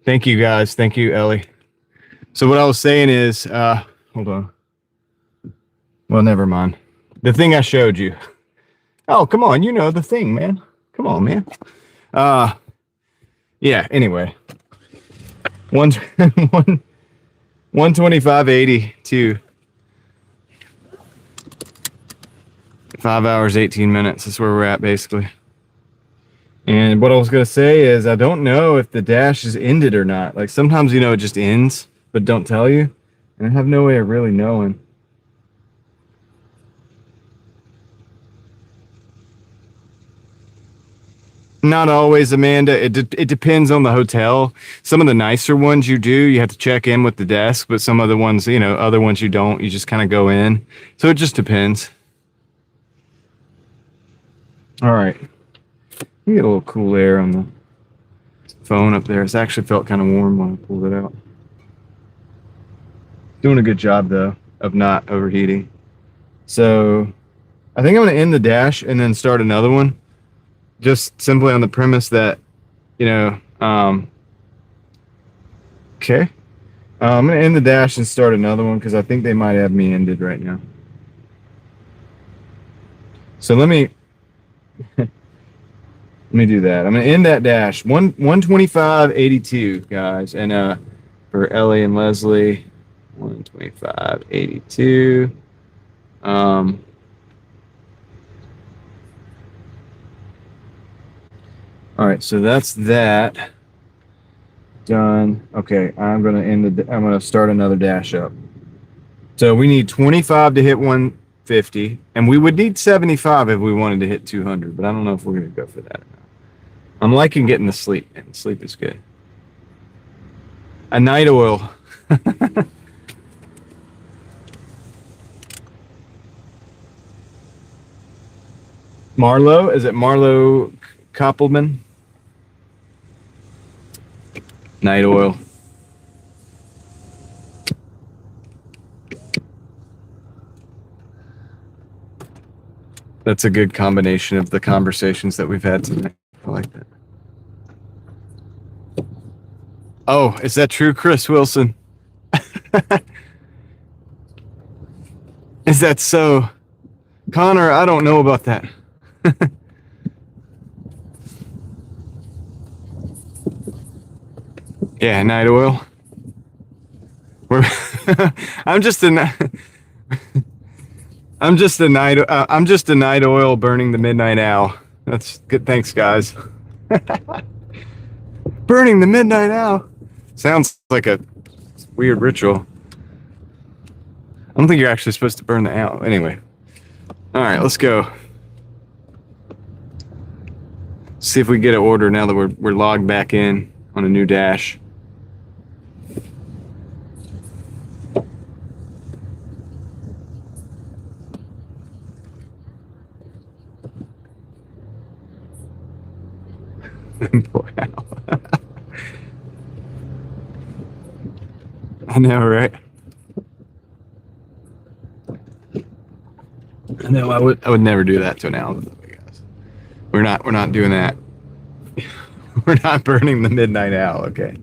Thank you, guys. Thank you, Ellie. So what I was saying is, hold on. Well, never mind. The thing I showed you. Oh, come on. You know the thing, man. Come on, man. Yeah, anyway. 125.82. 5 hours, 18 minutes. That's where we're at, basically. And what I was going to say is I don't know if the dash is ended or not. Like sometimes, you know, it just ends, but don't tell you. And I have no way of really knowing. Not always, Amanda. It depends on the hotel. Some of the nicer ones you do, you have to check in with the desk, but some other ones, you know, other ones you don't. You just kind of go in. So it just depends. All right. You get a little cool air on the phone up there. It's actually felt kind of warm when I pulled it out. Doing a good job, though, of not overheating. So I think I'm going to end the dash and then start another one. Just simply on the premise that, you know, okay. I'm going to end the dash and start another one because I think they might have me ended right now. So let me do that. I'm going to end that dash. 125.82, guys. And for Ellie and Leslie, 125.82. All right, so that's that done. Okay, I'm gonna I'm gonna start another dash up. So we need 25 to hit 150, and we would need 75 if we wanted to hit 200. But I don't know if we're gonna go for that. I'm liking getting the sleep, and sleep is good. A night oil. Marlo, is it Marlo Koppelman? Night oil. That's a good combination of the conversations that we've had tonight. I like that. Oh, is that true, Chris Wilson? Is that so? Connor, I don't know about that. Yeah, night oil. I'm just a night oil burning the midnight owl. That's good. Thanks, guys. Burning the midnight owl sounds like a weird ritual. I don't think you're actually supposed to burn the owl. Anyway, all right, let's go. See if we get an order now that we're logged back in on a new dash. Poor Al. I know, right? I know. I would never do that to an owl. We're not doing that. We're not burning the midnight owl. Okay.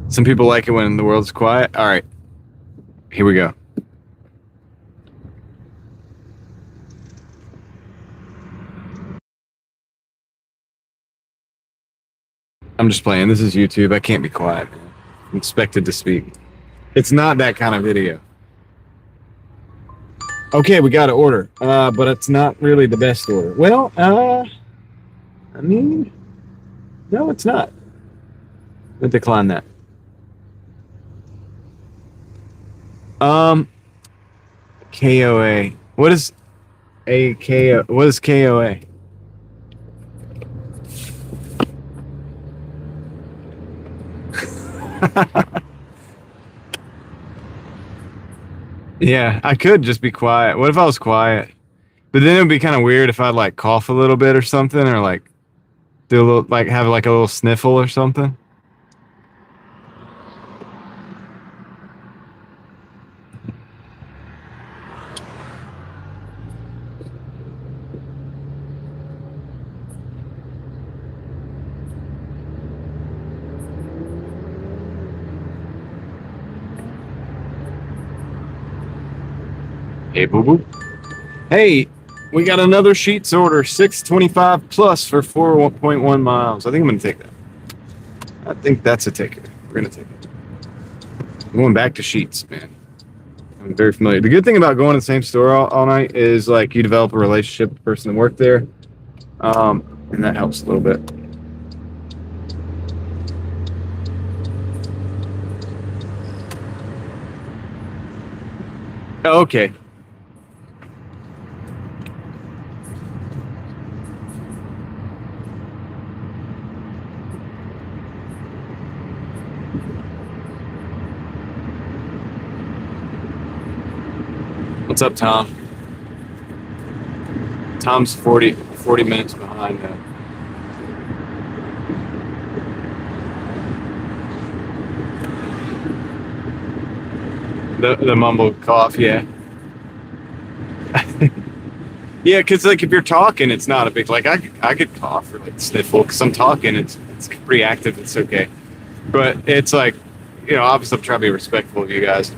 Some people like it when the world's quiet. All right. Here we go. I'm just playing. This is YouTube. I can't be quiet. I'm expected to speak. It's not that kind of video. Okay, we got an order, but it's not really the best order. Well, I mean, no, it's not. I'll decline that. KOA. What is a KO? What is KOA? Yeah, I could just be quiet. What if I was quiet? But then it would be kind of weird if I'd like cough a little bit or something, or like do a little, like have like a little sniffle or something. Hey, boo boo. Hey, we got another sheets order, 625 plus for 4.1 miles. I think I'm gonna take that. I think that's a taker. We're gonna take it. I'm going back to sheets, man. I'm very familiar. The good thing about going to the same store all night is like you develop a relationship with the person that worked there, and that helps a little bit. Oh, okay. What's up, Tom? Tom's 40 minutes behind. The mumbled cough, yeah. Yeah, because like if you're talking, it's not a big like I could cough or like sniffle because I'm talking. It's pretty active. It's okay, but it's like obviously I'm trying to be respectful of you guys,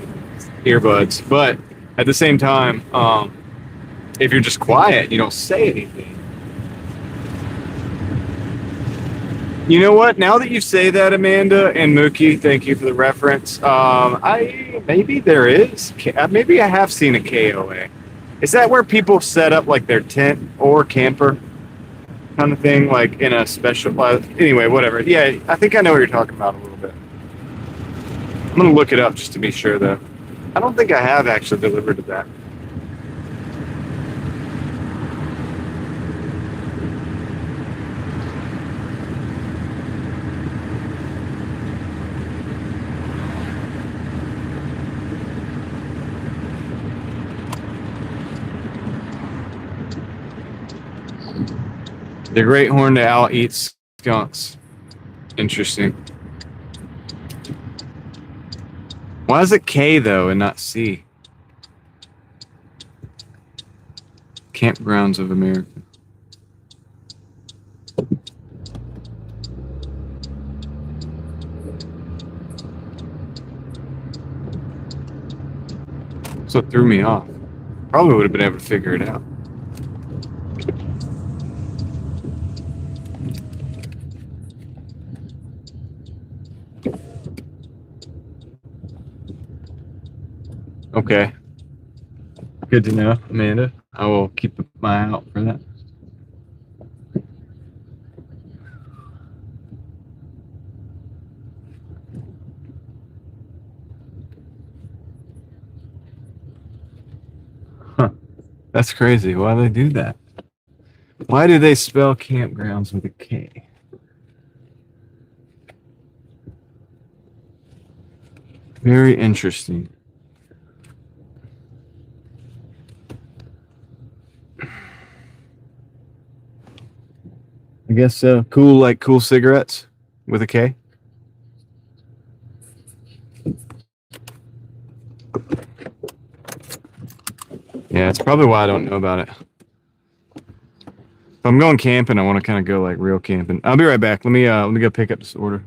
earbuds. But at the same time, if you're just quiet, you don't say anything. You know what? Now that you say that, Amanda and Mookie, thank you for the reference. I maybe there is. Maybe I have seen a KOA. Is that where people set up like their tent or camper kind of thing, like in a special? Anyway, whatever. Yeah, I think I know what you're talking about a little bit. I'm gonna look it up just to be sure, though. I don't think I have actually delivered to that. The great horned owl eats skunks. Interesting. Why is it K though and not C? Campgrounds of America. That's what threw me off. Probably would have been able to figure it out. Okay. Good to know, Amanda. I will keep my eye out for that. Huh. That's crazy. Why do they do that? Why do they spell campgrounds with a K? Very interesting. I guess cool, like cool cigarettes with a K. Yeah, it's probably why I don't know about it. If I'm going camping, I want to kind of go like real camping. I'll be right back. Let me go pick up this order.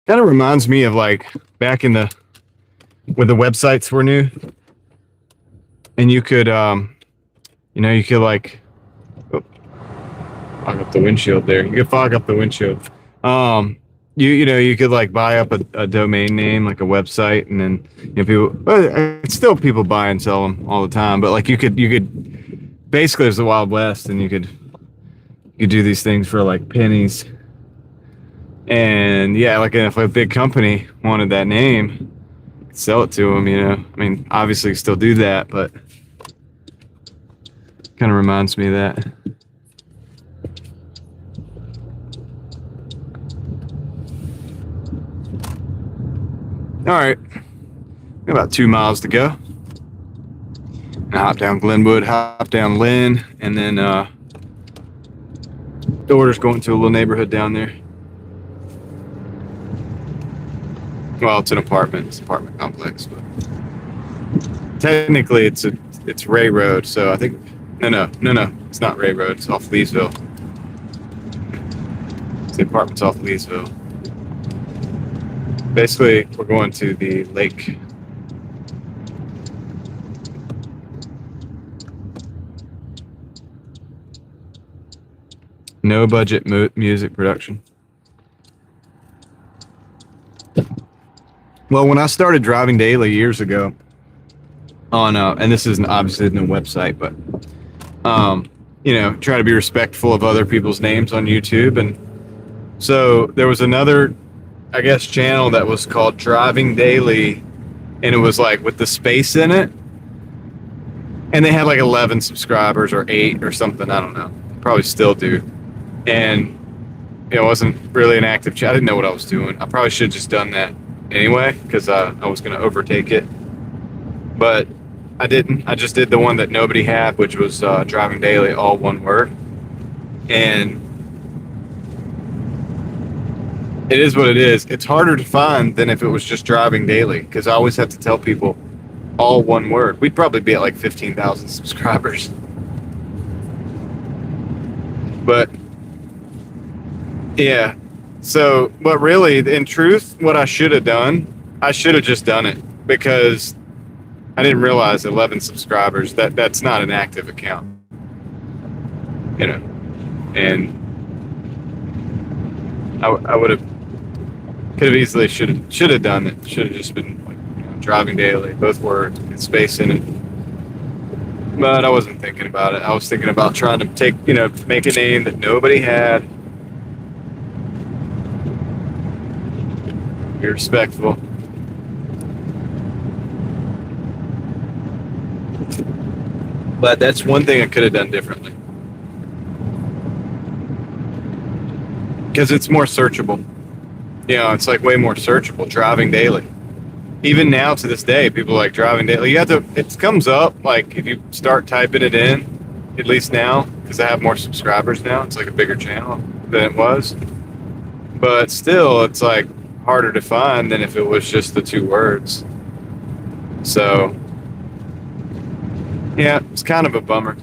Kind of reminds me of like back in the when the websites were new, and you could you could like fog up the windshield there. You could fog up the windshield. You could like buy up a domain name, like a website, and then people. Well, it's still people buy and sell them all the time, but like you could basically it's the Wild West, and you could do these things for like pennies. And yeah, like if a big company wanted that name, sell it to them. I mean, obviously you still do that, but kind of reminds me of that. All right, about 2 miles to go. I hop down Glenwood, hop down Lynn, and then the order's going to a little neighborhood down there. Well, it's an apartment complex, but technically it's Ray Road. So I think no, it's not Ray Road. It's off Leesville. The apartment's off Leesville. Basically, we're going to the lake. No budget music production. Well, when I started driving daily years ago on, and this isn't obviously no website, but, try to be respectful of other people's names on YouTube. And so there was another, I guess, channel that was called Driving Daily, and it was like with the space in it. And they had like 11 subscribers or 8 or something. I don't know. Probably still do. And it wasn't really an active chat. I didn't know what I was doing. I probably should have just done that anyway, because I was going to overtake it, but I didn't. I just did the one that nobody had, which was Driving Daily, all one word. And it is what it is. It's harder to find than if it was just Driving Daily, because I always have to tell people all one word. We'd probably be at like 15,000 subscribers. But yeah. So, but really, in truth, what I should have done, I should have just done it, because I didn't realize 11 subscribers, that's not an active account, and I would have, could have easily should have done it. Should have just been like, Driving Daily, both words, and space in it. But I wasn't thinking about it. I was thinking about trying to make a name that nobody had. Be respectful. But that's one thing I could have done differently, because it's more searchable. It's like way more searchable. Driving Daily. Even now to this day, people like Driving Daily. It comes up like if you start typing it in, at least now, because I have more subscribers now. It's like a bigger channel than it was. But still, it's like harder to find than if it was just the 2 words. So yeah, it's kind of a bummer.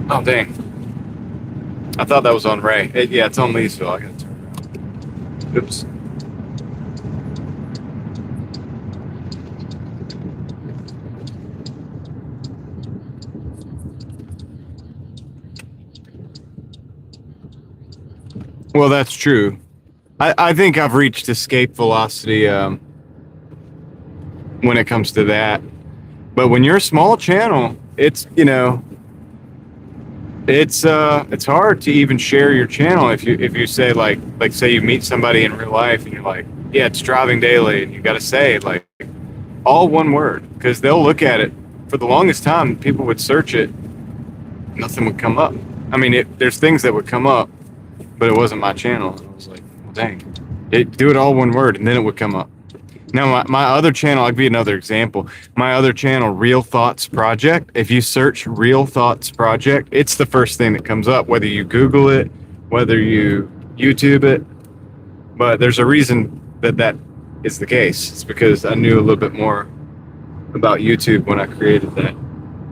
Oh dang, I thought that was on Ray. Yeah, it's on Leesville. I gotta turn around. Oops. Well, that's true. I think I've reached escape velocity when it comes to that. But when you're a small channel, it's hard to even share your channel if you say like say you meet somebody in real life and you're like, yeah, it's Driving Daily, and you got to say like all one word, because they'll look at it. For the longest time, people would search it, nothing would come up. I mean, there's things that would come up, but it wasn't my channel. I was like, well, dang, do it all one word, and then it would come up. Now, my other channel, I'll give you another example. My other channel, Real Thoughts Project, if you search Real Thoughts Project, it's the first thing that comes up, whether you Google it, whether you YouTube it. But there's a reason that is the case. It's because I knew a little bit more about YouTube when I created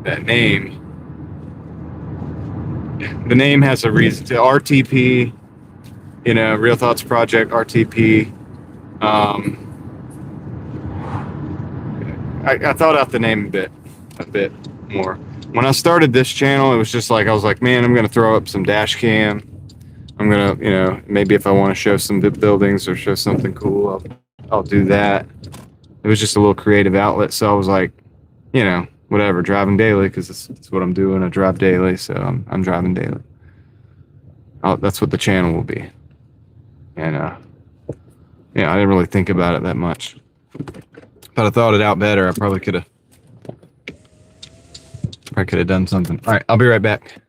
that name. The name has a reason. To RTP you know, Real Thoughts Project, RTP. I thought out the name a bit more. When I started this channel, it was just like, I was like, man, I'm going to throw up some dash cam. I'm going to, you know, maybe if I want to show some buildings or show something cool, I'll do that. It was just a little creative outlet. So I was like, you know, whatever, driving daily, because it's what I'm doing. I drive daily, so I'm driving daily. That's what the channel will be. And yeah, I didn't really think about it that much. If I'd thought it out better, I probably could have done something. All right, I'll be right back.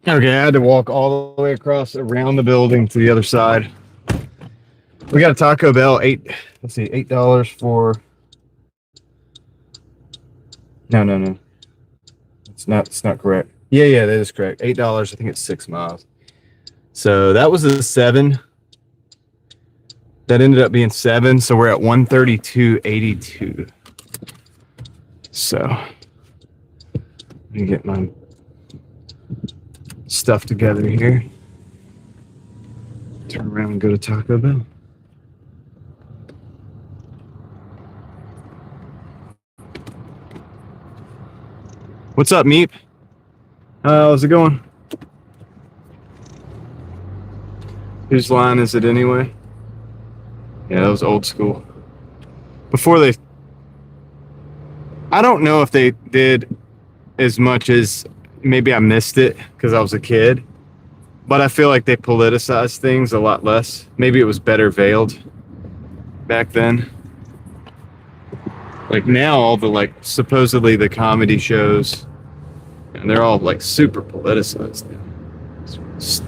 Okay, I had to walk all the way across around the building to the other side. We got a Taco Bell, $8 for... No. It's not correct. Yeah, that is correct. $8, I think it's 6 miles. So that was a 7. That ended up being 7, so we're at 132.82. So let me get my stuff together here. Turn around and go to Taco Bell. What's up, Meep? How's it going? Whose line is it anyway? Yeah, that was old school. Before they... I don't know if they did as much as... Maybe I missed it because I was a kid. But I feel like they politicized things a lot less. Maybe it was better veiled back then. Like now, all the like supposedly the comedy shows, and they're all like super politicized now. It's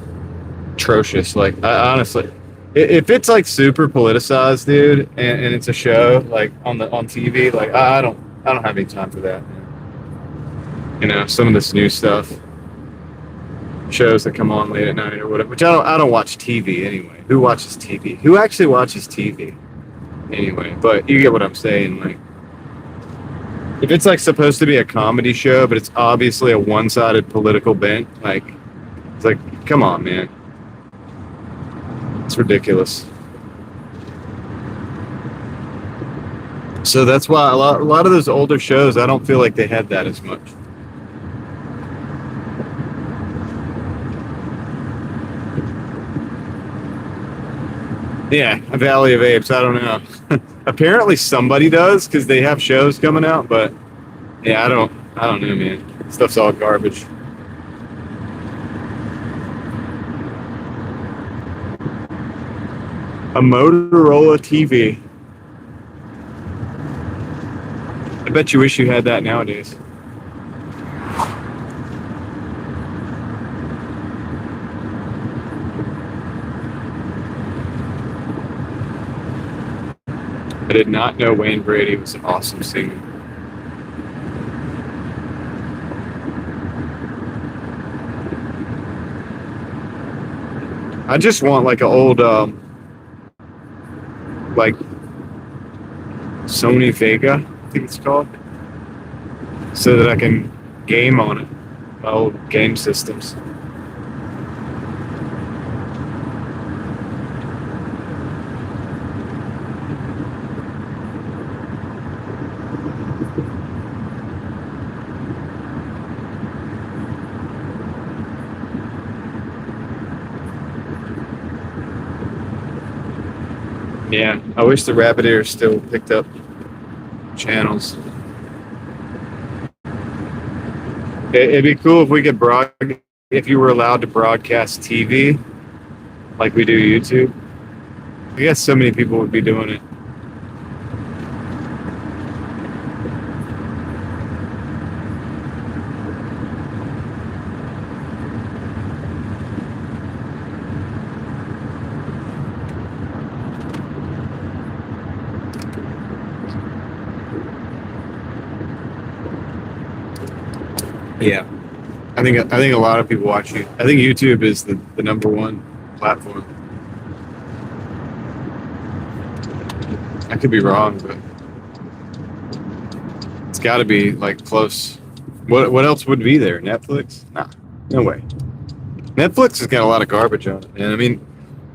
atrocious. Like honestly, if it's like super politicized, dude, and it's a show like on TV, like I don't have any time for that. Man. You know, some of this new stuff, shows that come on late at night or whatever. Which I don't watch TV anyway. Who watches TV? Who actually watches TV anyway? But you get what I'm saying, like. If it's like supposed to be a comedy show, but it's obviously a one-sided political bent, like it's like, come on, man, it's ridiculous. So that's why a lot of those older shows, I don't feel like they had that as much. Yeah, a Valley of Apes. I don't know. Apparently somebody does because they have shows coming out, but yeah, I don't know, man. Stuff's all garbage. A Motorola TV. I bet you wish you had that nowadays. I did not know Wayne Brady was an awesome singer. I just want like an old, like Sony Vega, I think it's called, so that I can game on it. My old game systems. Yeah, I wish the Rabbit Ear still picked up channels. It'd be cool if we could if you were allowed to broadcast TV like we do YouTube. I guess so many people would be doing it. Yeah, I think a lot of people watch you. I think YouTube is the number one platform. I could be wrong, but it's got to be like close. What else would be there? Netflix? Nah, no way. Netflix has got a lot of garbage on it, and I mean,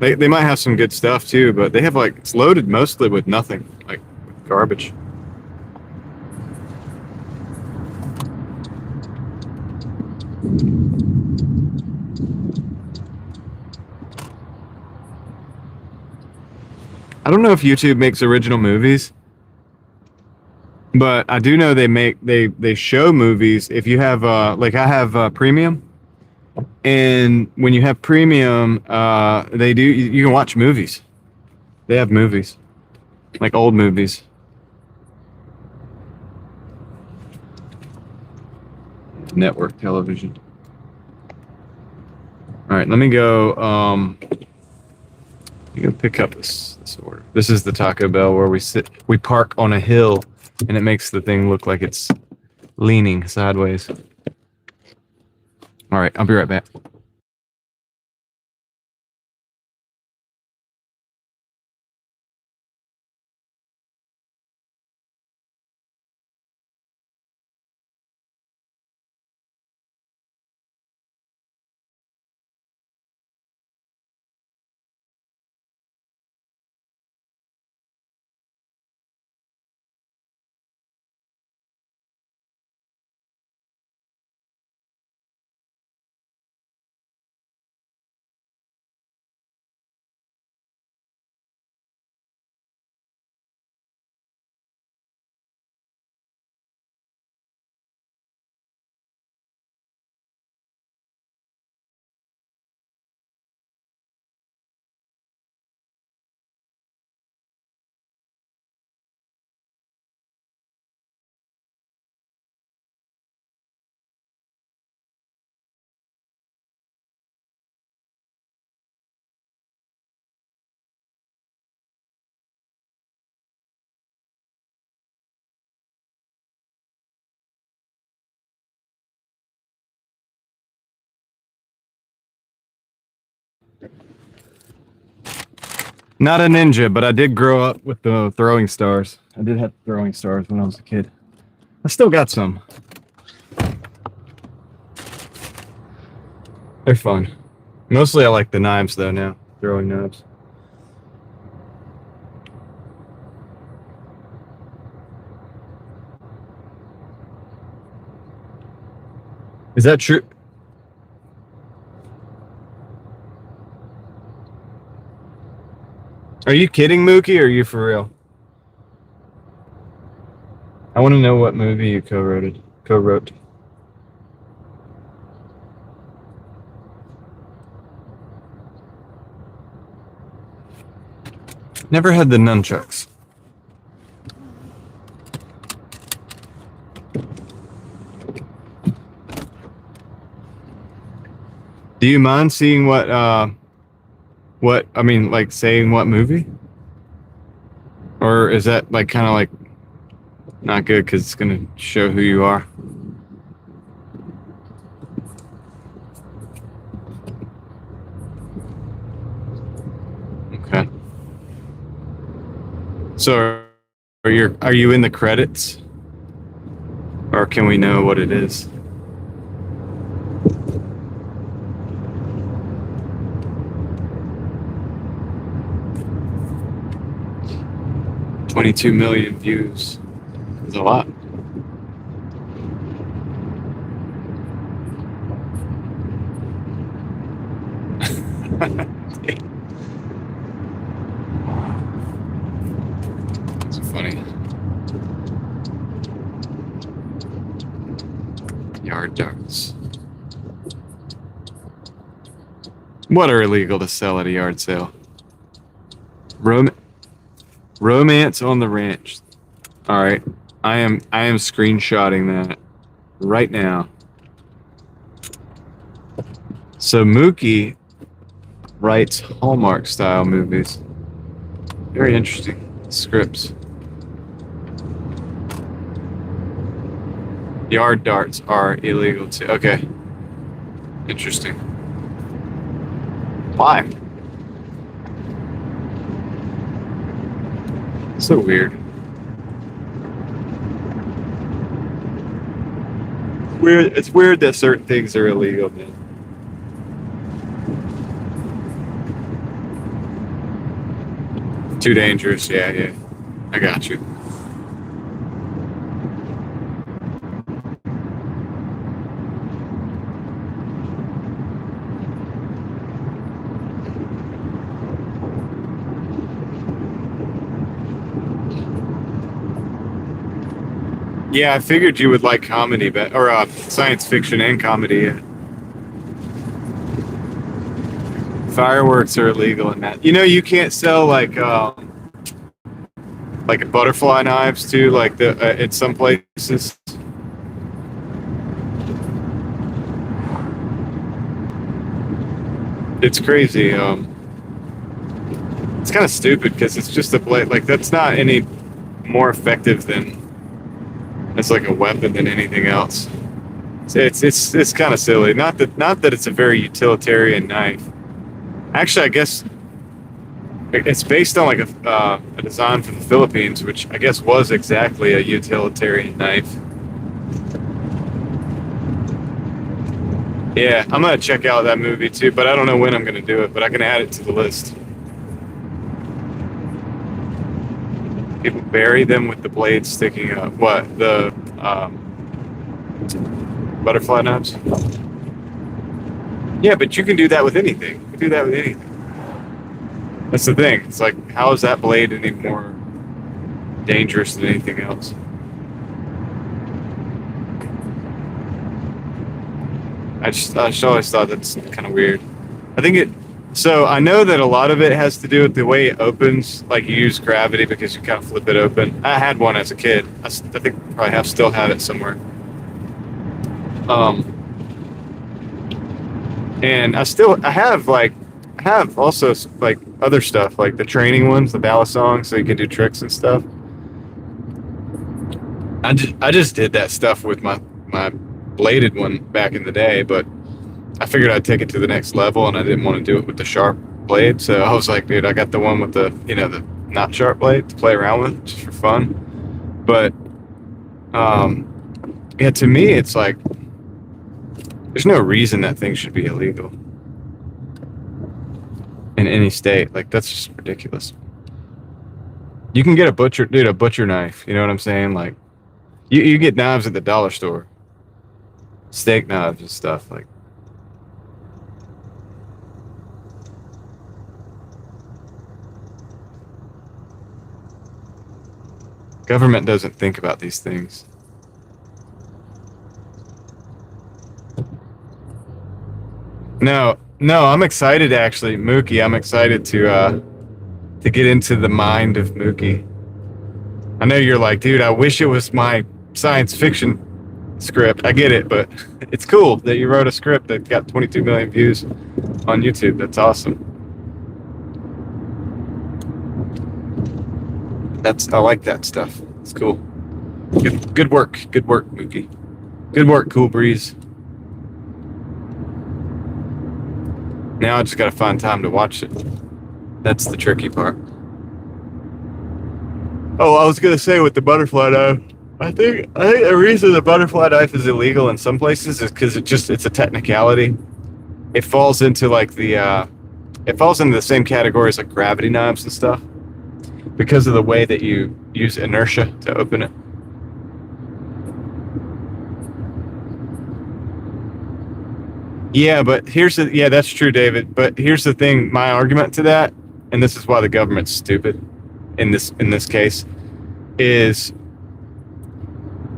they might have some good stuff too, but they have like it's loaded mostly with nothing, like garbage. I don't know if YouTube makes original movies, but I do know they show movies if you have like I have premium, and when you have premium, they do you can watch movies. They have movies, like old movies. Network television. All right, let me go. You go pick up this order. This is the Taco Bell where we park on a hill, and it makes the thing look like it's leaning sideways. All right, I'll be right back. Not a ninja, but I did grow up with the throwing stars. I did have throwing stars when I was a kid. I still got some. They're fun. Mostly I like the knives though now. Throwing knives. Is that true? Are you kidding, Mookie, or are you for real? I want to know what movie you co-wrote. Never had the nunchucks. Do you mind seeing what I mean, like saying what movie? Or is that like kind of like not good because it's going to show who you are? Okay. So are you in the credits? Or can we know what it is? $22 million views. That's a lot. It's funny. Yard darts. What are illegal to sell at a yard sale? Romance on the Ranch. All right. I am screenshotting that right now. So Mookie writes Hallmark style movies. Very interesting scripts. Yard darts are illegal too. Okay. Interesting. Why? So weird. It's weird that certain things are illegal, man. Too dangerous. Yeah. I got you. Yeah, I figured you would like comedy, or science fiction and comedy. Yeah. Fireworks are illegal in that. You know, you can't sell like butterfly knives too, like the in some places. It's crazy. It's kind of stupid because it's just a blade. Like that's not any more effective than as like a weapon than anything else. It's kind of silly. Not that it's a very utilitarian knife. Actually, I guess it's based on like a design from the Philippines, which I guess was exactly a utilitarian knife. Yeah, I'm gonna check out that movie too, but I don't know when I'm gonna do it. But I can add it to the list. People bury them with the blades sticking up. What, the butterfly knives? Yeah, but you can do that with anything. You can do that with anything. That's the thing. It's like, how is that blade any more dangerous than anything else? I just always thought that's kind of weird. So I know that a lot of it has to do with the way it opens. Like you use gravity because you kind of flip it open. I had one as a kid. I think I probably still have it somewhere. And I have also like other stuff, like the training ones, the ballast songs, so you can do tricks and stuff. I just did that stuff with my bladed one back in the day, but I figured I'd take it to the next level, and I didn't want to do it with the sharp blade. So I was like, dude, I got the one with the, you know, the not sharp blade to play around with just for fun. But yeah, to me, it's like there's no reason that thing should be illegal in any state. Like that's just ridiculous. You can get a butcher knife. You know what I'm saying? Like you get knives at the dollar store, steak knives and stuff. Like government doesn't think about these things. No, I'm excited actually, Mookie. I'm excited to get into the mind of Mookie. I know you're like, dude, I wish it was my science fiction script. I get it, but it's cool that you wrote a script that got 22 million views on YouTube. That's awesome. I like that stuff. It's cool. Good work, Mookie. Good work, Cool Breeze. Now I just gotta find time to watch it. That's the tricky part. Oh, I was gonna say with the butterfly knife, I think the reason the butterfly knife is illegal in some places is because it's a technicality. It falls into like it falls into the same category as like gravity knives and stuff because of the way that you use inertia to open it. Yeah, but that's true, David. But here's the thing, my argument to that, and this is why the government's stupid in this case, is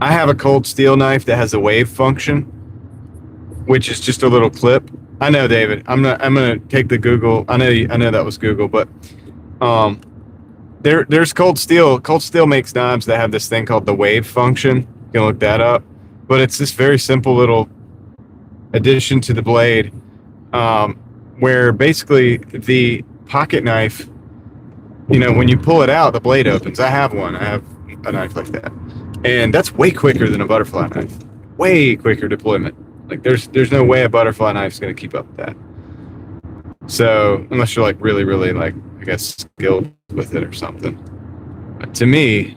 I have a cold steel knife that has a wave function, which is just a little clip. I know, David. I'm gonna take the Google. I know that was Google, but there's cold steel. Cold steel makes knives that have this thing called the wave function. You can look that up. But it's this very simple little addition to the blade, where basically the pocket knife, you know, when you pull it out, the blade opens. I have one. I have a knife like that, and that's way quicker than a butterfly knife. Way quicker deployment. Like there's no way a butterfly knife is going to keep up with that. So unless you're like really like, I guess, skilled with it or something. But to me,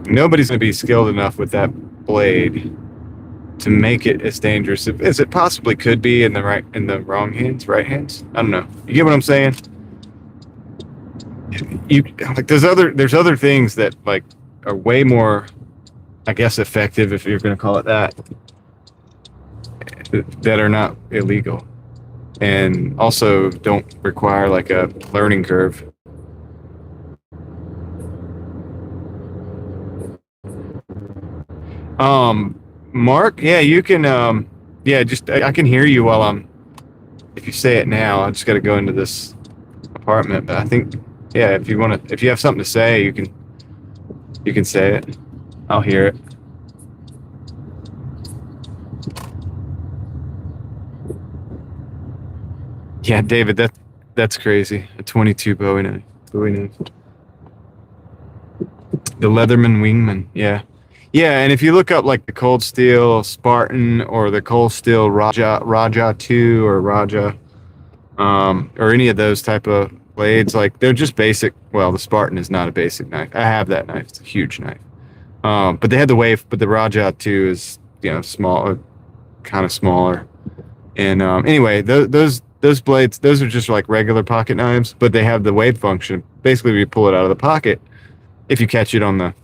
nobody's going to be skilled enough with that blade to make it as dangerous as it possibly could be in the right hands. I don't know. You get what I'm saying? You like there's other things that like are way more, I guess, effective, if you're going to call it that are not illegal and also don't require like a learning curve. Mark, yeah, you can, I can hear you while if you say it now. I just got to go into this apartment, but I think, yeah, if you have something to say, you can say it. I'll hear it. Yeah, David, that's crazy. A 22 Bowie knife. The Leatherman Wingman, yeah. Yeah, and if you look up like the Cold Steel Spartan or the Cold Steel Raja 2 or Raja, or any of those type of blades, like they're just basic. Well, the Spartan is not a basic knife. I have that knife. It's a huge knife. But they had the wave, but the Raja 2 is, you know, small, kind of smaller. And anyway, those blades, those are just like regular pocket knives, but they have the wave function. Basically, when you pull it out of the pocket, if you catch it on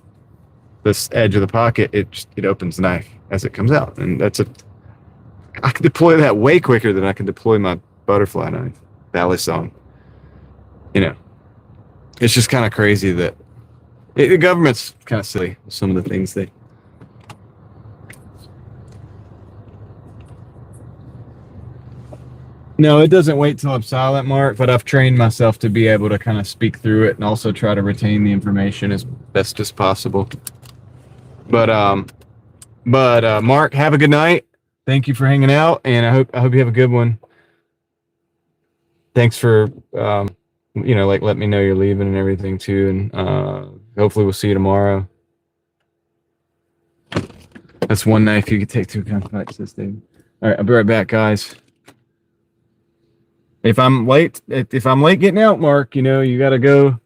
this edge of the pocket, it opens the knife as it comes out, and I can deploy that way quicker than I can deploy my butterfly knife, Valley Song. You know, it's just kind of crazy that the government's kind of silly with some of the things they. No, it doesn't wait till I'm silent, Mark, but I've trained myself to be able to kind of speak through it and also try to retain the information as best as possible. But Mark, have a good night. Thank you for hanging out, and I hope you have a good one. Thanks for like let me know you're leaving and everything too, and hopefully we'll see you tomorrow. That's one knife you could take to a gunfight, says David. All right, I'll be right back, guys. If I'm late getting out, Mark, you gotta go.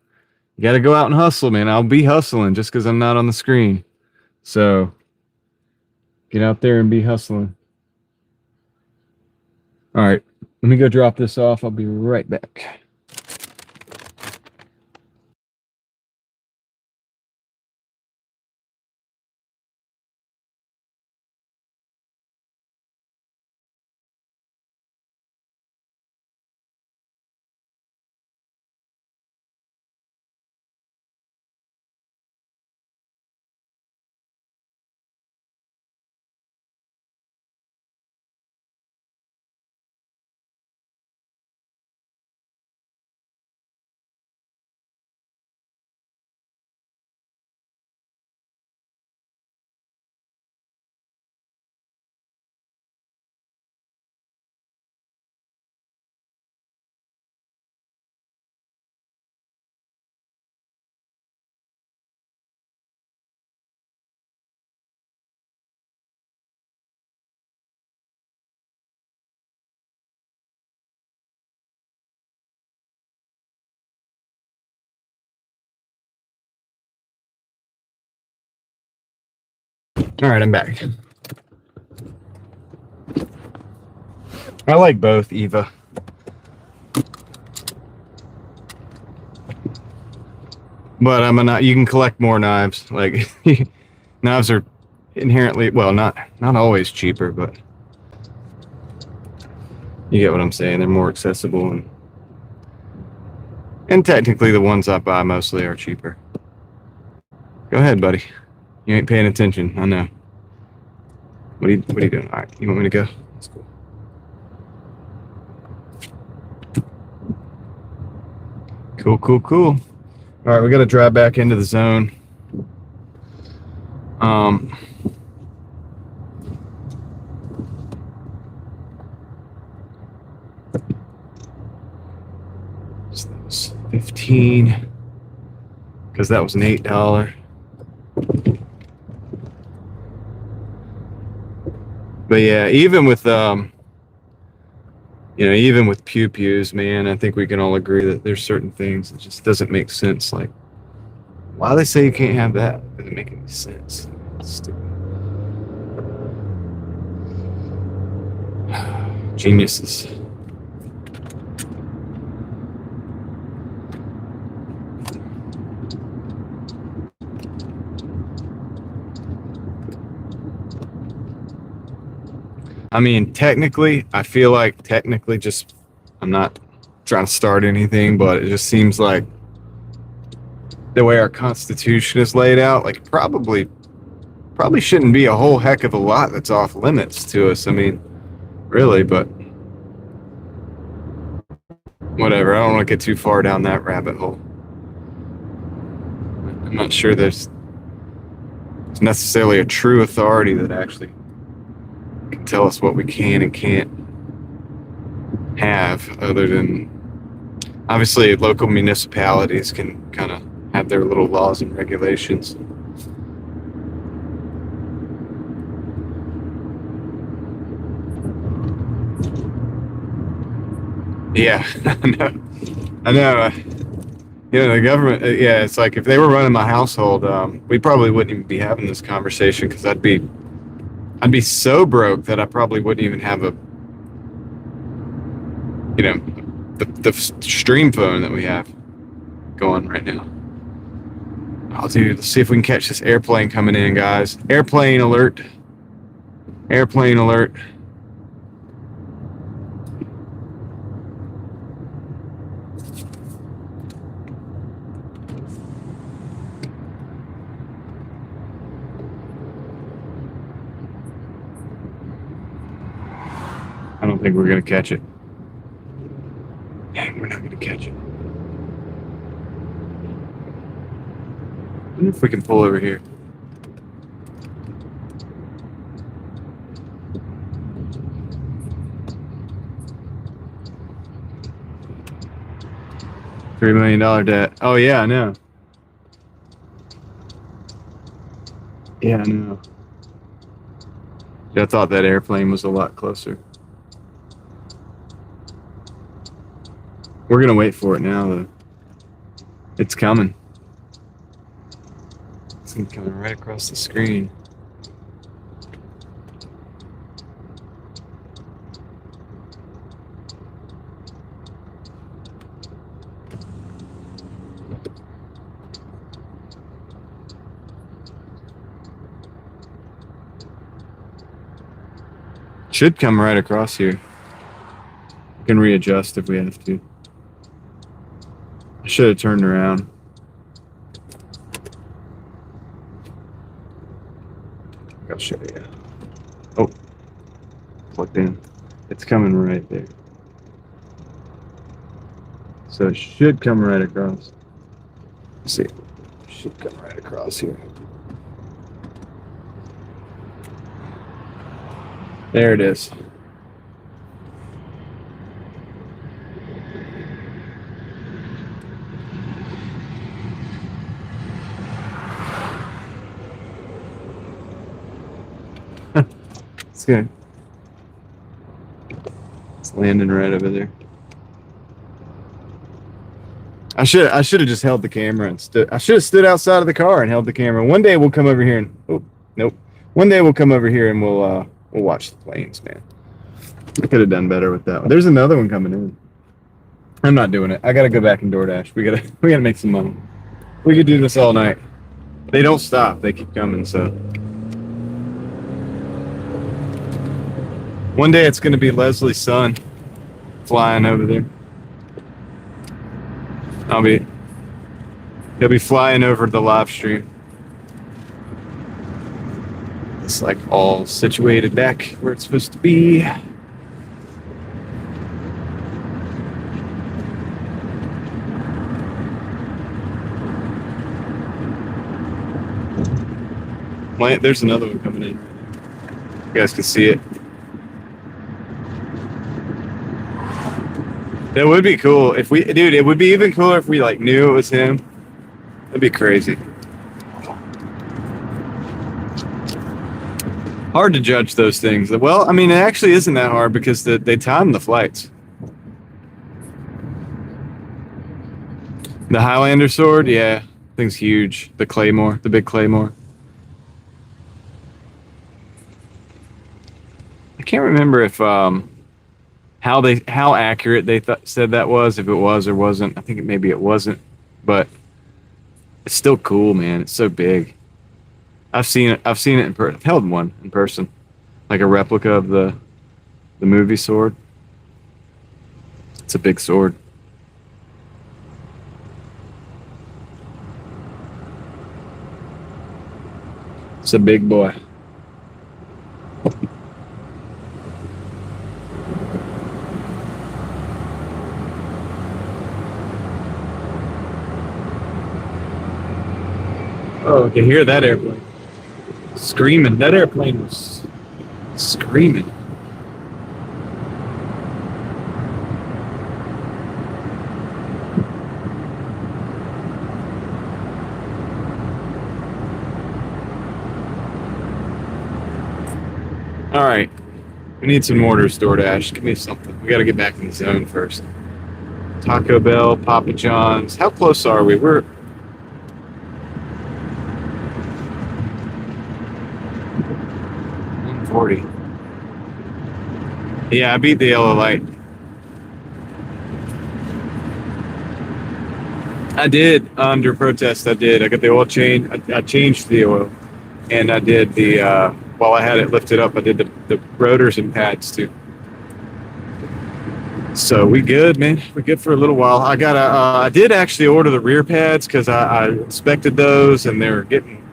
You gotta go out and hustle, man. I'll be hustling just because I'm not on the screen. So get out there and be hustling. All right, let me go drop this off. I'll be right back. All right, I'm back. I like both, Eva. But you can collect more knives. Like knives are inherently, well, not always cheaper, but you get what I'm saying. They're more accessible and technically the ones I buy mostly are cheaper. Go ahead, buddy. You ain't paying attention. I know. What are you doing? All right, you want me to go? That's cool. Cool. All right, we got to drive back into the zone. So that was 15 because that was an $8. But yeah, even with even with pews, man, I think we can all agree that there's certain things that just doesn't make sense. Like, why they say you can't have that? It doesn't make any sense. It's stupid. Geniuses. I mean, I feel like just, I'm not trying to start anything, but it just seems like the way our Constitution is laid out, like probably shouldn't be a whole heck of a lot that's off limits to us. I mean, really, but whatever. I don't want to get too far down that rabbit hole. I'm not sure there's necessarily a true authority that actually can tell us what we can and can't have, other than obviously local municipalities can kind of have their little laws and regulations. Yeah, I know. The government. Yeah, it's like if they were running my household, we probably wouldn't even be having this conversation because I'd be so broke that I probably wouldn't even have the stream phone that we have going right now. Oh, dude, let's see if we can catch this airplane coming in, guys. Airplane alert. Airplane alert. I don't think we're going to catch it. Dang, we're not going to catch it. I wonder if we can pull over here. $3 million debt. Oh, yeah, I know. Yeah, I know. I thought that airplane was a lot closer. We're gonna wait for it now, though. It's coming. It's coming right across the screen. Should come right across here. We can readjust if we have to. I should have turned around. I'll show you. Oh, plugged in. It's coming right there. So it should come right across. Let's see. Should come right across here. There it is. It's good. It's landing right over there. I should have just held the camera and stood. I should have stood outside of the car and held the camera. One day we'll come over here and nope. One day we'll come over here and we'll watch the planes, man. I could have done better with that one. There's another one coming in. I'm not doing it. I gotta go back and Doordash. We gotta make some money. We could do this all night. They don't stop. They keep coming. So one day it's gonna be Leslie's son flying over there. He'll be flying over the live stream. It's like all situated back where it's supposed to be. There's another one coming in. You guys can see it. That would be cool if we, dude, it would be even cooler if we like knew it was him. That'd be crazy. Hard to judge those things. Well, I mean, it actually isn't that hard because they time the flights. The Highlander sword, yeah, thing's huge. The claymore, the big claymore. I can't remember if how accurate they said that was, if it was or wasn't. I think maybe it wasn't, but it's still cool, man. It's so big. I've seen it in person. I've held one in person, like a replica of the movie sword. It's a big sword. It's a big boy. Oh, you can hear that airplane screaming. That airplane was screaming. All right, we need some orders, Doordash. Give me something. We got to get back in the zone first. Taco Bell, Papa John's. How close are we? We're 40. Yeah, I beat the yellow light. I did, under protest, I did. I got the oil change. I changed the oil. And I did the, while I had it lifted up, I did the rotors and pads too. So we good, man. We good for a little while. I did actually order the rear pads because I inspected those and they're getting,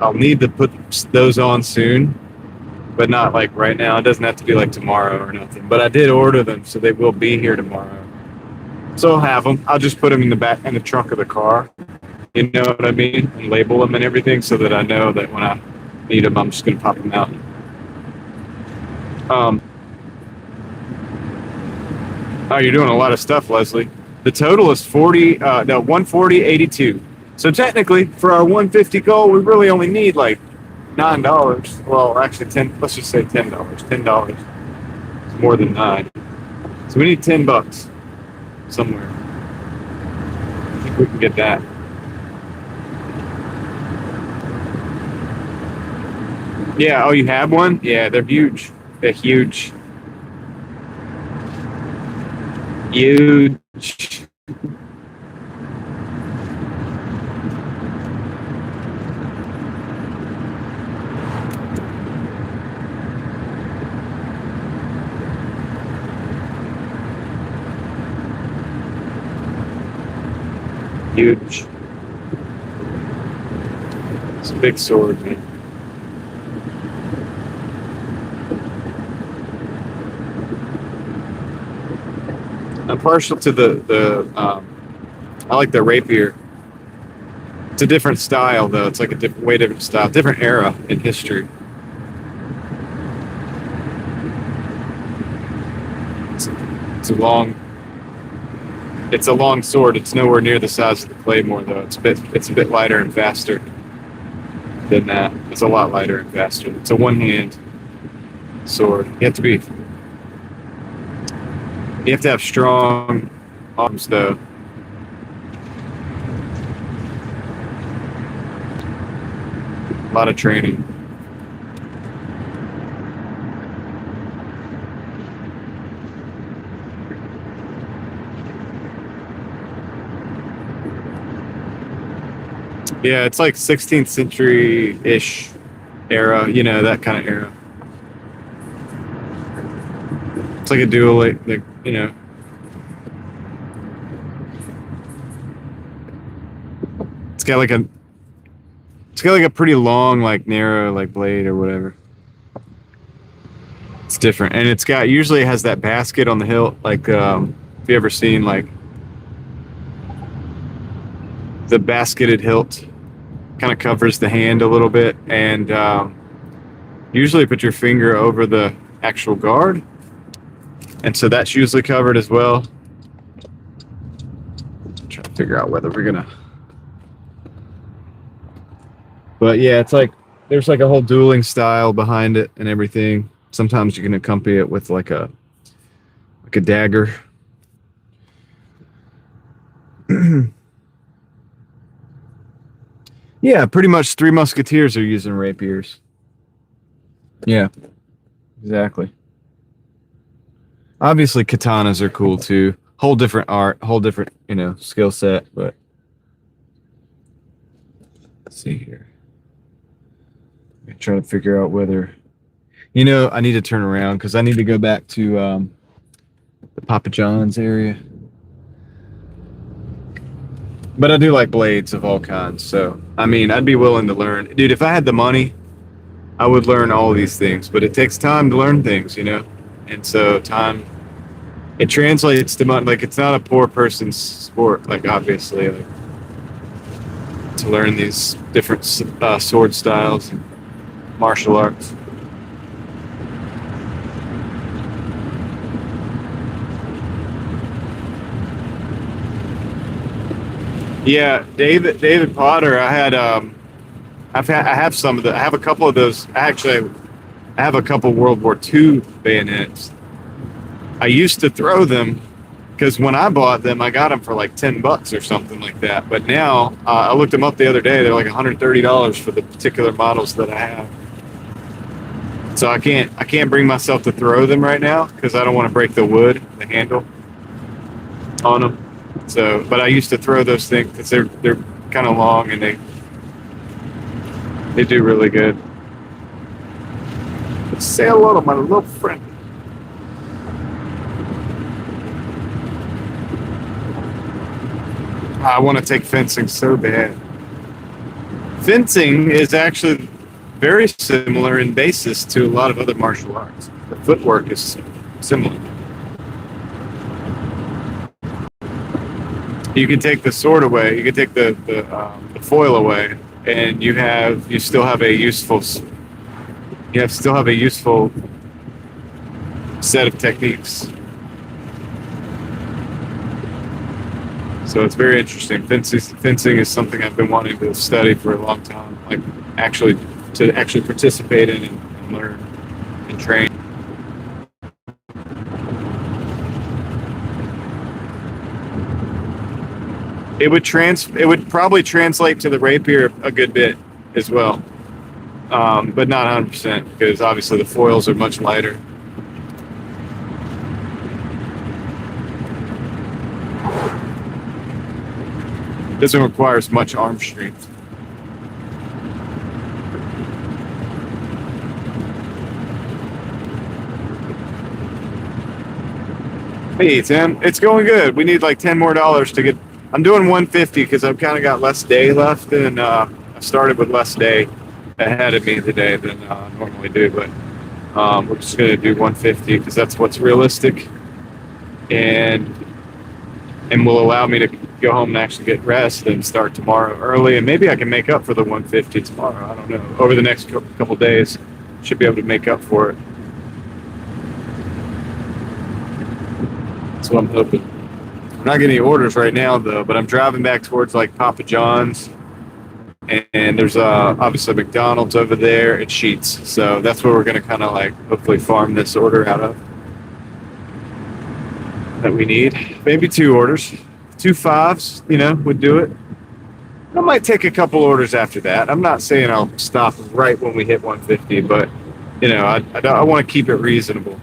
I'll need to put those on soon. But not like right now. It doesn't have to be like tomorrow or nothing. But I did order them, so they will be here tomorrow. So I'll have them. I'll just put them in the trunk of the car. You know what I mean? And label them and everything so that I know that when I need them, I'm just going to pop them out. Oh, you're doing a lot of stuff, Leslie. The total is 140.82. So technically, for our 150 goal, we really only need like $9. Well, actually 10. Let's just say $10. $10. It's more than $9. So we need $10. somewhere. I think we can get that. Yeah, oh, you have one? Yeah, they're huge. They're huge. Huge. Huge. It's a big sword, man. I'm partial to I like the rapier. It's a different style, though. It's like a way different style, different era in history. It's a long sword. It's nowhere near the size of the claymore, though. It's a bit lighter and faster than that. It's a lot lighter and faster. It's a one-hand sword. You have to have strong arms, though. A lot of training. Yeah, it's like 16th century-ish era, that kind of era. It's like a dual, like. It's got like a pretty long, like narrow, like blade or whatever. It's different, and usually has that basket on the hilt. Like, have you ever seen like the basketed hilt? Kind of covers the hand a little bit, and usually put your finger over the actual guard, and so that's usually covered as well. I'm trying to figure out whether we're gonna. But yeah, it's like there's like a whole dueling style behind it and everything. Sometimes you can accompany it with like a dagger. Yeah, pretty much Three Musketeers are using rapiers. Yeah, exactly. Obviously, katanas are cool too. Whole different art, whole different, skill set. But let's see here. I'm trying to figure out whether, I need to turn around because I need to go back to the Papa John's area. But I do like blades of all kinds, so I mean, I'd be willing to learn. Dude, if I had the money, I would learn all of these things, but it takes time to learn things, And so time, it translates to money. Like, it's not a poor person's sport, like, obviously, like, to learn these different sword styles and martial arts. Yeah, David Potter. I have some of the. I have a couple of those. Actually, I have a couple World War II bayonets. I used to throw them because when I bought them, I got them for like $10 or something like that. But now I looked them up the other day. They're like $130 for the particular models that I have. So I can't bring myself to throw them right now because I don't want to break the wood, the handle on them. So, but I used to throw those things because they're kind of long and they do really good. Let's say hello to my little friend. I want to take fencing so bad. Fencing is actually very similar in basis to a lot of other martial arts. The footwork is similar. You can take the sword away. You can take the foil away, and you still have a useful set of techniques. So it's very interesting. Fencing is something I've been wanting to study for a long time. Like actually participate in and learn and train. It would probably translate to the rapier a good bit as well, but not 100% because obviously the foils are much lighter. Doesn't require as much arm strength. Hey Tim, it's going good. We need like $10 more to get. I'm doing 150 because I've kind of got less day left, and I started with less day ahead of me today than I normally do. But we're just going to do 150 because that's what's realistic, and will allow me to go home and actually get rest and start tomorrow early, and maybe I can make up for the 150 tomorrow. I don't know. Over the next couple days, should be able to make up for it. That's what I'm hoping. I'm not getting any orders right now though, but I'm driving back towards like Papa John's, and there's obviously McDonald's over there at Sheets, so that's where we're going to kind of like hopefully farm this order out of that we need. Maybe 2 orders, 2 5s, would do it. I might take a couple orders after that. I'm not saying I'll stop right when we hit 150, but I want to keep it reasonable.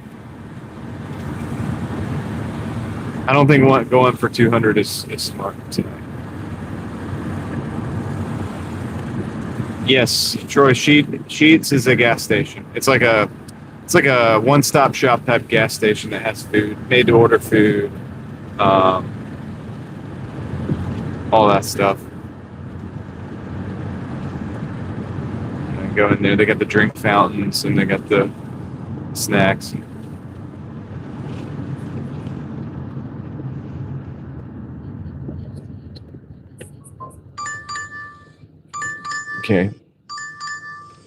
I don't think going for 200 is smart tonight. Yes, Troy, Sheets is a gas station. It's like a one-stop shop type gas station that has food, made to order food, all that stuff. Go in there. They got the drink fountains and they got the snacks. Okay.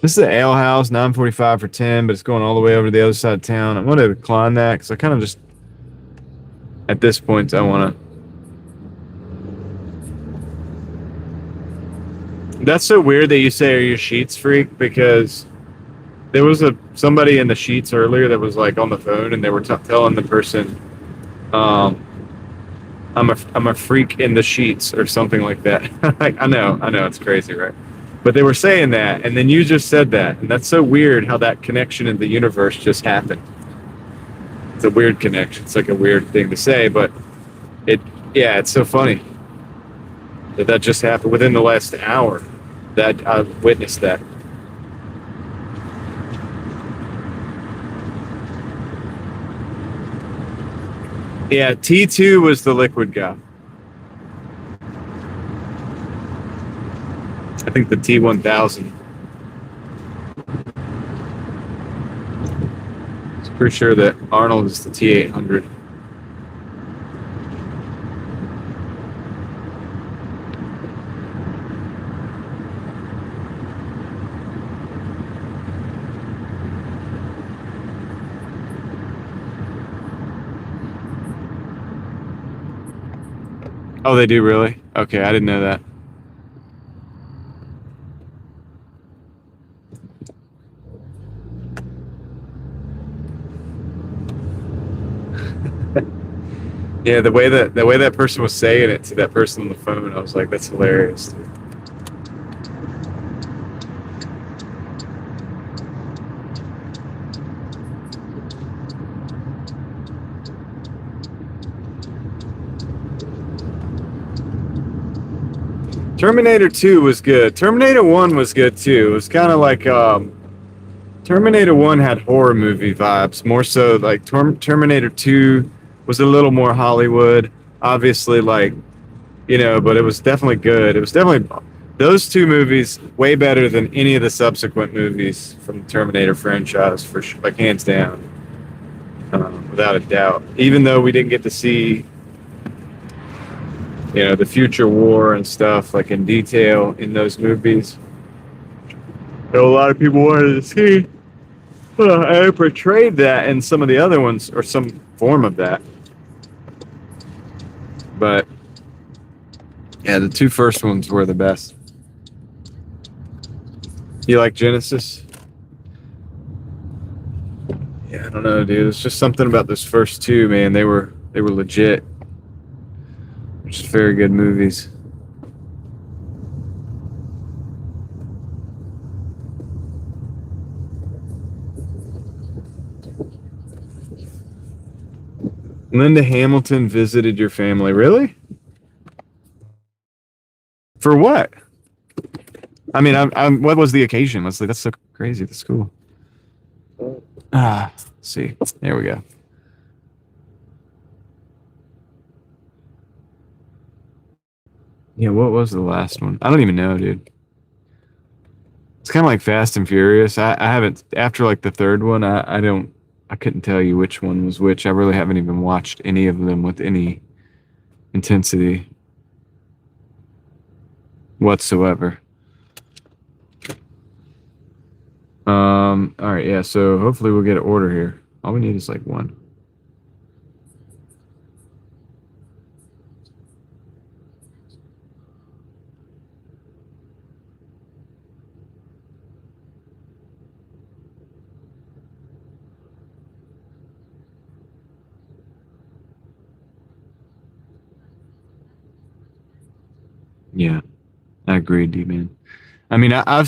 This is the ale house, $9.45 for 10, but it's going all the way over to the other side of town. I'm going to decline that because I kind of just, at this point, I want to. That's so weird that you say, "Are you a Sheets freak?" Because there was somebody in the Sheets earlier that was like on the phone, and they were telling the person, "I'm a freak in the Sheets" or something like that. I know, it's crazy, right? But they were saying that, and then you just said that, and that's so weird how that connection in the universe just happened. It's a weird connection. It's like a weird thing to say, but it's so funny that just happened within the last hour that I witnessed that. Yeah, T2 was the liquid guy. I think the T1000. I'm pretty sure that Arnold is the T800. Oh, they do really? Okay, I didn't know that. Yeah, the way that person was saying it to that person on the phone, I was like, that's hilarious. Terminator 2 was good. Terminator 1 was good too. It was kind of like Terminator 1 had horror movie vibes, more so like Terminator 2 was a little more Hollywood, obviously, like, but it was definitely good. It was definitely, those 2 movies way better than any of the subsequent movies from the Terminator franchise, for sure, like hands down, without a doubt. Even though we didn't get to see, the future war and stuff like in detail in those movies, a lot of people wanted to see. I portrayed that in some of the other ones, or some form of that. But yeah, the 2 first ones were the best. You like Genesis? Yeah, I don't know, dude. It's just something about those first 2, man. They were legit. Just very good movies. Linda Hamilton visited your family. Really? For what? I mean, what was the occasion, Leslie? That's so crazy. That's cool. Let's see. There we go. Yeah, what was the last one? I don't even know, dude. It's kind of like Fast and Furious. I haven't, after like the third one, I couldn't tell you which one was which. I really haven't even watched any of them with any intensity whatsoever. All right, yeah, so hopefully we'll get an order here. All we need is like one. Yeah, I agree, D-Man. I mean, I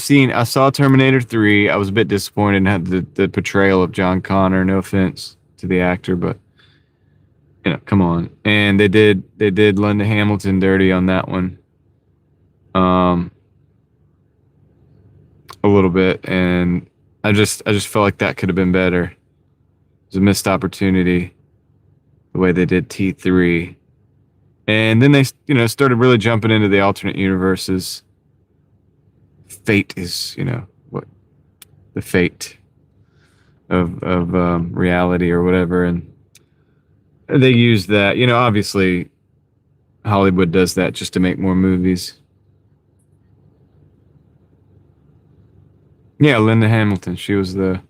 saw Terminator 3. I was a bit disappointed in the portrayal of John Connor. No offense to the actor, but come on. And they did Linda Hamilton dirty on that one, um, a little bit, and I just felt like that could have been better. It was a missed opportunity the way they did T3, and then they started really jumping into the alternate universes. Fate is what the fate of reality or whatever, and they use that. Obviously Hollywood does that just to make more movies. Yeah, Linda Hamilton. She was the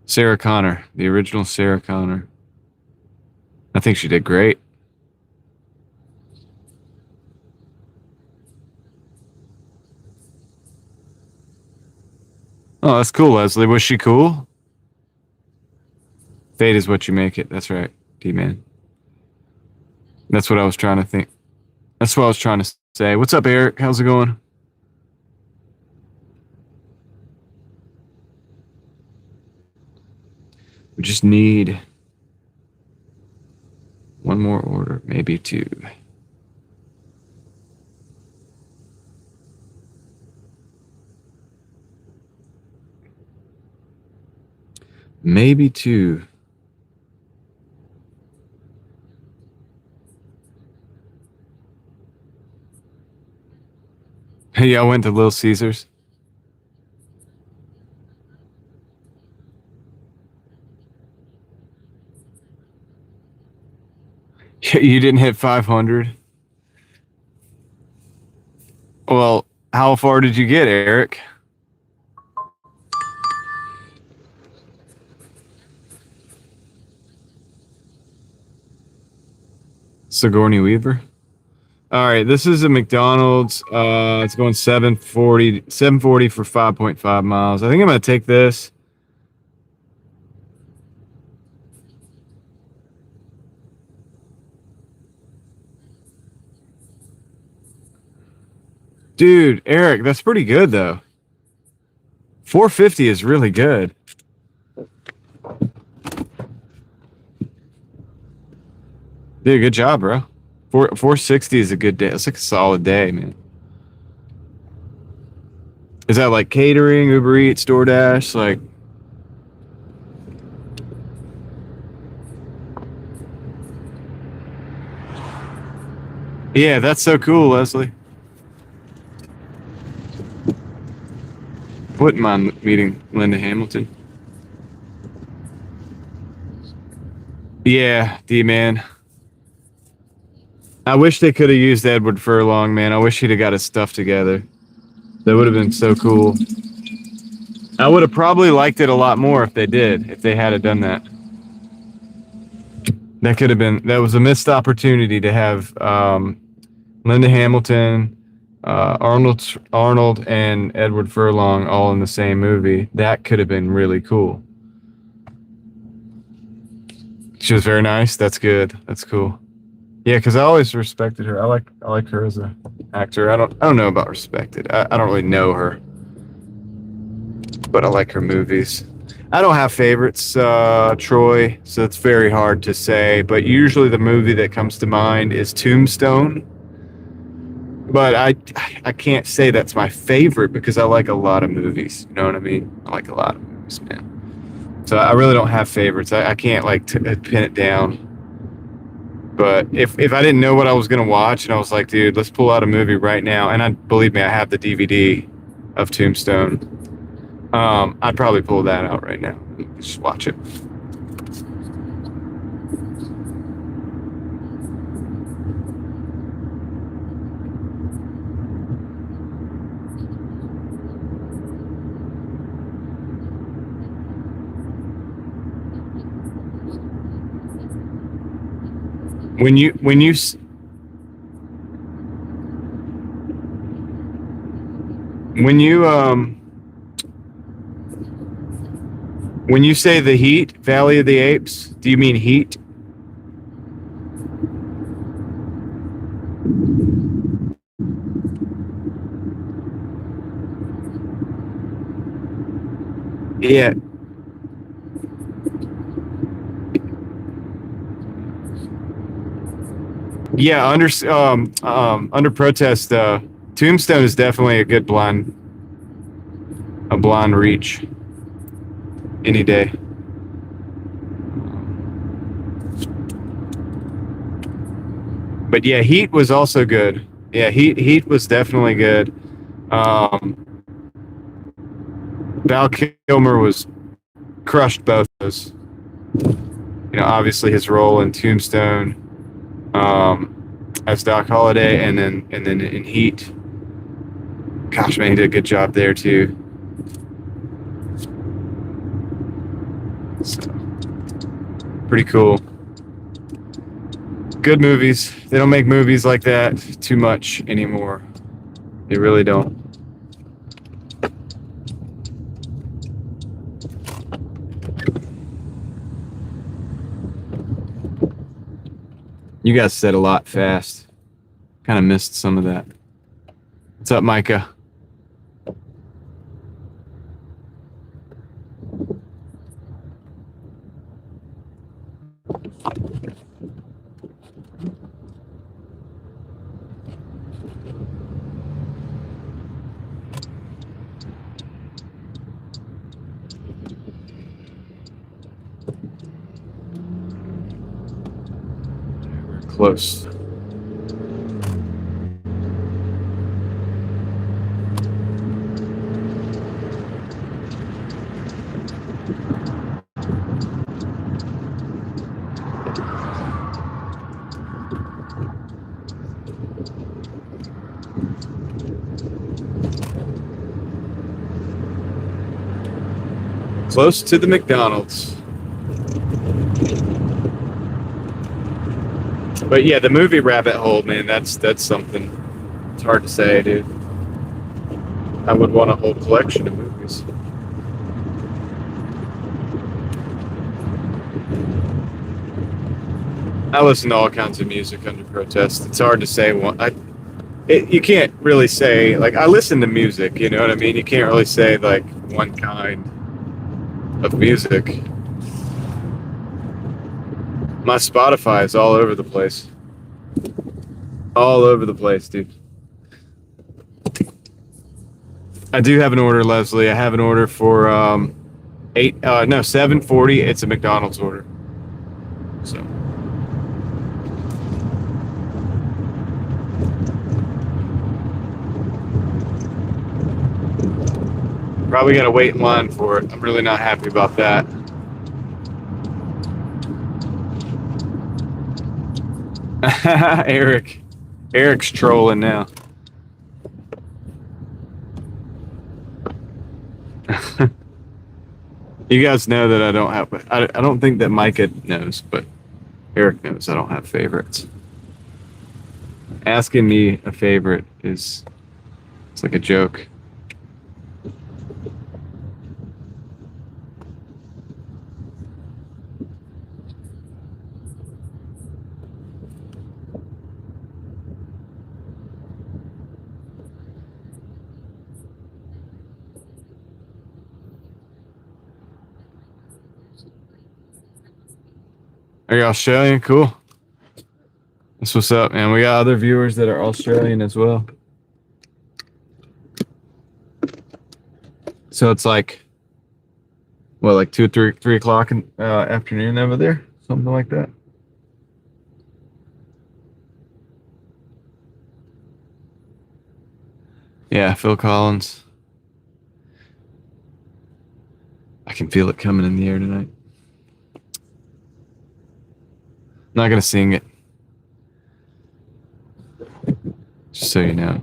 Sarah Connor, the original Sarah Connor. I think she did great. Oh, that's cool, Leslie. Was she cool? Fate is what you make it. That's right, D-Man. That's what I was trying to think. That's what I was trying to say. What's up, Eric? How's it going? We just need one more order, maybe two. Maybe two. Hey, y'all went to Little Caesars? You didn't hit 500? Well, how far did you get, Eric? Sigourney Weaver? All right, this is a McDonald's. It's going 740 for 5.5 miles. I think I'm gonna take this. Dude, Eric, that's pretty good though. 450 is really good. Dude, good job, bro. 460 is a good day. It's like a solid day, man. Is that like catering, Uber Eats, Doordash? Like, yeah, that's so cool, Leslie. Wouldn't mind meeting Linda Hamilton. Yeah, D man. I wish they could have used Edward Furlong, man. I wish he'd have got his stuff together. That would have been so cool. I would have probably liked it a lot more if they did, if they had done that. That could have been, that was a missed opportunity to have Linda Hamilton, Arnold, and Edward Furlong all in the same movie. That could have been really cool. She was very nice. That's good. That's cool. Yeah, because I always respected her. I like her as an actor. I don't know about respected. I don't really know her, but I like her movies. I don't have favorites, Troy, so it's very hard to say. But usually the movie that comes to mind is Tombstone. But I can't say that's my favorite because I like a lot of movies. You know what I mean? I like a lot of movies, man. So I really don't have favorites. I can't like pin it down. But if I didn't know what I was gonna watch and I was like, dude, let's pull out a movie right now, and I believe me, I have the DVD of Tombstone. I'd probably pull that out right now. Just watch it. When you when you when you when you say the Heat, Valley of the Apes, do you mean Heat? Yeah, yeah. Under protest, Tombstone is definitely a good blind reach any day. But yeah, Heat was also good. Yeah, Heat was definitely good. Um, Val Kilmer was crushed both those. You know, obviously his role in Tombstone, as Doc Holliday, and then in Heat. Gosh, man, he did a good job there too. So, pretty cool. Good movies. They don't make movies like that too much anymore. They really don't. You guys said a lot fast. Kind of missed some of that. What's up, Micah? Close. Close to the McDonald's. But yeah, the movie Rabbit Hole, man, that's something. It's hard to say, dude. I would want a whole collection of movies. I listen to all kinds of music under protest. It's hard to say one. You can't really say like I listen to music. You know what I mean? You can't really say like one kind of music. My Spotify is all over the place. All over the place, dude. I do have an order, Leslie. I have an order for 740. It's a McDonald's order. So probably gotta wait in line for it. I'm really not happy about that. Eric's trolling now. You guys know that I don't have. I don't think that Micah knows, but Eric knows I don't have favorites. Asking me a favorite it's like a joke. Are you Australian? Cool. That's what's up, man. We got other viewers that are Australian as well. So it's like, what, like 2 or 3 o'clock in afternoon over there? Something like that. Yeah, Phil Collins. I can feel it coming in the air tonight. Not gonna sing it. Just so you know.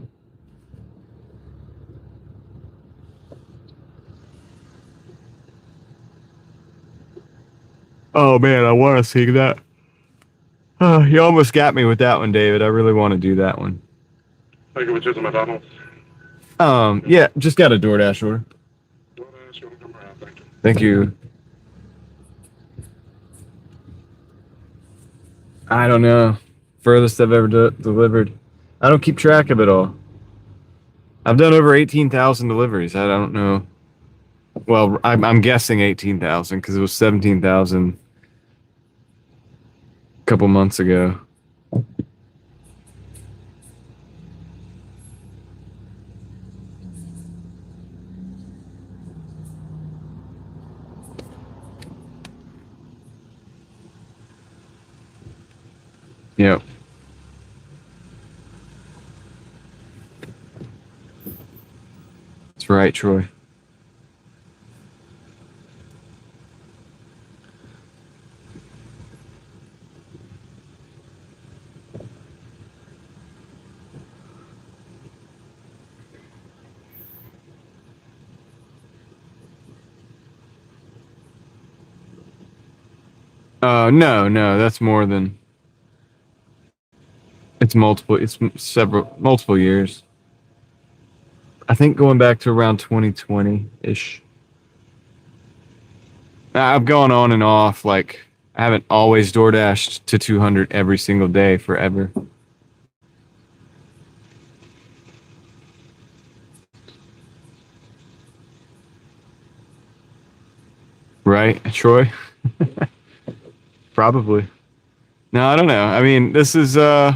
Oh man, I want to sing that. You almost got me with that one, David. I really want to do that one. Thank you for choosing McDonald's. Yeah, just got a DoorDash order. DoorDash, you want to come around? Thank you. Thank you. I don't know. Furthest I've ever delivered. I don't keep track of it all. I've done over 18,000 deliveries. I don't know. Well, I'm guessing 18,000 because it was 17,000 a couple months ago. Yep. That's right, Troy. No, that's more than. It's multiple. It's multiple years. I think going back to around 2020-ish. I've gone on and off. Like, I haven't always DoorDashed to 200 every single day forever. Right, Troy? Probably. No, I don't know. I mean, this is, yeah,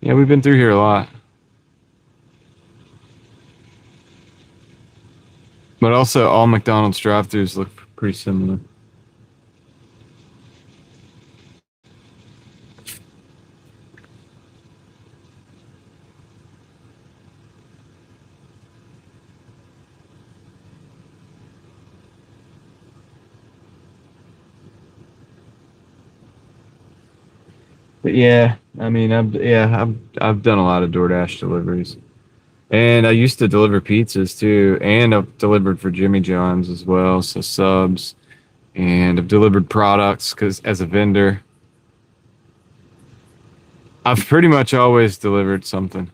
we've been through here a lot. But also, all McDonald's drive-thrus look pretty similar. But yeah, I mean, I've done a lot of DoorDash deliveries, and I used to deliver pizzas too, and I've delivered for Jimmy John's as well, so subs, and I've delivered products because as a vendor, I've pretty much always delivered something.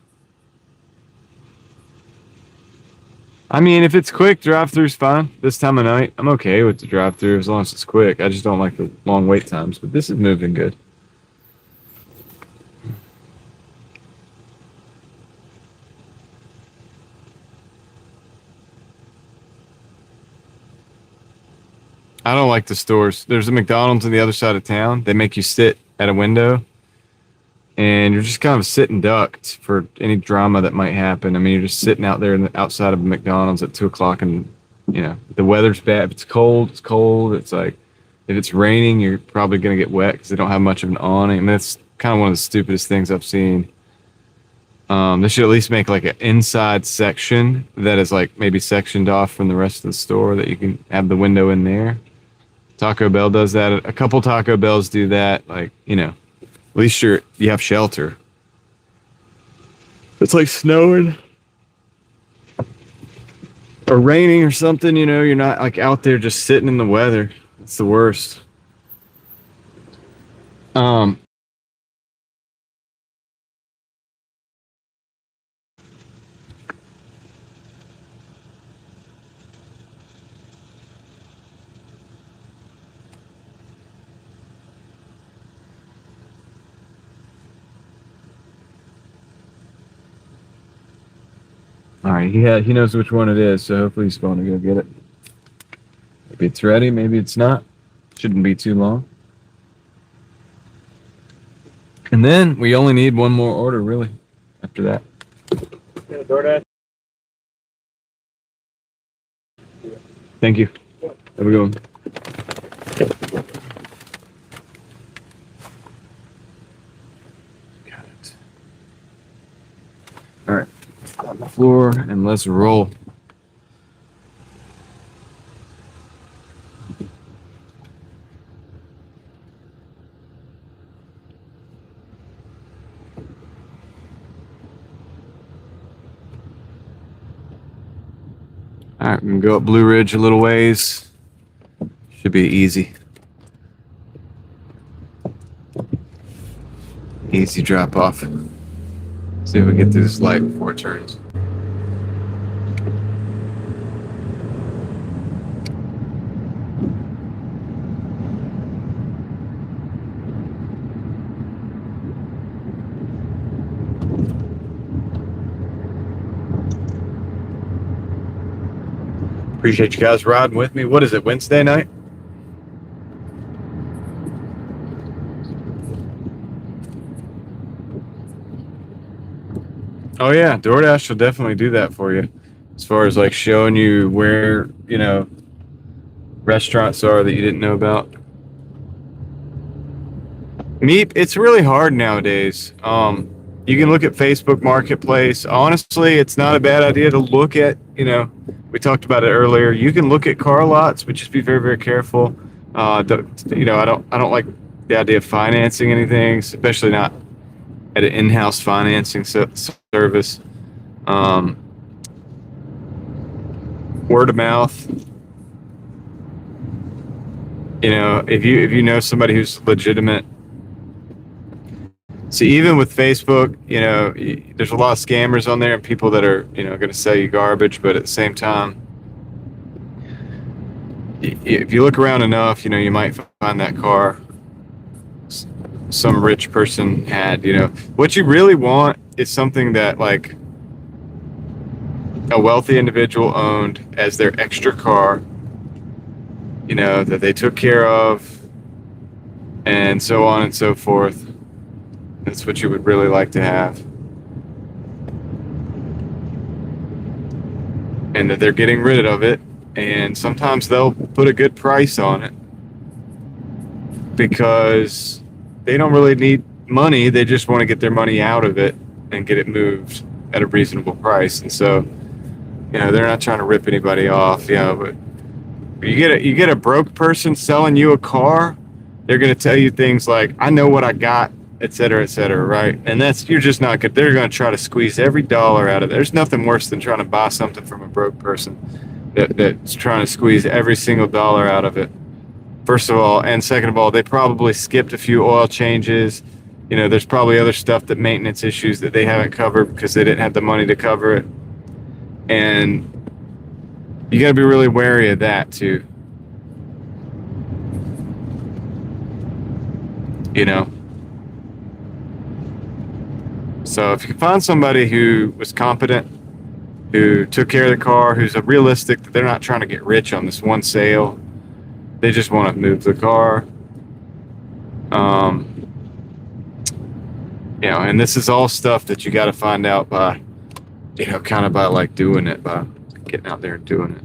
I mean, if it's quick, drive-through's fine. This time of night, I'm okay with the drive-through as long as it's quick. I just don't like the long wait times, but this is moving good. I don't like the stores. There's a McDonald's on the other side of town. They make you sit at a window, and you're just kind of sitting ducked for any drama that might happen. I mean, you're just sitting out there outside of McDonald's at 2 o'clock, and you know the weather's bad. If it's cold, it's cold. It's like if it's raining, you're probably gonna get wet because they don't have much of an awning. I mean, that's kind of one of the stupidest things I've seen. They should at least make like an inside section that is like maybe sectioned off from the rest of the store that you can have the window in there. Taco Bell does that. A couple Taco Bells do that. Like, you know, at least you have shelter. It's like snowing or raining or something, you know, you're not like out there just sitting in the weather. It's the worst. All right, he knows which one it is, so hopefully he's going to go get it. Maybe it's ready, maybe it's not. Shouldn't be too long. And then we only need one more order, really, after that. Yeah, Doordash. Thank you. Have a good one. Got it. All right. On the floor, and let's roll. All right, we can go up Blue Ridge a little ways. Should be easy. Easy drop off. See if we get through this light before it turns. Appreciate you guys riding with me. What is it, Wednesday night? Oh yeah, DoorDash will definitely do that for you. As far as like showing you where, restaurants are that you didn't know about. Meep, it's really hard nowadays. You can look at Facebook Marketplace. Honestly, it's not a bad idea to look at, we talked about it earlier. You can look at car lots, but just be very, very careful. I don't like the idea of financing anything, especially not at an in-house financing service. Word of mouth. If you know somebody who's legitimate. So even with Facebook, there's a lot of scammers on there and people that are, going to sell you garbage. But at the same time, if you look around enough, you might find that car some rich person had. What you really want is something that like a wealthy individual owned as their extra car, that they took care of, and so on and so forth. That's what you would really like to have. And that they're getting rid of it. And sometimes they'll put a good price on it because they don't really need money. They just want to get their money out of it and get it moved at a reasonable price. And so, they're not trying to rip anybody off, but you get a broke person selling you a car, they're going to tell you things like, I know what I got, et cetera, right? And you're just not good. They're going to try to squeeze every dollar out of it. There's nothing worse than trying to buy something from a broke person that's trying to squeeze every single dollar out of it. First of all, and second of all, they probably skipped a few oil changes. There's probably other stuff, that maintenance issues that they haven't covered because they didn't have the money to cover it. And you got to be really wary of that too. So if you can find somebody who was competent, who took care of the car, who's realistic, that they're not trying to get rich on this one sale, they just want to move the car. And this is all stuff that you got to find out by, kind of by like doing it, by getting out there and doing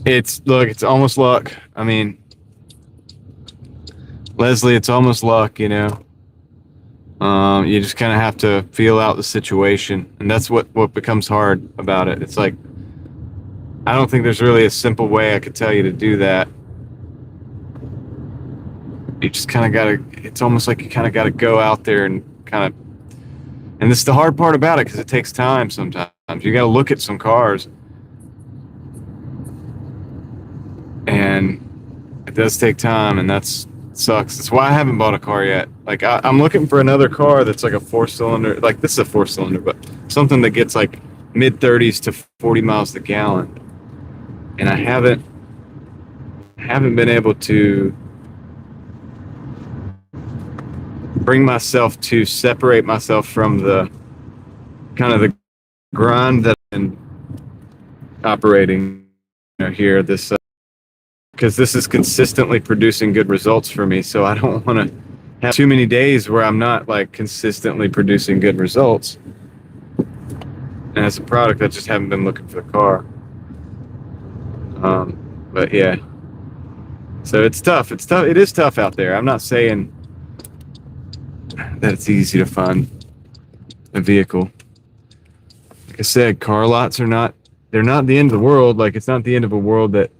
it. It's almost luck. I mean, Leslie, it's almost luck, You just kind of have to feel out the situation. And that's what becomes hard about it. It's like, I don't think there's really a simple way I could tell you to do that. You just kind of got to, it's almost like you kind of got to go out there and and this is the hard part about it because it takes time sometimes. You got to look at some cars. And it does take time, and that's sucks. That's why I haven't bought a car yet. Like I'm looking for another car that's like a 4-cylinder. Like this is a 4-cylinder, but something that gets like mid 30s to 40 miles the gallon. And I haven't been able to bring myself to separate myself from the kind of the grind that I've been operating here. This because this is consistently producing good results for me. So I don't want to have too many days where I'm not like consistently producing good results. And as a product, I just haven't been looking for the car. But yeah, so it's tough. It's tough. It is tough out there. I'm not saying that it's easy to find a vehicle. Like I said, car lots are not, they're not the end of the world. Like it's not the end of a world that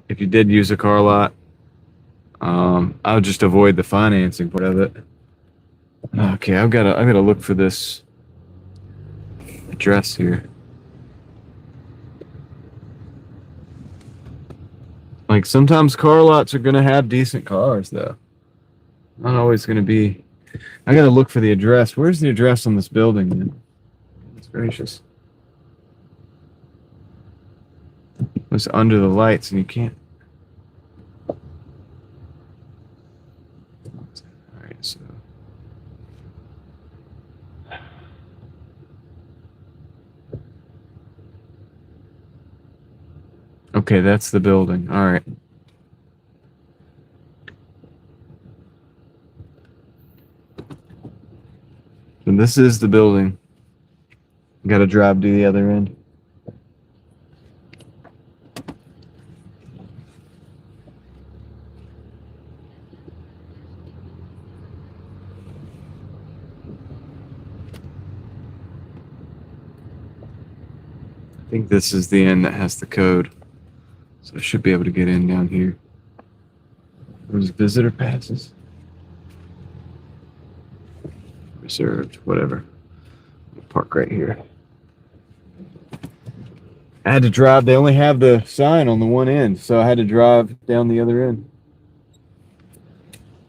if you did use a car lot, I would just avoid the financing part of it. Okay, I've gotta look for this address here. Like sometimes car lots are gonna have decent cars though. Not always gonna be. I gotta look for the address. Where's the address on this building, man? That's gracious. It's under the lights and you can't. Alright, so. Okay, that's the building. Alright. And this is the building. Gotta drive to the other end. I think this is the end that has the code. So I should be able to get in down here. There's visitor passes. Reserved, whatever. Park right here. I had to drive. They only have the sign on the one end, so I had to drive down the other end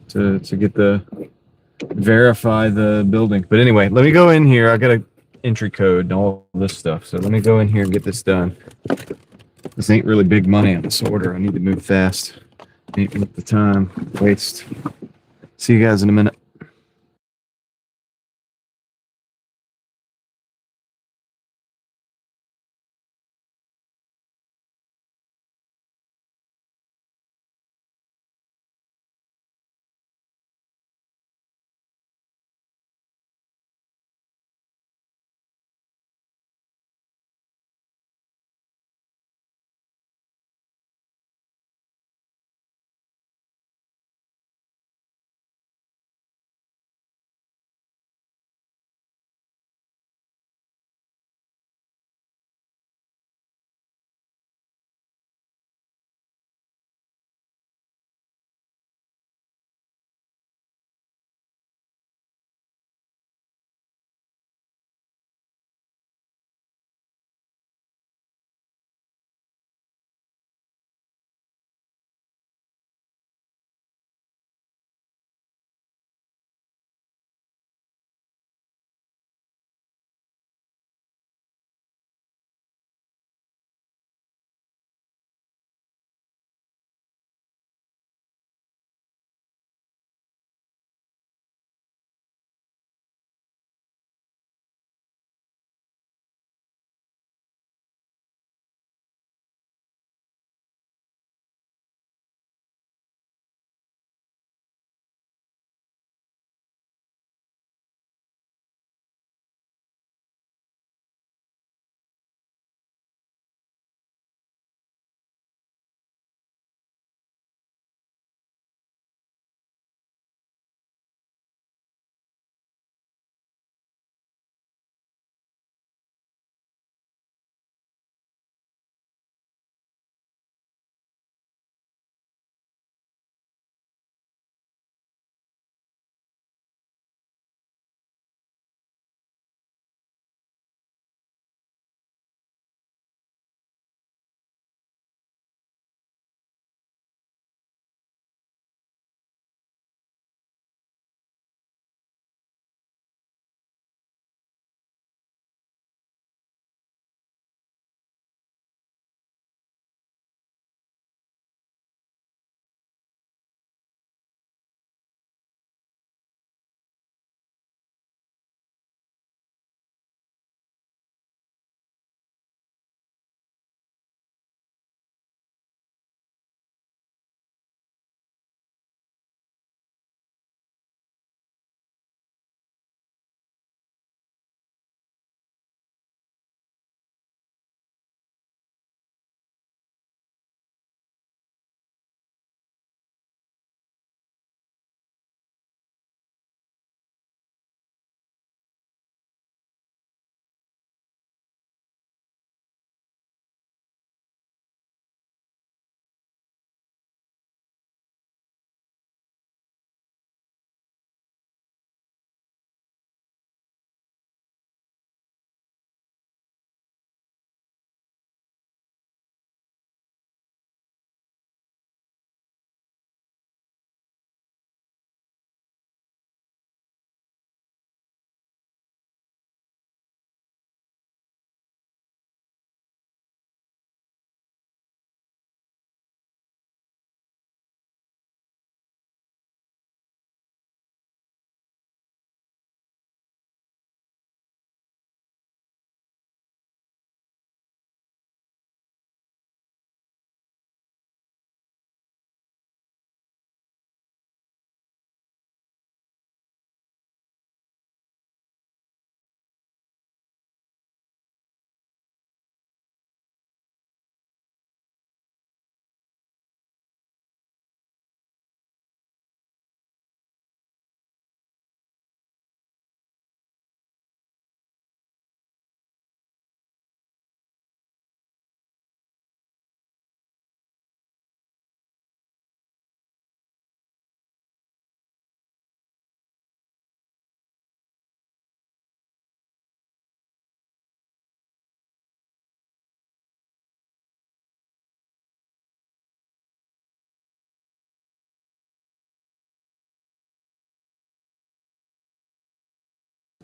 to get the verify the building. But anyway, let me go in here. I got a entry code and all this stuff. So let me go in here and get this done. This ain't really big money on this order. I need to move fast. Ain't worth the time. Waste. See you guys in a minute.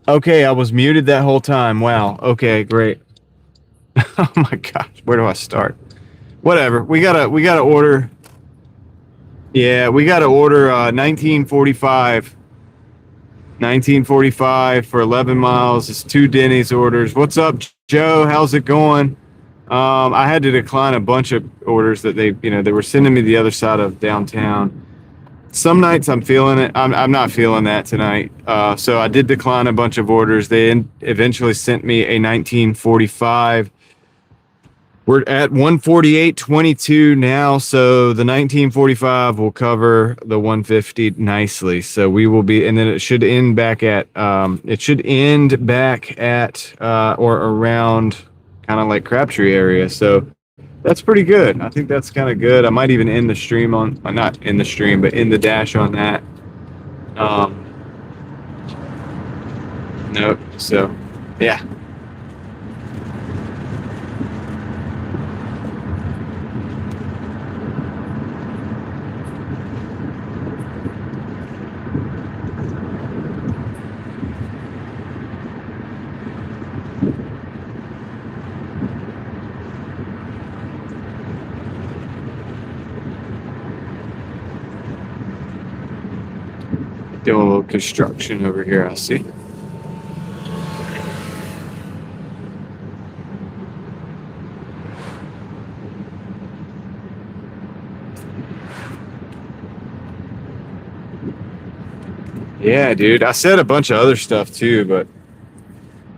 Okay, I was muted that whole time. Wow. Okay, great. Oh my gosh, where do I start? Whatever. We gotta order. Yeah, we gotta order 1945. 1945 for 11 miles. It's 2 Denny's orders. What's up, Joe? How's it going? I had to decline a bunch of orders that they were sending me the other side of downtown. Some nights I'm feeling it. I'm not feeling that tonight. So I did decline a bunch of orders. They eventually sent me a 1945. We're at 148.22 now, so the 1945 will cover the 150 nicely. So we will be, and then it should end back at or around kind of like Crabtree area. So that's pretty good. I think that's kind of good. I might even end the stream on, not in the stream, but in the dash on that. Nope. So, yeah. Doing a little construction over here, I see. Yeah, dude. I said a bunch of other stuff too, but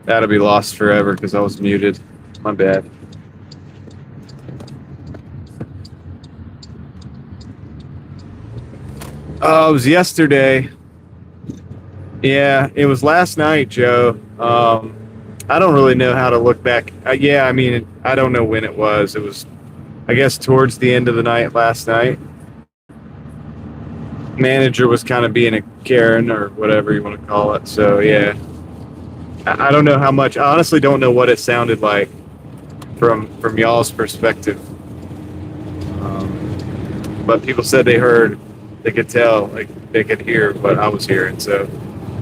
that'll be lost forever because I was muted. My bad. It was yesterday. Yeah, it was last night, Joe. I don't really know how to look back. Yeah, I mean, I don't know when it was. It was, I guess, towards the end of the night last night. Manager was kind of being a Karen or whatever you want to call it. So, yeah. I don't know how much. I honestly don't know what it sounded like from y'all's perspective. But people said they could tell, like they could hear what I was hearing. So,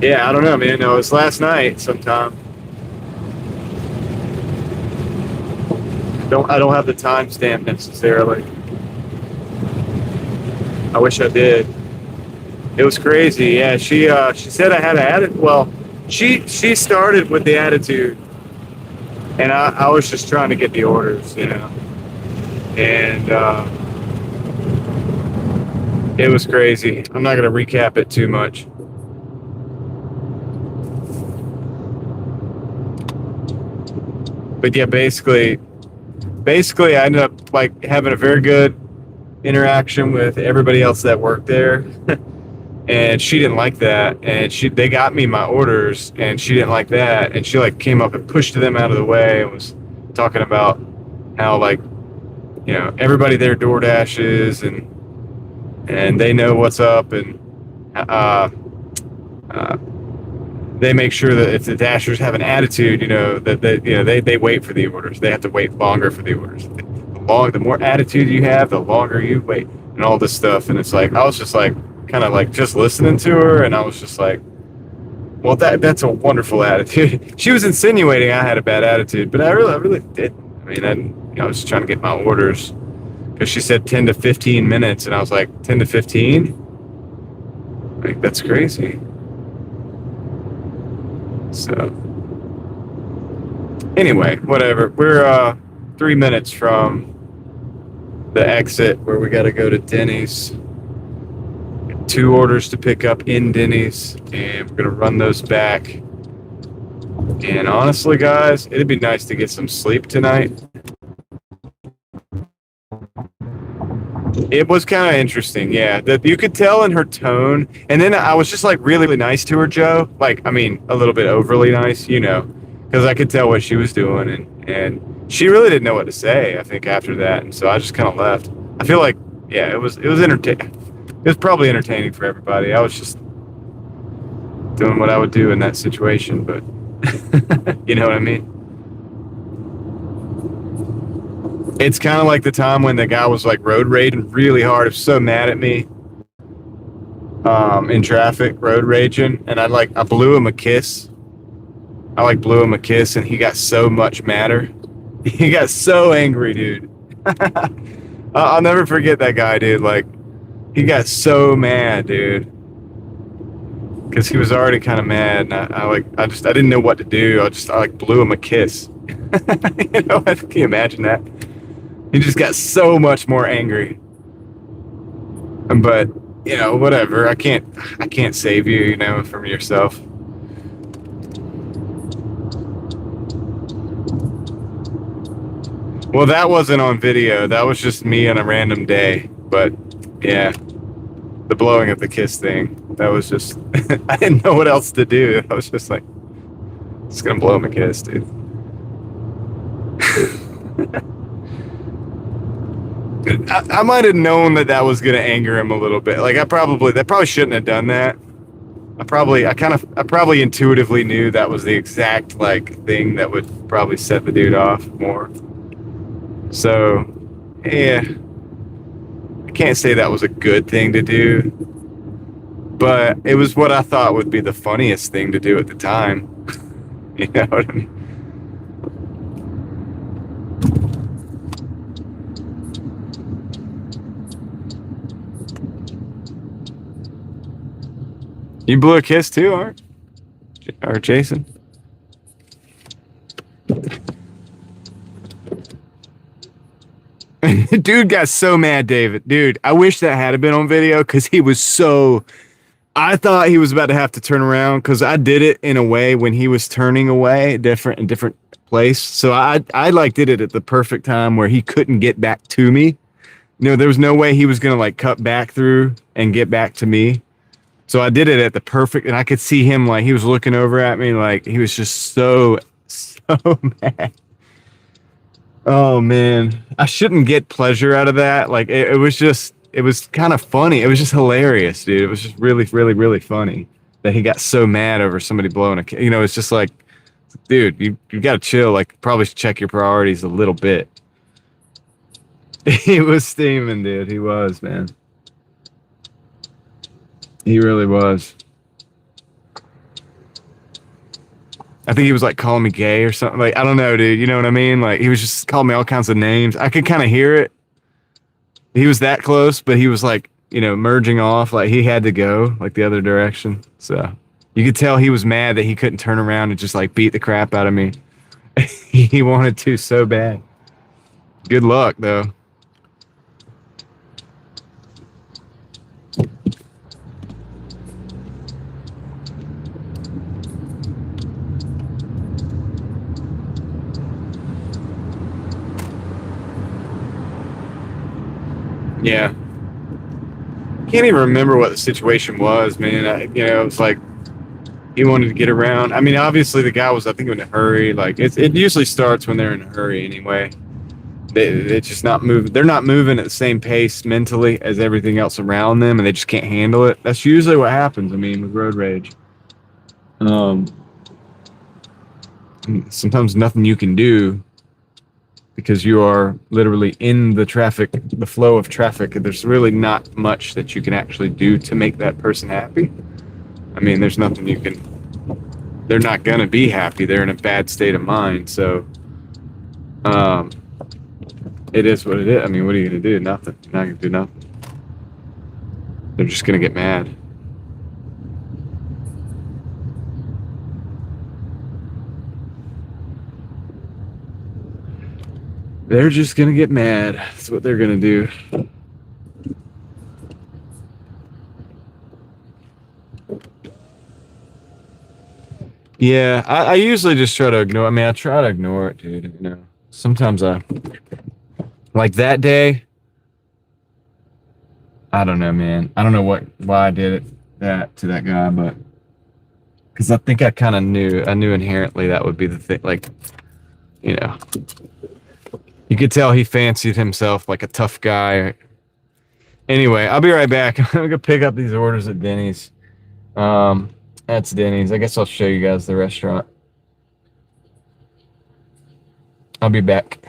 yeah, I don't know, man. No, it was last night sometime. I don't have the timestamp necessarily. I wish I did. It was crazy. Yeah, she said I had an attitude. Well, she started with the attitude, and I was just trying to get the orders, and it was crazy. I'm not going to recap it too much. But yeah, basically I ended up like having a very good interaction with everybody else that worked there. And she didn't like that, and they got me my orders, and she didn't like that, and she like came up and pushed them out of the way and was talking about how like everybody there Doordashes and they know what's up, and they make sure that if the dashers have an attitude, that they wait for the orders. They have to wait longer for the orders. The more attitude you have, the longer you wait, and all this stuff. And it's like I was just like kind of like just listening to her, and I was just like, well, that's a wonderful attitude. She was insinuating I had a bad attitude, but I really did. I mean, I was just trying to get my orders because she said 10 to 15 minutes, and I was like, 10 to 15? Like, that's crazy. So, anyway, whatever. We're 3 minutes from the exit where we got to go to Denny's. 2 orders to pick up in Denny's, and we're gonna run those back. And honestly, guys, it'd be nice to get some sleep tonight. It was kind of interesting, yeah. That you could tell in her tone, and then I was just like really, really nice to her, Joe. Like, I mean, a little bit overly nice, because I could tell what she was doing, and she really didn't know what to say. I think after that, and so I just kind of left. I feel like, yeah, it was entertaining. It was probably entertaining for everybody. I was just doing what I would do in that situation, but you know what I mean? It's kind of like the time when the guy was like road raging really hard. He was so mad at me in traffic, road raging, and I blew him a kiss. I like blew him a kiss, and he got so much madder. He got so angry, dude. I'll never forget that guy, dude. Like, he got so mad, dude, because he was already kind of mad. And I didn't know what to do. I like blew him a kiss. You know, can you imagine that? He just got so much more angry. But you know, whatever. I can't save you, you know, from yourself. Well, that wasn't on video. That was just me on a random day. But yeah, the blowing of the kiss thing. That was just I didn't know what else to do. I was just like, just gonna blow him a kiss, dude. I might have known that was gonna anger him a little bit. Like that probably shouldn't have done that. I probably intuitively knew that was the exact like thing that would probably set the dude off more. So, yeah, I can't say that was a good thing to do, but it was what I thought would be the funniest thing to do at the time. You know what I mean? You blew a kiss too, Art? Or Jason? Dude got so mad, David. Dude, I wish that had been on video because he was so. I thought he was about to have to turn around because I did it in a way when he was turning away, different place. So I like did it at the perfect time where he couldn't get back to me. You know, there was no way he was gonna like cut back through and get back to me. So I did it at the perfect, and I could see him like he was looking over at me like he was just so mad. Oh man, I shouldn't get pleasure out of that. Like it was kind of funny. It was just hilarious, dude. It was just really funny that he got so mad over somebody blowing a. You know, it's just like, dude, you got to chill. Like, probably check your priorities a little bit. He was steaming, dude. He was, man. He really was. I think he was like calling me gay or something. Like, I don't know, dude. You know what I mean? Like, he was just calling me all kinds of names. I could kind of hear it. He was that close, but he was like, you know, merging off. Like, he had to go like the other direction. So you could tell he was mad that he couldn't turn around and just like beat the crap out of me. He wanted to so bad. Good luck, though. Yeah. Can't even remember what the situation was, man. You know, it's like he wanted to get around. I mean, obviously the guy was, I think, in a hurry. Like it usually starts when they're in a hurry anyway. It's just not moving. They're not moving at the same pace mentally as everything else around them, and they just can't handle it. That's usually what happens. I mean, with road rage. Um, Sometimes nothing you can do because you are literally in the traffic, the flow of traffic. There's really not much that you can actually do to make that person happy. I mean, there's nothing you can. They're not gonna be happy. They're in a bad state of mind. So, um, it is what it is. I mean, what are you gonna do? Nothing. You're not gonna do nothing. They're just gonna get mad. They're just gonna get mad. That's what they're gonna do. Yeah, I usually just try to ignore. I mean, I try to ignore it, dude. You know, sometimes like that day. I don't know, man. I don't know why I did that to that guy, but because I think I kind of knew. I knew inherently that would be the thing. Like, you know, you could tell he fancied himself like a tough guy. Anyway, I'll be right back. I'm gonna pick up these orders at Denny's. Um, that's Denny's. I guess I'll show you guys the restaurant. I'll be back.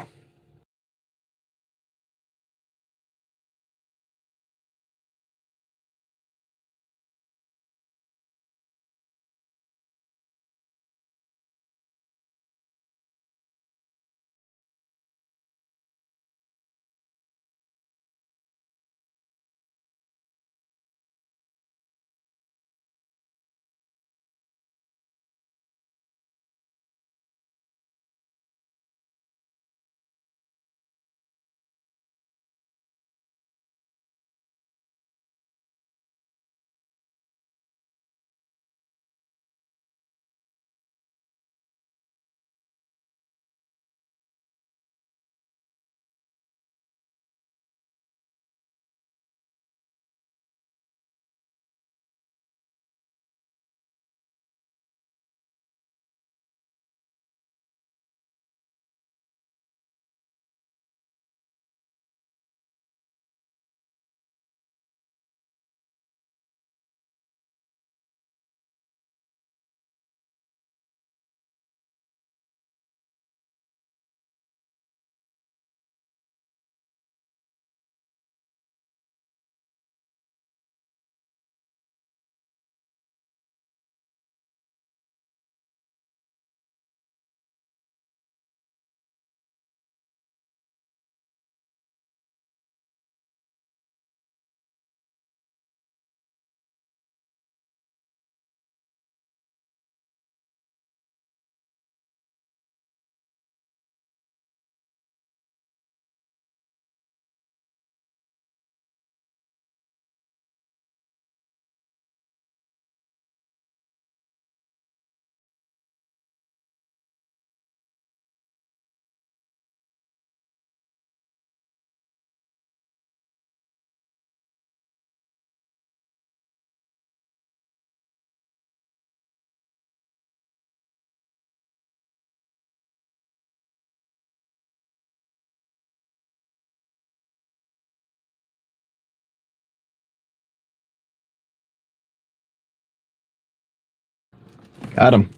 Got him.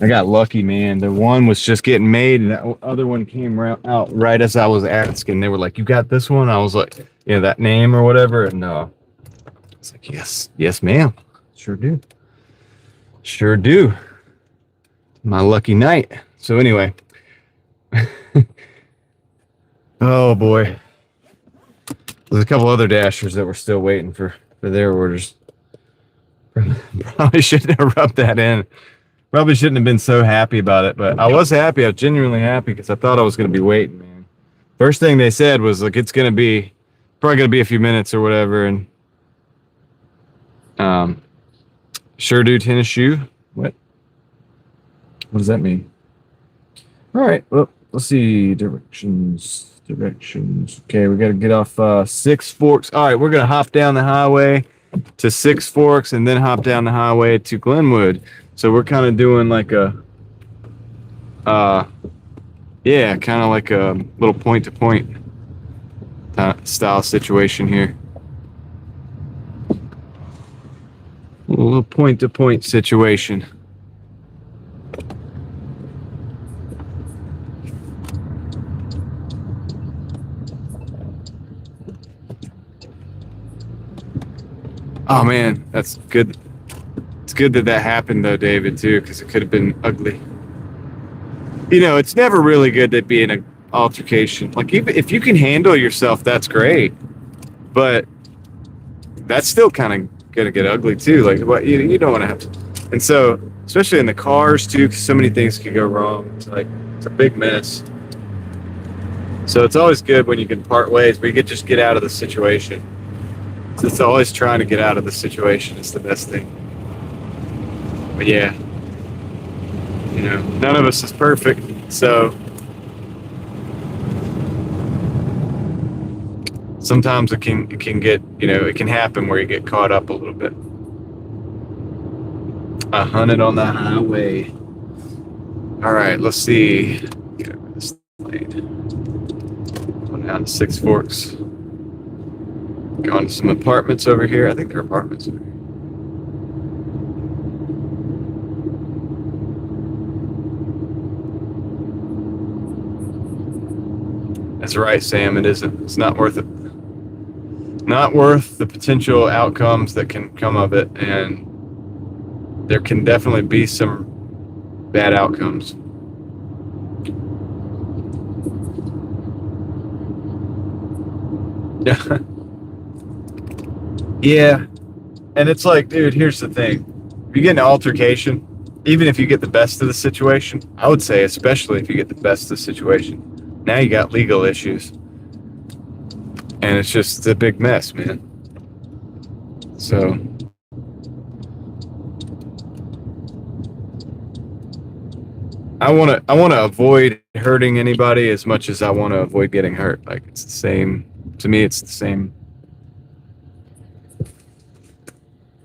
I got lucky, man. The one was just getting made, and that other one came out right as I was asking. They were like, "You got this one?" I was like, "Yeah, that name or whatever." And it's like, yes, ma'am. Sure do. Sure do. My lucky night. So anyway, oh boy, there's a couple other dashers that were still waiting for their orders. Probably shouldn't have rubbed that in. Probably shouldn't have been so happy about it, but I was happy. I was genuinely happy because I thought I was going to be waiting, man. First thing they said was like, it's going to be probably going to be a few minutes or whatever. And sure do tennis shoe. What does that mean? All right. Well, let's see. Directions. Okay, we got to get off Six Forks. All right, we're going to hop down the highway to Six Forks and then hop down the highway to Glenwood. So we're kind of doing like a, yeah, kind of like a little point-to-point style situation here. A little point-to-point situation. Oh man, that's good. It's good that happened though, David, too, because it could have been ugly. You know, it's never really good to be in an altercation. Like, even if you can handle yourself, that's great. But that's still kind of gonna get ugly too. Like, what you don't want to have to. And so, especially in the cars too, because so many things can go wrong. It's like it's a big mess. So it's always good when you can part ways, but you can just get out of the situation. So it's always trying to get out of the situation. It's the best thing. But yeah, you know, none of us is perfect, so sometimes it can get, you know, it can happen where you get caught up a little bit. 100 on the highway. All right, let's see. Get over this lane. Going down to Six Forks. Going to some apartments over here. I think they're apartments over here. That's right, Sam. It isn't. It's not worth it. Not worth the potential outcomes that can come of it, and there can definitely be some bad outcomes. Yeah. Yeah. And it's like, dude, here's the thing. If you get an altercation, even if you get the best of the situation, I would say especially if you get the best of the situation, now you got legal issues. And it's just a big mess, man. So I want to avoid hurting anybody as much as I want to avoid getting hurt. Like, it's the same. To me, it's the same.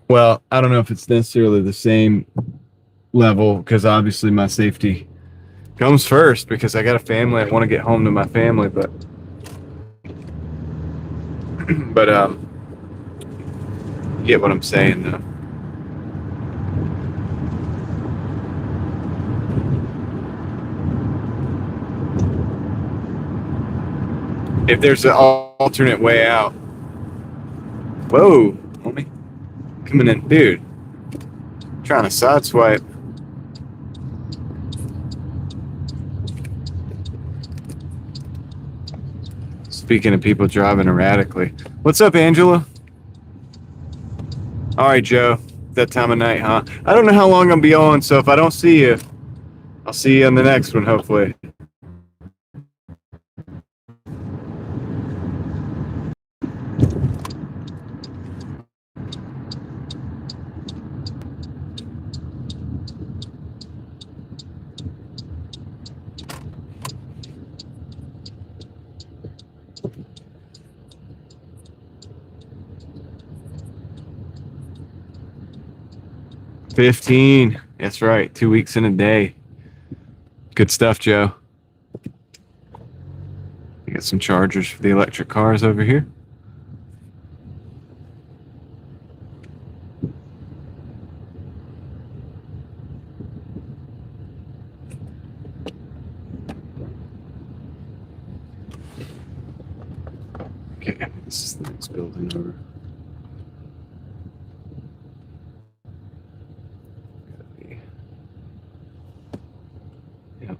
Well, I don't know if it's necessarily the same level, because obviously my safety comes first, because I got a family. I want to get home to my family, but you get what I'm saying, though. If there's an alternate way out. Whoa, homie. Coming in, dude. Trying to sideswipe. Speaking of people driving erratically. What's up, Angela? All right, Joe. That time of night, huh? I don't know how long I'll be on, so if I don't see you, I'll see you on the next one, hopefully. $15. That's right. 2 weeks in a day. Good stuff, Joe. We got some chargers for the electric cars over here. the next building over. Yep.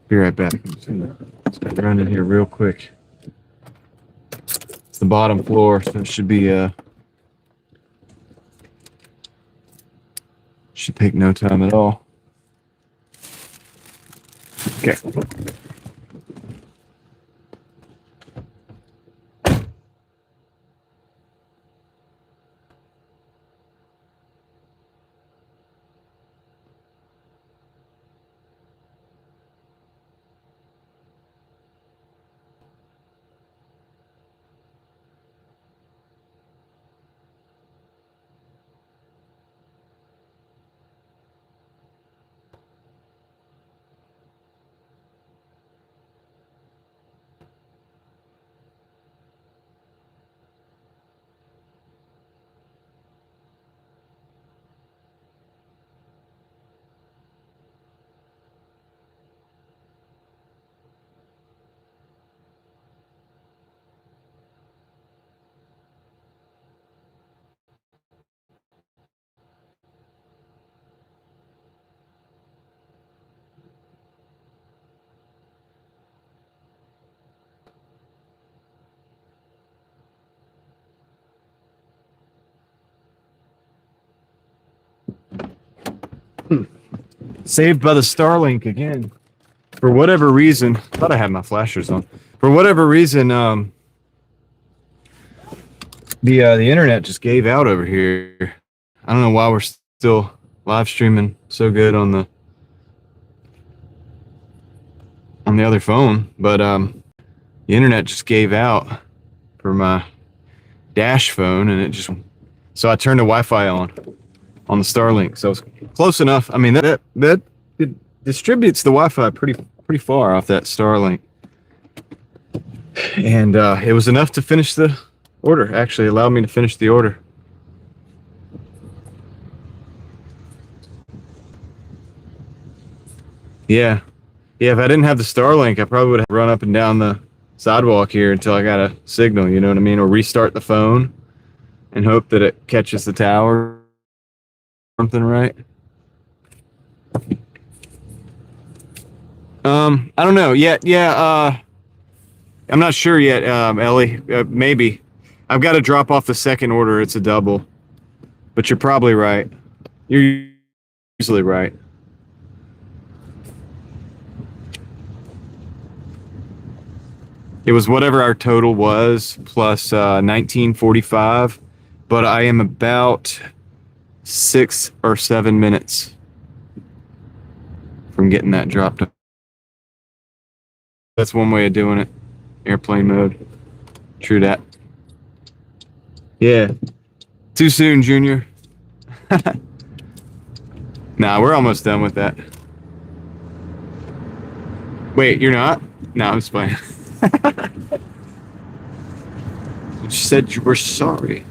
Be right back. I'm just gonna run in here real quick. It's the bottom floor, so it should be should take no time at all. Okay. Saved by the Starlink again. For whatever reason, I thought I had my flashers on. For whatever reason, the internet just gave out over here. I don't know why we're still live streaming so good on the other phone, but the internet just gave out for my Dash phone, and it just, so I turned the Wi-Fi on the Starlink. So it's close enough. I mean, that it distributes the Wi-Fi pretty far off that Starlink, and it was enough to finish the order. Actually allowed me to finish the order. Yeah, if I didn't have the Starlink, I probably would have run up and down the sidewalk here until I got a signal, you know what I mean, or restart the phone and hope that it catches the tower or something, right? I don't know yet. Yeah, I'm not sure yet, Ellie. Maybe. I've got to drop off the second order. It's a double. But you're probably right. You're usually right. It was whatever our total was plus 1945, but I am about 6 or 7 minutes from getting that dropped. That's one way of doing it. Airplane mode. True that. Yeah. Too soon, Junior. Nah, we're almost done with that. Wait, you're not? No, I'm just playing. You said you were sorry.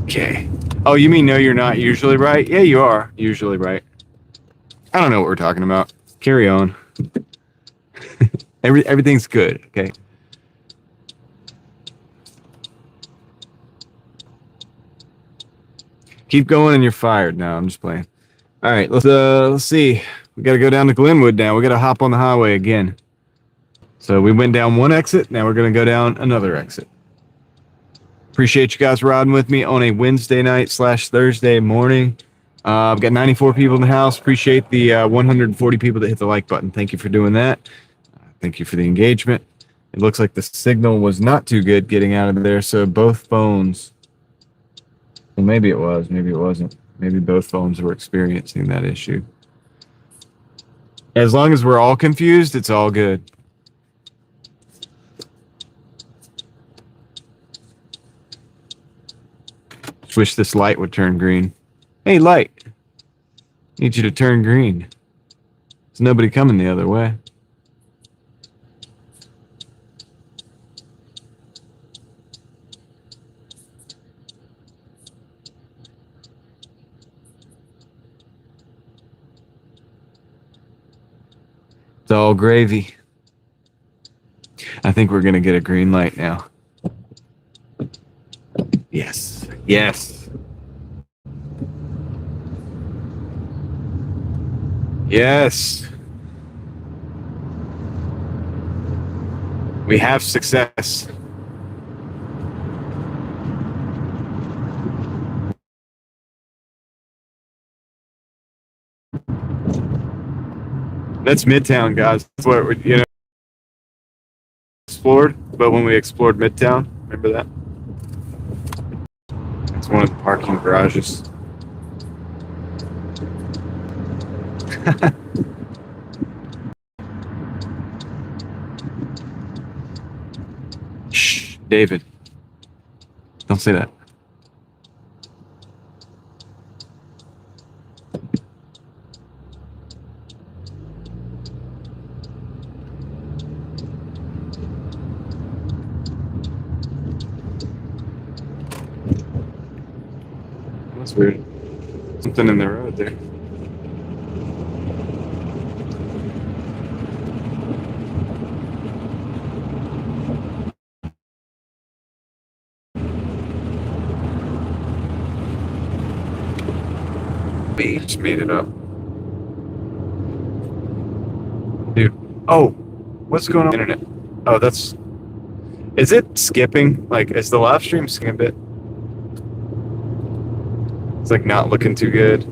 Okay. Oh, you mean no, you're not usually right? Yeah, you are usually right. I don't know what we're talking about. Carry on. Everything's good, okay? Keep going and you're fired. No, I'm just playing. All right, let's see. We got to go down to Glenwood now. We got to hop on the highway again. So we went down one exit. Now we're going to go down another exit. Appreciate you guys riding with me on a Wednesday night / Thursday morning. I've got 94 people in the house. Appreciate the 140 people that hit the like button. Thank you for doing that. Thank you for the engagement. It looks like the signal was not too good getting out of there. So both phones, well, maybe it was, maybe it wasn't. Maybe both phones were experiencing that issue. As long as we're all confused, it's all good. Just wish this light would turn green. Hey, light. Need you to turn green. There's nobody coming the other way. all gravy. I think we're gonna get a green light now. Yes. Yes. Yes. We have success. That's Midtown, guys. That's what we, explored. But when we explored Midtown, remember that? It's one of the parking garages. Shh, David. Don't say that. That's weird. Something in the road there. We just made it up. Dude. Oh, what's going on with the internet? Oh, that's... Is it skipping? Like, is the live stream skipping a bit? It's like not looking too good.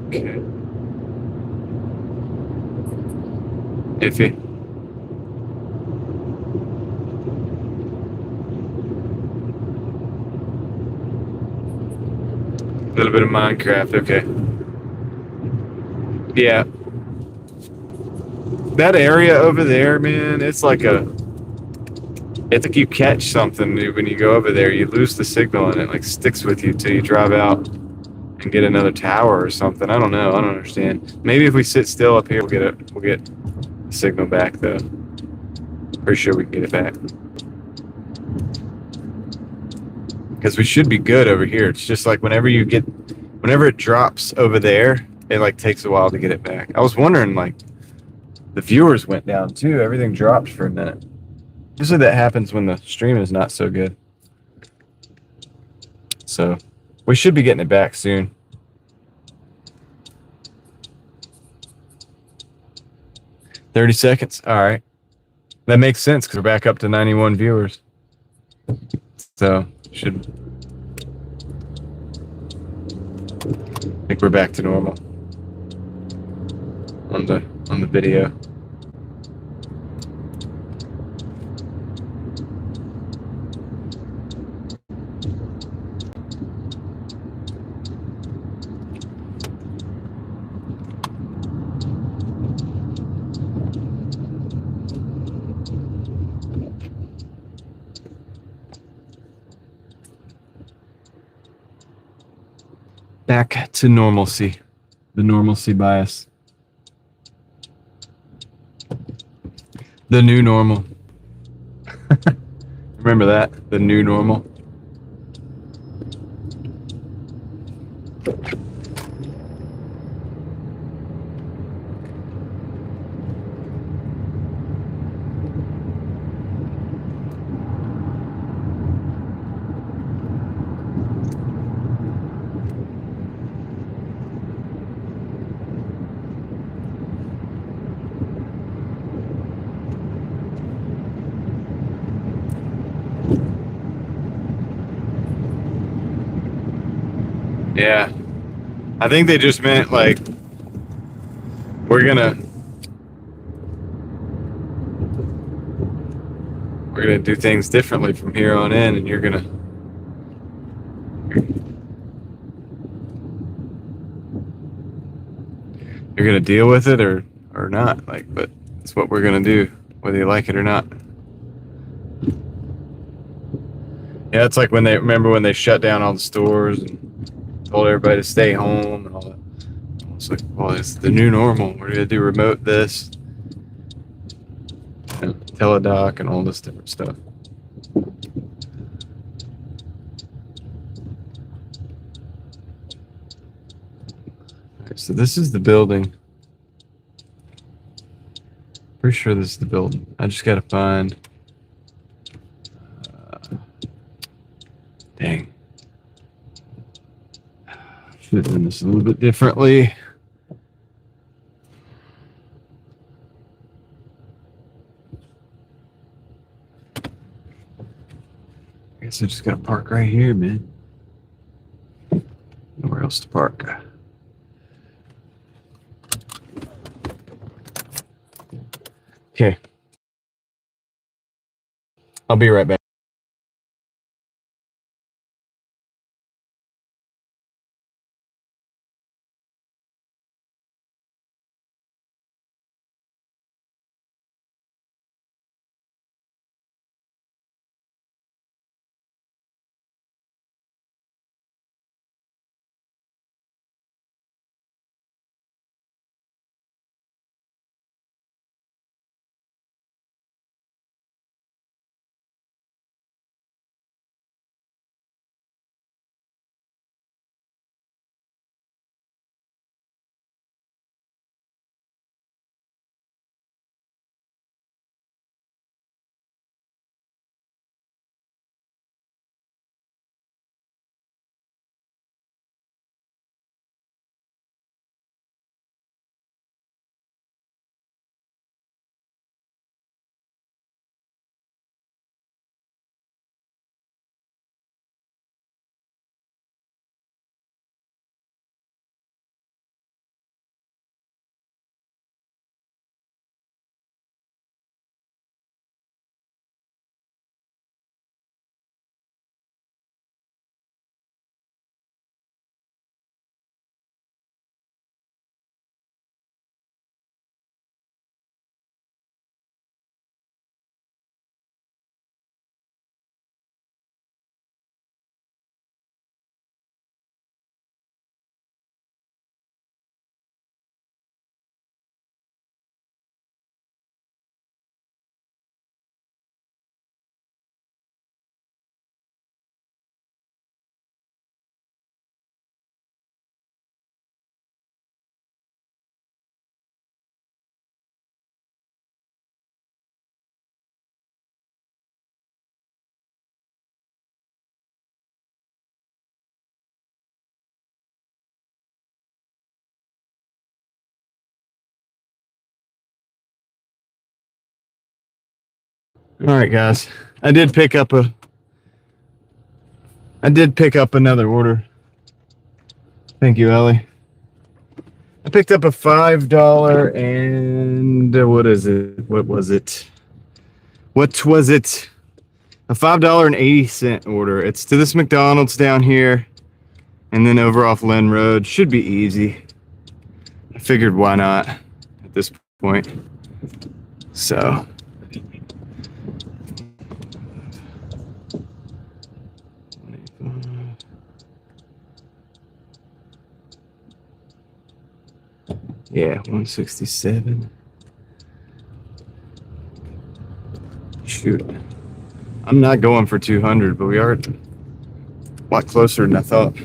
Okay. Iffy. A little bit of Minecraft, okay. Yeah. That area over there, man, it's like a... It's like you catch something when you go over there, you lose the signal and it like sticks with you till you drive out and get another tower or something. I don't know. I don't understand. Maybe if we sit still up here, we'll get the signal back though. Pretty sure we can get it back. Because we should be good over here. It's just like whenever it drops over there, it like takes a while to get it back. I was wondering, like, the viewers went down too. Everything dropped for a minute. Usually that happens when the stream is not so good. So we should be getting it back soon. $30 seconds. All right. That makes sense because we're back up to 91 viewers. So I think we're back to normal on the video. Back to normalcy. The normalcy bias. The new normal. Remember that? The new normal. Yeah. I think they just meant like we're gonna do things differently from here on in, and you're gonna deal with it or not, like, but it's what we're gonna do, whether you like it or not. Yeah, it's like when they shut down all the stores and told everybody to stay home and all that It's like, well, it's the new normal. We're gonna do remote this, teledoc, and all this different stuff. Okay, so this is the building. Pretty sure this is the building. I just gotta find. Dang. Should have done this a little bit differently. I guess I just gotta park right here, man. Nowhere else to park. Okay. I'll be right back. All right, guys. I did pick up another order. Thank you, Ellie. I picked up a $5 and what is it? What was it? What was it? A $5.80 order. It's to this McDonald's down here, and then over off Lynn Road. Should be easy. I figured why not at this point. So. Yeah, 167. Shoot. I'm not going for 200, but we are a lot closer than I thought.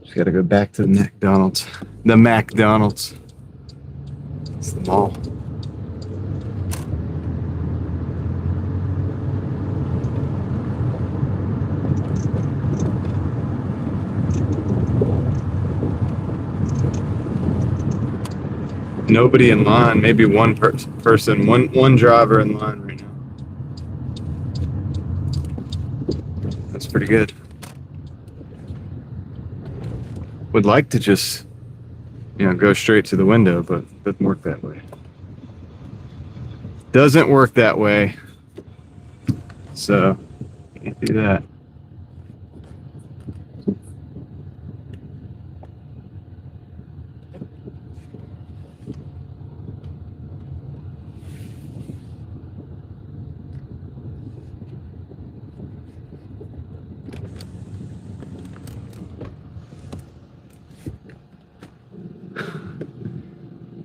Just gotta go back to the McDonald's. The McDonald's. It's the mall. Nobody in line. Maybe one person, one driver in line right now. That's pretty good. Would like to just, go straight to the window, but it doesn't work that way. Doesn't work that way. so can't do that.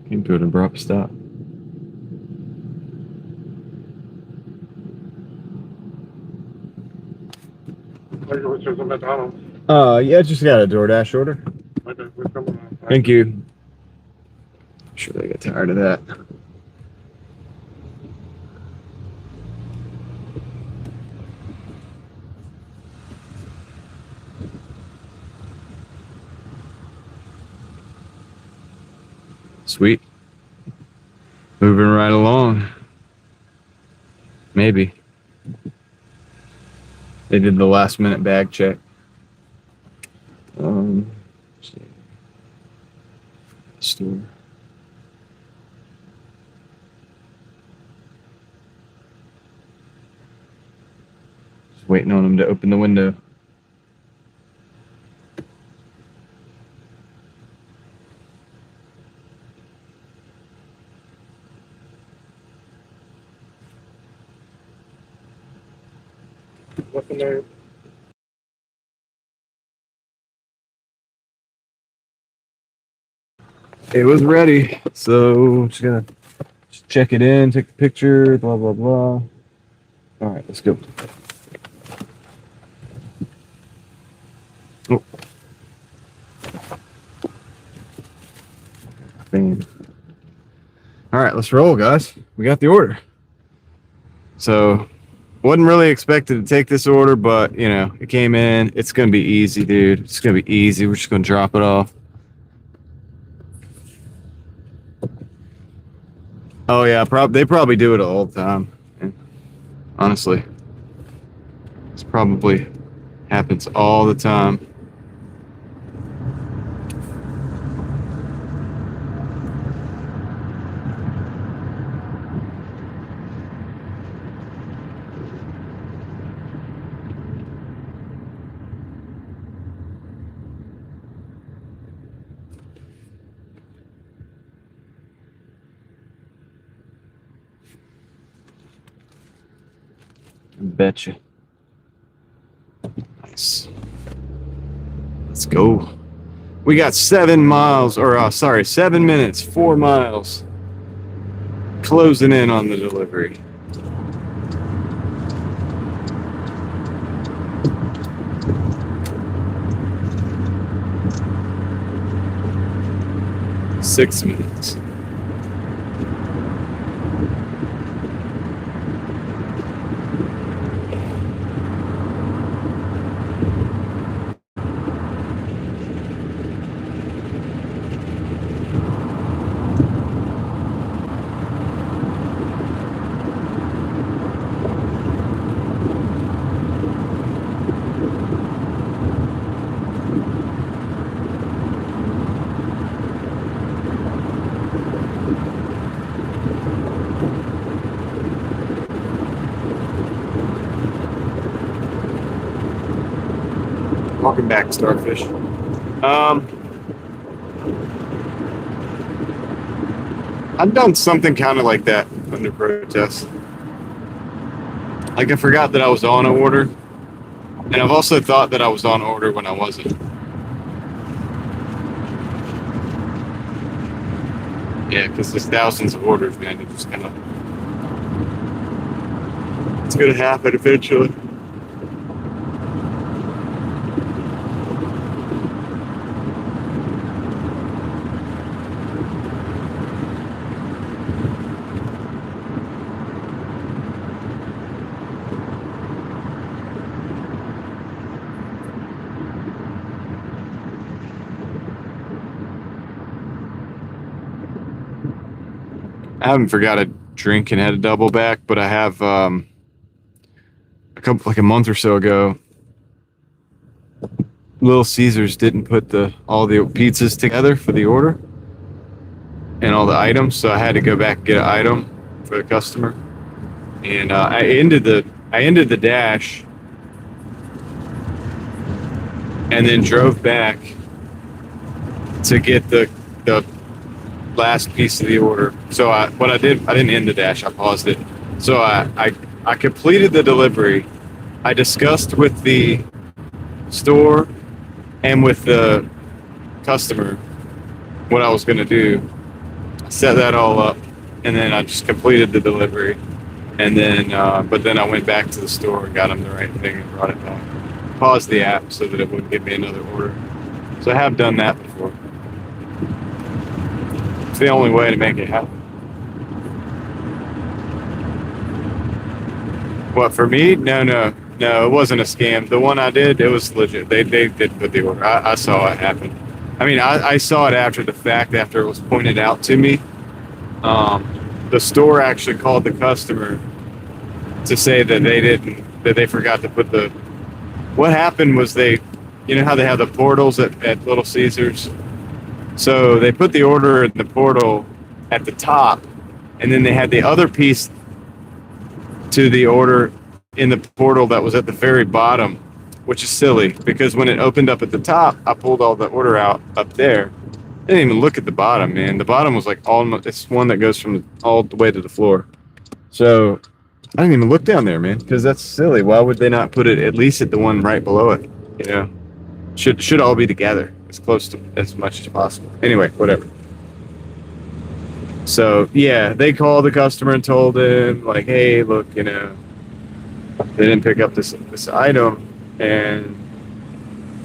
Came to an abrupt stop. What's your McDonald's? Yeah, just got a DoorDash order. Okay, we're coming on. Thank you. I'm sure they get tired of that. Sweet. Moving right along. Maybe. They did the last minute bag check. Let's see. Store. Just waiting on them to open the window. What's the name? It was ready, so just gonna check it in, take a picture, blah blah blah. All right, let's go. Oh. Bam. All right, let's roll, guys. We got the order. So, wasn't really expected to take this order, but you know, it came in. It's gonna be easy, dude. It's gonna be easy. We're just gonna drop it off. Oh yeah, they probably do it all the time. Honestly, this probably happens all the time. Betcha. Nice. Let's go. We got 7 miles, or 7 minutes, 4 miles. Closing in on the delivery. Six minutes. Welcome back, Starfish. I've done something kind of like that under protest. Like I forgot that I was on order, and I've also thought that I was on order when I wasn't. Yeah, because there's thousands of orders, man. It just kind of, it's gonna happen eventually. I haven't forgot a drink and had a double back, but I have a month or so ago. Little Caesars didn't put all the pizzas together for the order and all the items, so I had to go back and get an item for the customer. And I ended the I ended the dash and then drove back to get the last piece of the order. So what I did, I didn't end the dash. I paused it. So I completed the delivery. I discussed with the store and with the customer what I was going to do. I set that all up, and then I just completed the delivery. And then, but then I went back to the store and got them the right thing and brought it back. Paused the app so that it wouldn't give me another order. So I have done that before. It's the only way to make it happen. What, for me? No, it wasn't a scam. The one I did, it was legit. They did put the order. I saw it happen. I mean, I saw it after the fact, after it was pointed out to me. The store actually called the customer to say that they forgot to put the. What happened was you know how they have the portals at Little Caesars? So they put the order in the portal at the top, and then they had the other piece to the order in the portal that was at the very bottom, which is silly because when it opened up at the top, I pulled all the order out up there. I didn't even look at the bottom, man. The bottom was like almost, it's one that goes from all the way to the floor. So I didn't even look down there, man, because that's silly. Why would they not put it at least at the one right below it? You know, should all be together as close to as much as possible. Anyway, whatever. So yeah, they called the customer and told him like, hey, look, you know, they didn't pick up this item, and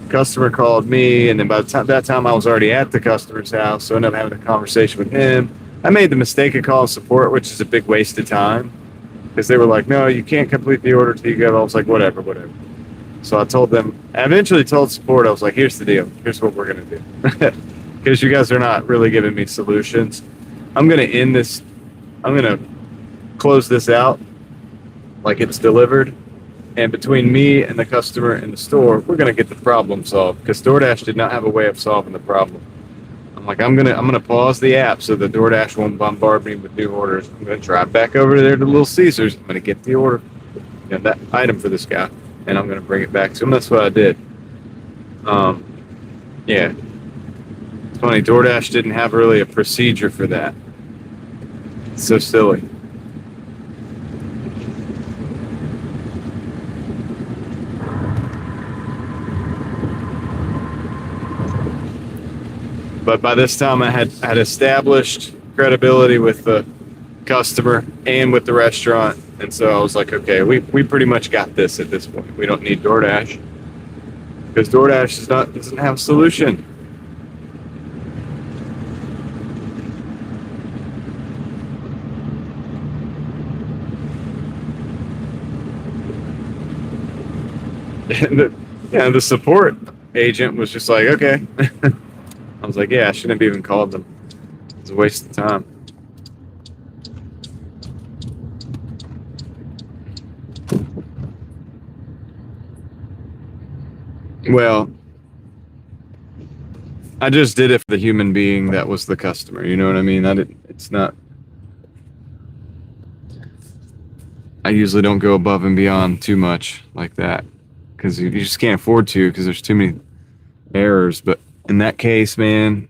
customer called me, and then by the time that time I was already at the customer's house, so I ended up having a conversation with him. I made the mistake of calling support, which is a big waste of time because they were like, no, you can't complete the order till you go. I was like, whatever. So I told them, I eventually told support, I was like, here's the deal. Here's what we're going to do. Because you guys are not really giving me solutions. I'm going to end this. I'm going to close this out like it's delivered. And between me and the customer and the store, we're going to get the problem solved because DoorDash did not have a way of solving the problem. I'm like, I'm gonna pause the app so the DoorDash won't bombard me with new orders. I'm gonna drive back over there to Little Caesars. I'm gonna get the order, you know, that item for this guy, and I'm gonna bring it back to him. That's what I did. Yeah, it's funny. DoorDash didn't have really a procedure for that. It's so silly. But by this time, I had established credibility with the customer and with the restaurant, and so I was like, okay, we pretty much got this at this point. We don't need DoorDash because DoorDash doesn't have a solution. And the support agent was just like, okay. I was like, yeah, I shouldn't have even called them. It's a waste of time. Well, I just did it for the human being that was the customer. You know what I mean? It's not. I usually don't go above and beyond too much like that because you just can't afford to because there's too many errors. But in that case, man,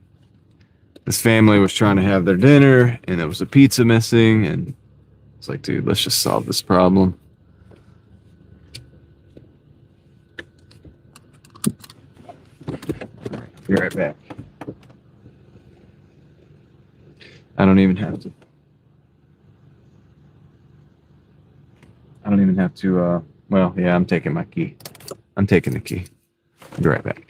this family was trying to have their dinner and there was a pizza missing, and it's like, dude, let's just solve this problem. Be right back. I don't even have to, well, yeah, I'm taking my key. I'm taking the key. Be right back.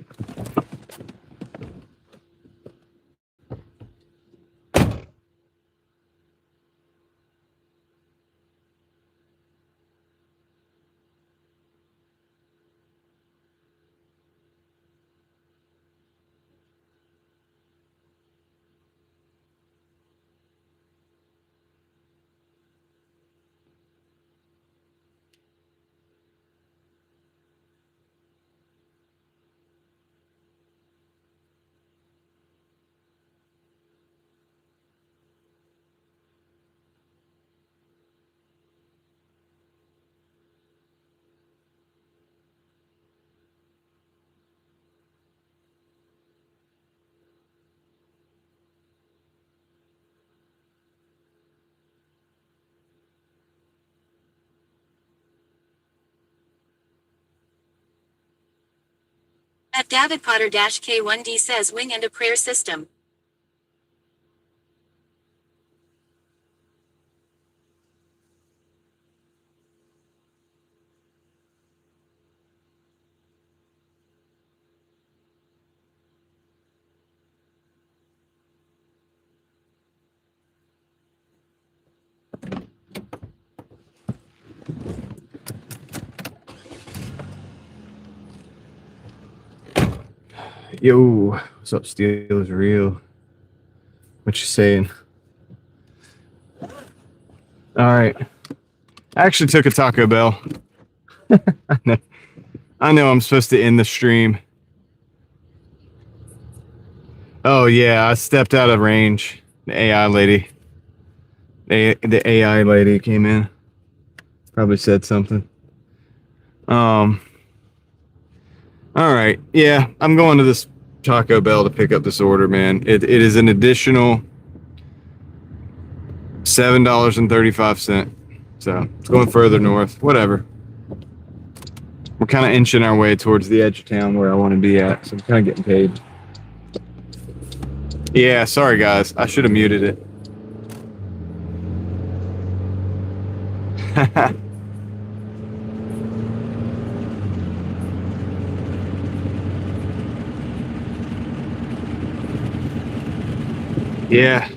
At David Potter K1D says wing and a prayer system. Yo, what's up, Steelers Real? What you saying? All right. I actually took a Taco Bell. I know I'm supposed to end the stream. Oh, yeah, I stepped out of range. The AI lady. The AI lady came in. Probably said something. All right. Yeah, I'm going to this Taco Bell to pick up this order, man. It is an additional $7.35. So it's going further north. Whatever. We're kind of inching our way towards the edge of town where I want to be at. So I'm kind of getting paid. Yeah, sorry, guys. I should have muted it. Yeah.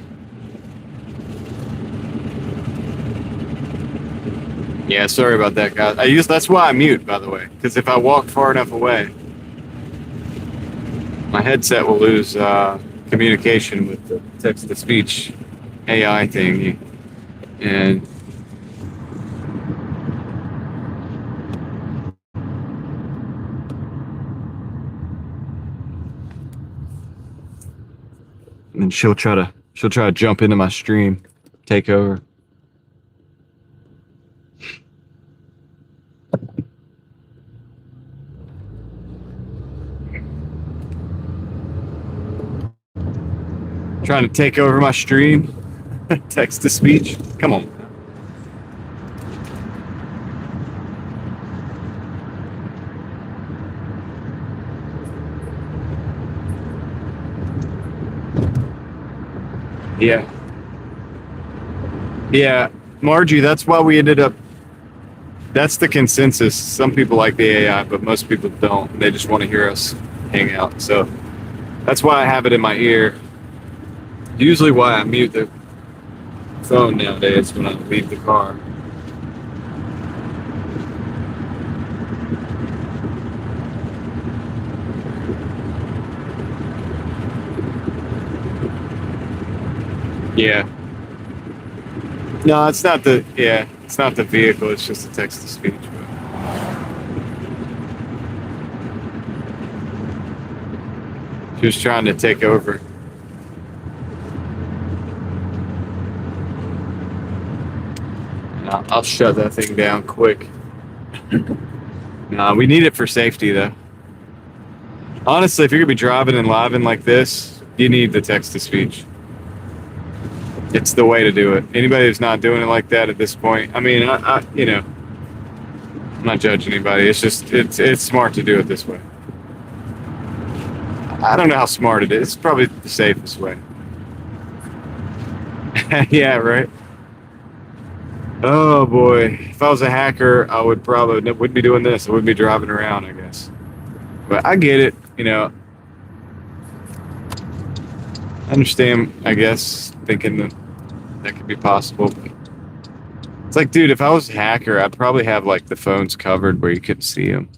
Yeah, sorry about that, guys. That's why I mute, by the way, because if I walk far enough away, my headset will lose communication with the text-to-speech AI thing, and she'll try to jump into my stream, take over. Trying to take over my stream, text to speech. Come on. Yeah. Yeah, Margie, that's why we ended up. That's the consensus. Some people like the AI, but most people don't. They just want to hear us hang out. So that's why I have it in my ear. Usually why I mute the phone nowadays when I leave the car. Yeah. No, it's not the it's not the vehicle, it's just the text to speech. She was trying to take over. I'll shut that thing down quick. We need it for safety, though. Honestly, if you're gonna be driving and living like this, you need the text-to-speech. It's the way to do it. Anybody who's not doing it like that at this point, I mean, I you know, I'm not judging anybody. It's just it's smart to do it this way. I don't know how smart it is. It's probably the safest way. Yeah, right. Oh boy, if I was a hacker, I would probably wouldn't be doing this. I wouldn't be driving around, I guess. But I get it, you know. I understand, I guess, thinking that could be possible. But it's like, dude, if I was a hacker, I'd probably have like the phones covered where you couldn't see them.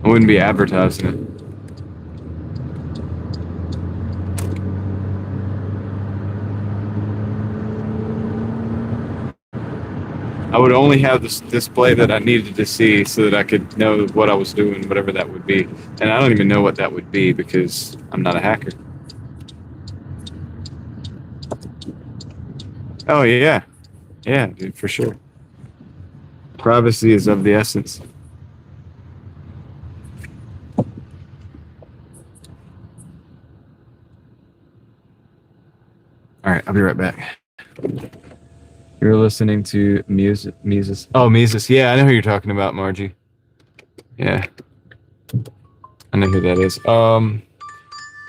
I wouldn't be advertising it. I would only have this display that I needed to see so that I could know what I was doing, whatever that would be. And I don't even know what that would be because I'm not a hacker. Oh, yeah. Yeah, dude, for sure. Privacy is of the essence. All right, I'll be right back. You're listening to Mises. Oh, Mises. Yeah, I know who you're talking about, Margie. Yeah, I know who that is.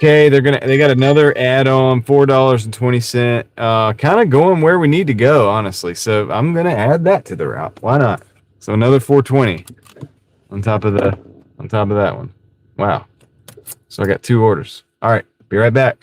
Okay, they got another add-on, $4.20. Kind of going where we need to go, honestly. So I'm gonna add that to the route. Why not? So another 420 on top of that one. Wow. So I got 2 orders. All right, be right back.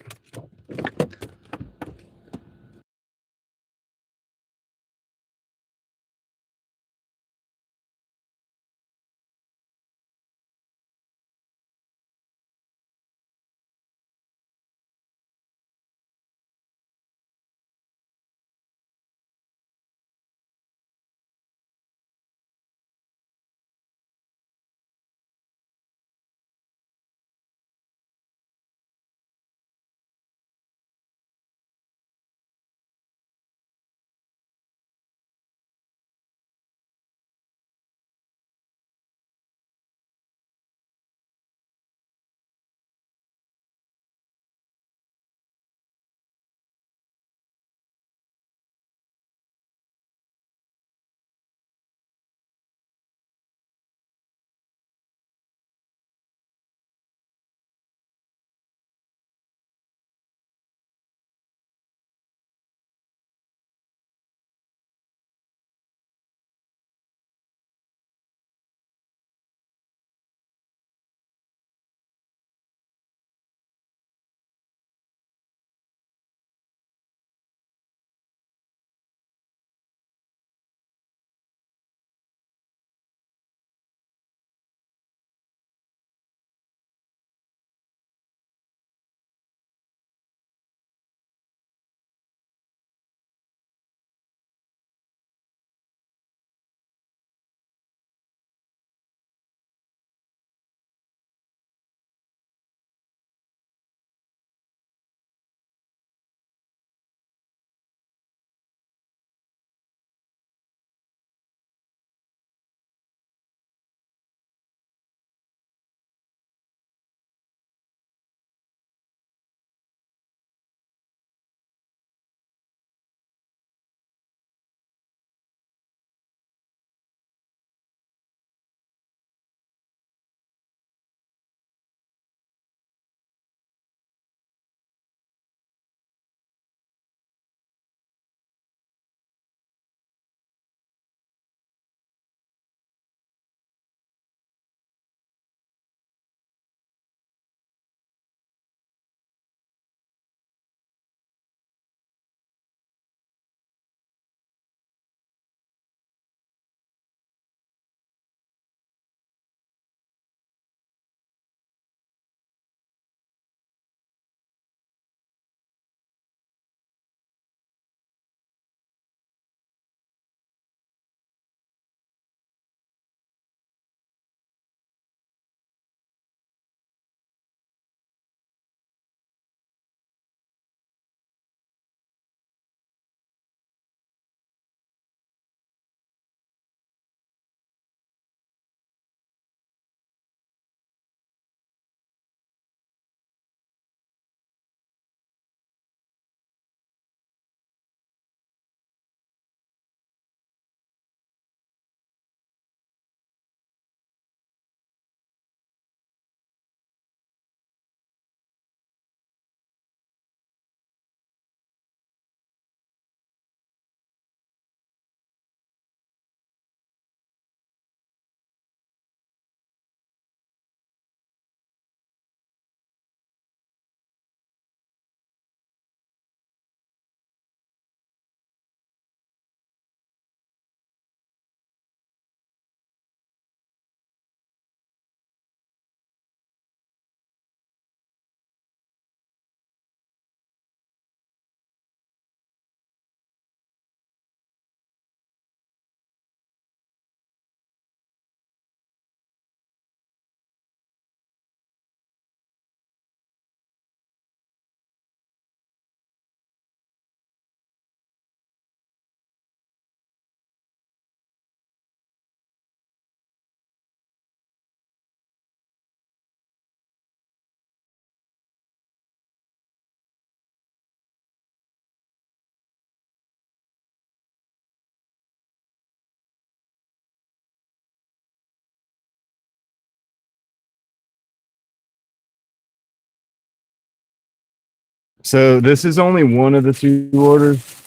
So this is only one of the 2 orders,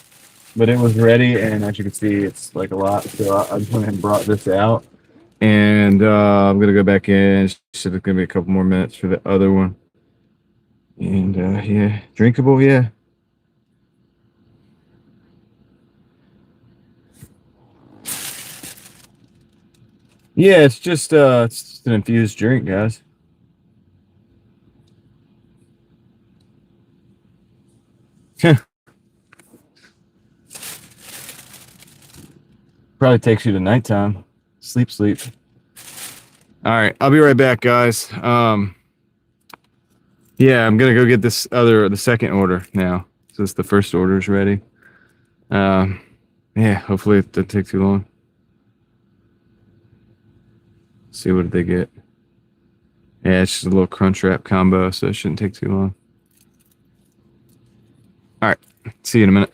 but it was ready, and as you can see, it's like a lot. So I just went ahead and brought this out, and I'm gonna go back in. So there's gonna be a couple more minutes for the other one. And yeah, drinkable, yeah. Yeah, it's just an infused drink, guys. Probably takes you to nighttime. Sleep, sleep. All right, I'll be right back, guys. Yeah, I'm gonna go get the second order now, since the first order is ready. Yeah, hopefully it doesn't take too long. See what they get. Yeah, it's just a little crunch wrap combo, so it shouldn't take too long. All right, see you in a minute.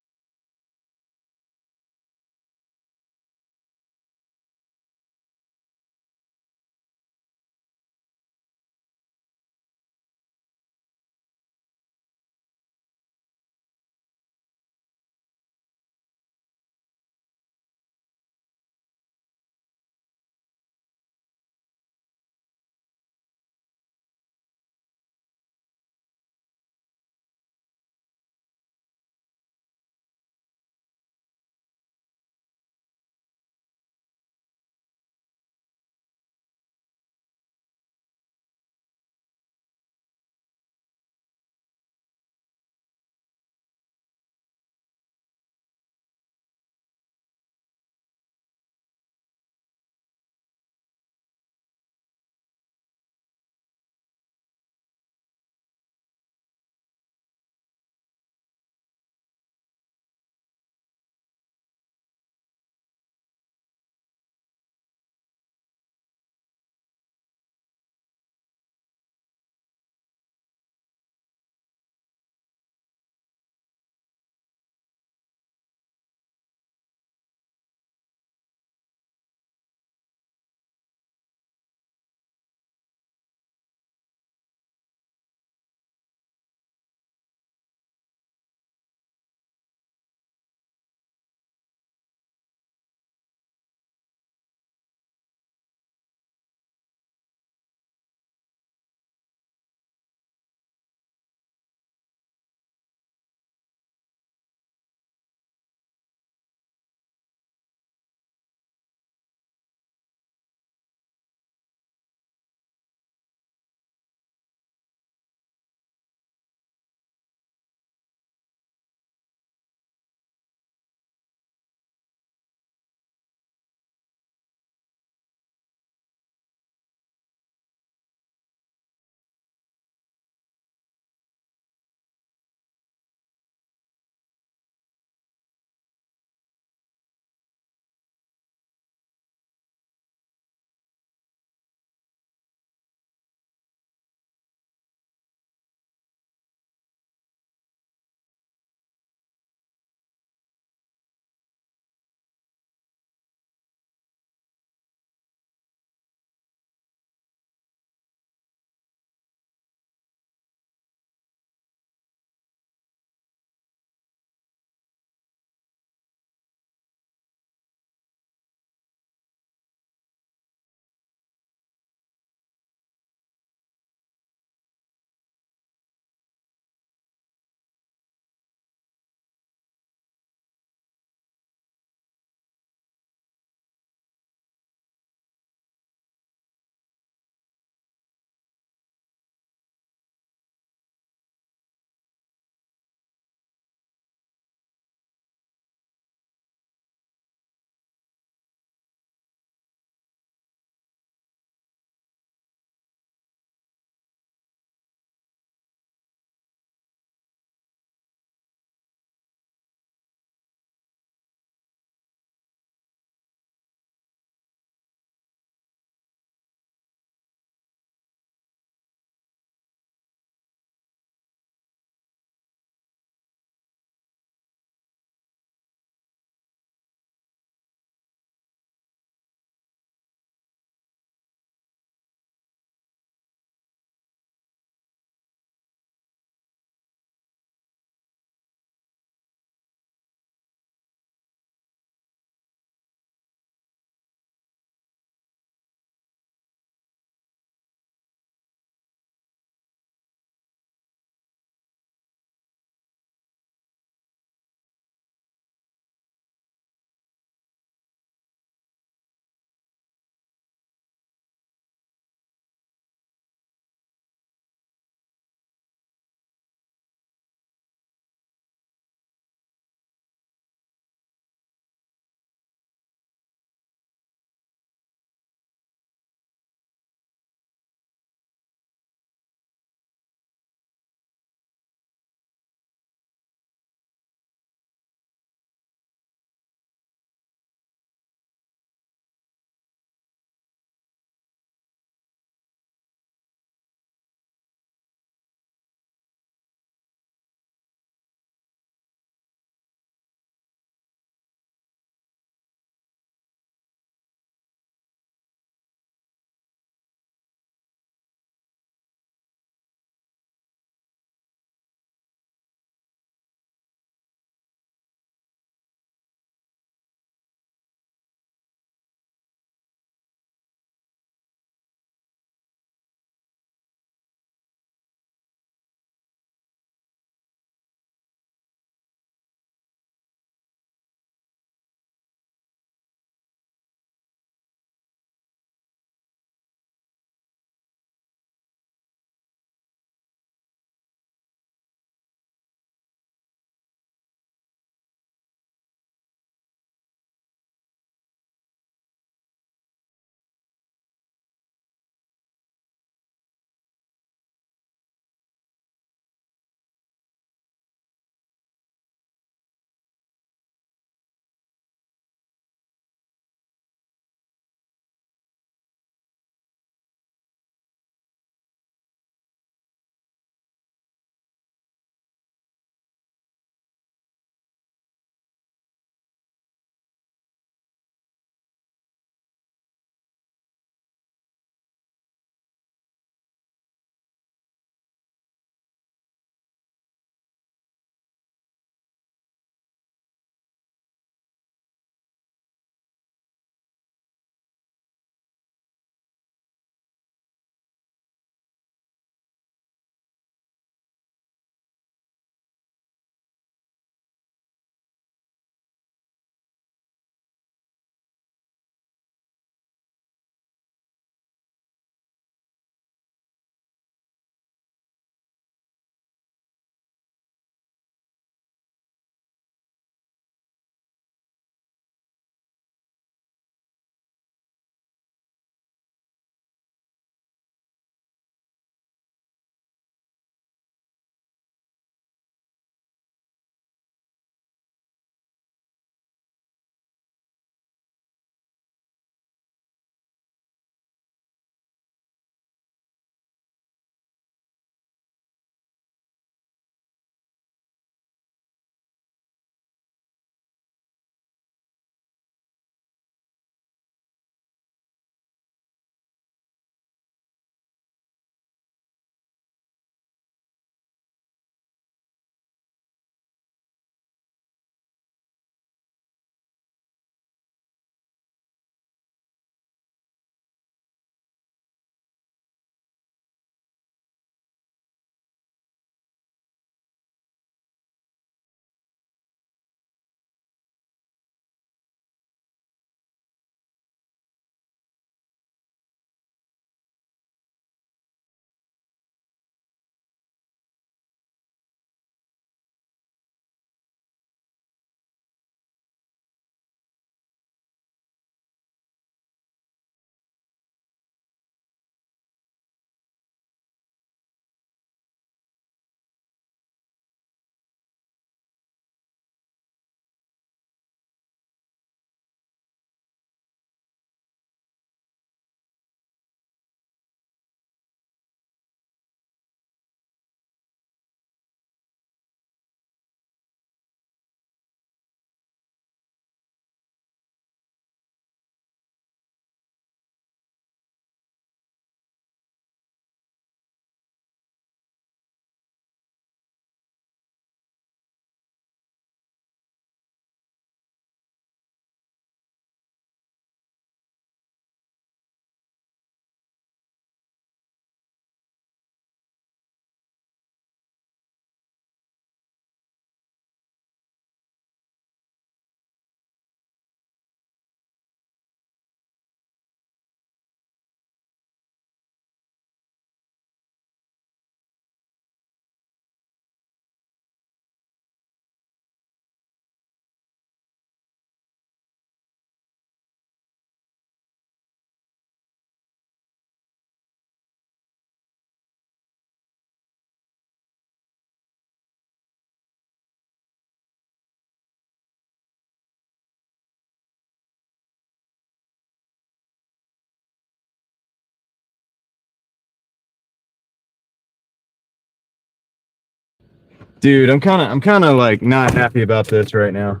Dude, I'm kind of like not happy about this right now.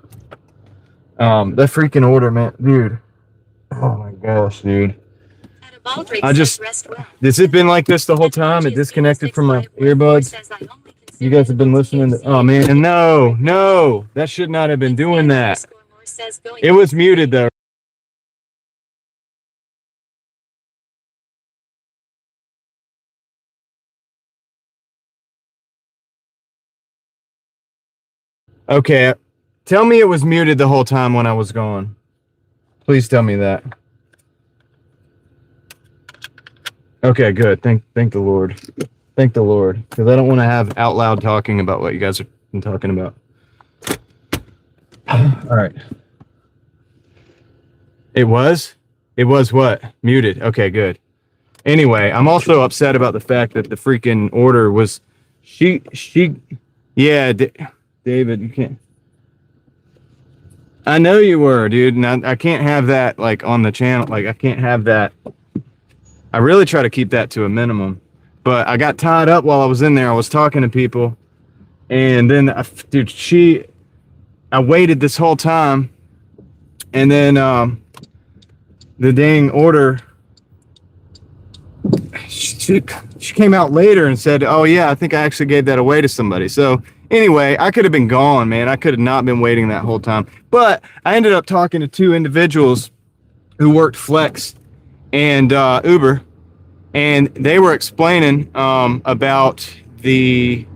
The freaking order, man, dude. Oh my gosh, dude. At a Baldrick I says just, rest well. has it been like this the whole time? It disconnected from my earbuds. You guys have been listening to, oh man, no, that should not have been doing that. It was muted though. Okay, tell me it was muted the whole time when I was gone. Please tell me that. Okay, good. Thank the Lord. Thank the Lord, because I don't want to have out loud talking about what you guys are talking about. All right. It was what? Muted. Okay, good. Anyway, I'm also upset about the fact that the freaking order was yeah, David, you can't. I know you were, dude, and I can't have that like on the channel. Like I can't have that. I really try to keep that to a minimum, but I got tied up while I was in there. I was talking to people, and then dude, I waited this whole time, and then the dang order, she came out later and said, oh yeah, I think I actually gave that away to somebody. So anyway, I could have been gone, man. I could have not been waiting that whole time. But I ended up talking to two individuals who worked Flex and Uber, and they were explaining about the,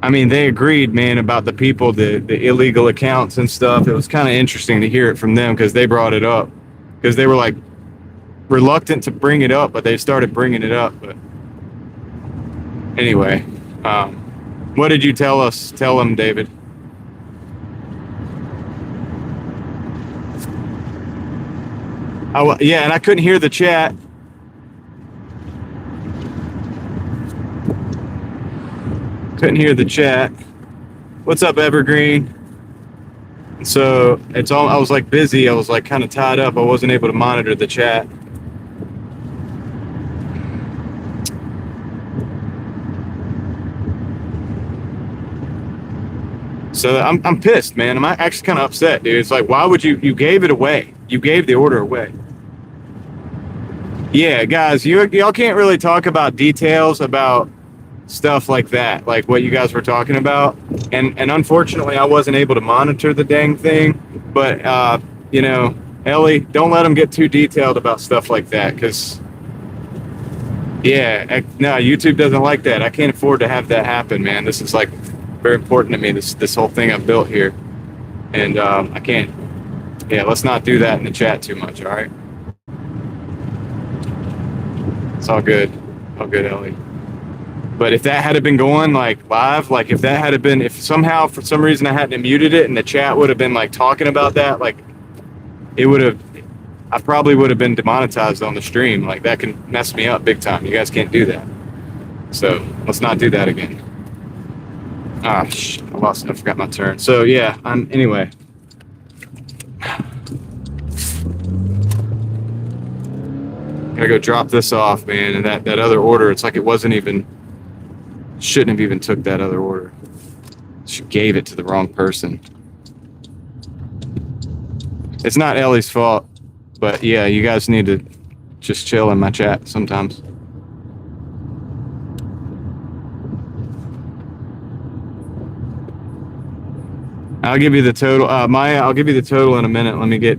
I mean, they agreed, man, about the people, the illegal accounts and stuff. It was kind of interesting to hear it from them because they brought it up, because they were like reluctant to bring it up, but they started bringing it up. But anyway, what did you tell them, David? Yeah, and I couldn't hear the chat. Couldn't hear the chat. What's up, Evergreen? So it's all, I was like busy. I was like kind of tied up. I wasn't able to monitor the chat. So I'm pissed, man. I'm actually kind of upset, dude. It's like, why would you gave it away? You gave the order away. Yeah, guys, y'all can't really talk about details about stuff like that, like what you guys were talking about. And unfortunately, I wasn't able to monitor the dang thing. But you know, Ellie, don't let them get too detailed about stuff like that, because yeah, no, YouTube doesn't like that. I can't afford to have that happen, man. This is like very important to me, this whole thing I've built here, and I can't. Yeah, let's not do that in the chat too much. All right, it's all good, Ellie. But if that had been going like live, like if that had been, if somehow for some reason I hadn't muted it and the chat would have been like talking about that, like it would have, I probably would have been demonetized on the stream. Like that can mess me up big time. You guys can't do that. So let's not do that again. Ah, I forgot my turn. So yeah, anyway. Gotta go drop this off, man. And that other order, it's like it wasn't even, shouldn't have even took that other order. She gave it to the wrong person. It's not Ellie's fault, but yeah, you guys need to just chill in my chat sometimes. I'll give you the total. Maya, I'll give you the total in a minute. Let me get.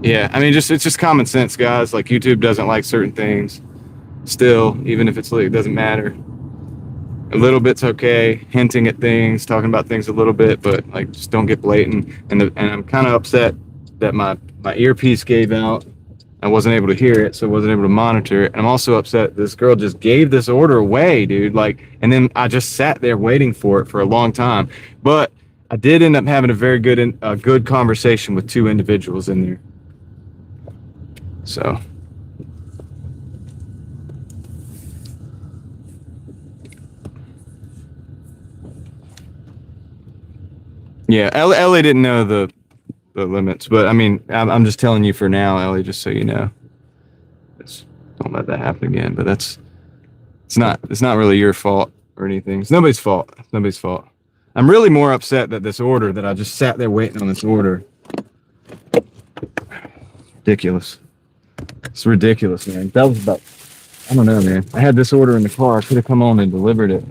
Yeah, I mean, it's just common sense, guys. Like YouTube doesn't like certain things. Still, even if it's it doesn't matter. A little bit's okay. Hinting at things, talking about things a little bit, but like just don't get blatant. And I'm kind of upset that my earpiece gave out. I wasn't able to hear it, so I wasn't able to monitor it. And I'm also upset this girl just gave this order away, dude. Like, and then I just sat there waiting for it for a long time. But I did end up having a very good conversation with two individuals in there. So. Yeah, Ellie didn't know the limits, but I mean, I'm just telling you for now, Ellie, just so you know. Don't let that happen again. But that's It's not really your fault or anything. It's nobody's fault. It's nobody's fault. I'm really more upset that this order, that I just sat there waiting on this order. Ridiculous. It's ridiculous, man. That was about, I don't know, man. I had this order in the car. I could have come on and delivered it.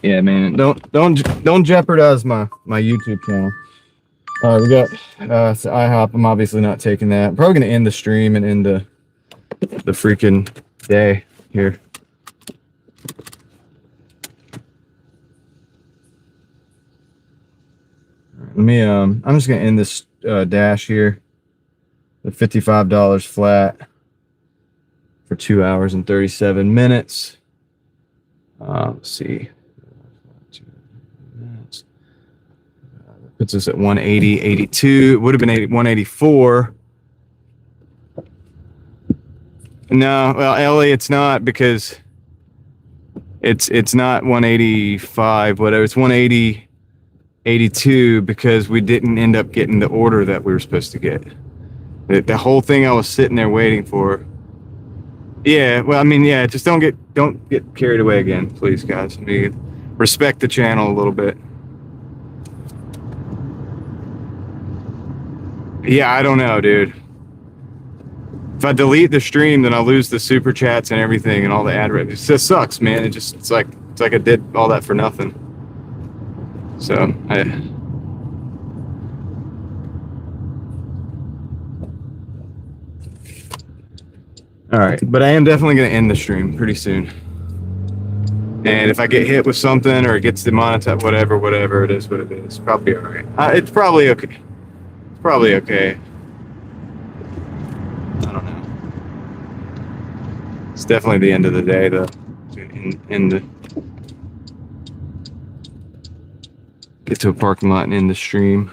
Yeah, man. Don't jeopardize my YouTube channel. All right, we got so IHOP. I'm obviously not taking that. I'm probably gonna end the stream and end the freaking day here. Let me I'm just gonna end this dash here. The $55 flat for 2 hours and 37 minutes. Let's see. Puts us at 180.82. It would have been 184. No, well, Ellie, it's not, because it's not 185, whatever. It's 180.82 because we didn't end up getting the order that we were supposed to get. The whole thing I was sitting there waiting for. Yeah, well, I mean, yeah, just don't get carried away again, please, guys. I mean, respect the channel a little bit. Yeah, I don't know, dude. If I delete the stream, then I'll lose the super chats and everything and all the ad revenue. It just sucks, man. It's like I did all that for nothing. So all right, but I am definitely going to end the stream pretty soon. And if I get hit with something or it gets demonetized, whatever it is, what it is, probably all right. It's probably okay. It's probably okay. I don't know. It's definitely the end of the day, though. Get to a parking lot and end the stream.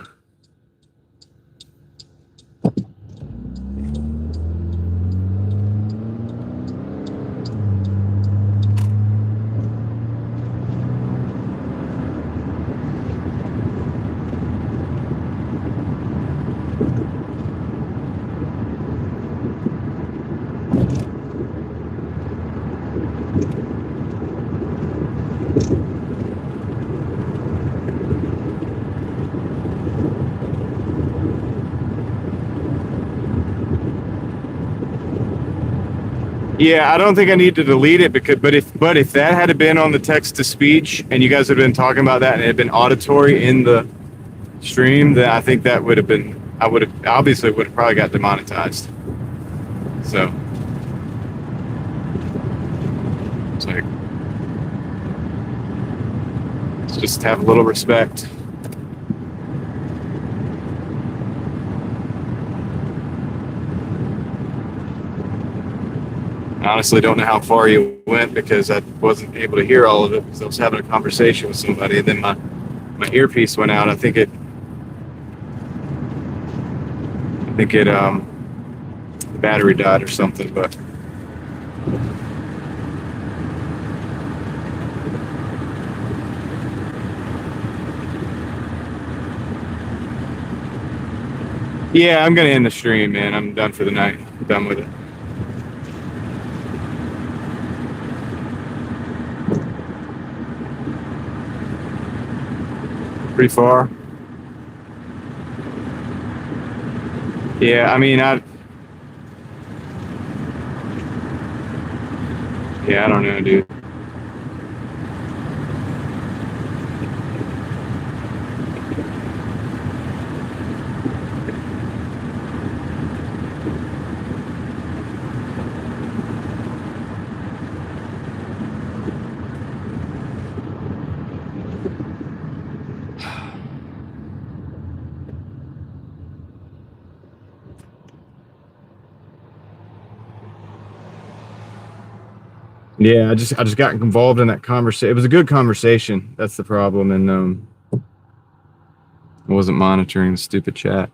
Yeah, I don't think I need to delete it but if that had been on the text to speech and you guys had been talking about that and it had been auditory in the stream, then I think that would have been, I would have probably got demonetized. So it's like, let's just have a little respect. I honestly don't know how far you went because I wasn't able to hear all of it because I was having a conversation with somebody, and then my earpiece went out. I think the battery died or something, but yeah, I'm gonna end the stream, man. I'm done for the night. I'm done with it. Pretty far. Yeah, I mean, I don't know, dude. Yeah, I just got involved in that conversation. It was a good conversation. That's the problem, and I wasn't monitoring the stupid chat.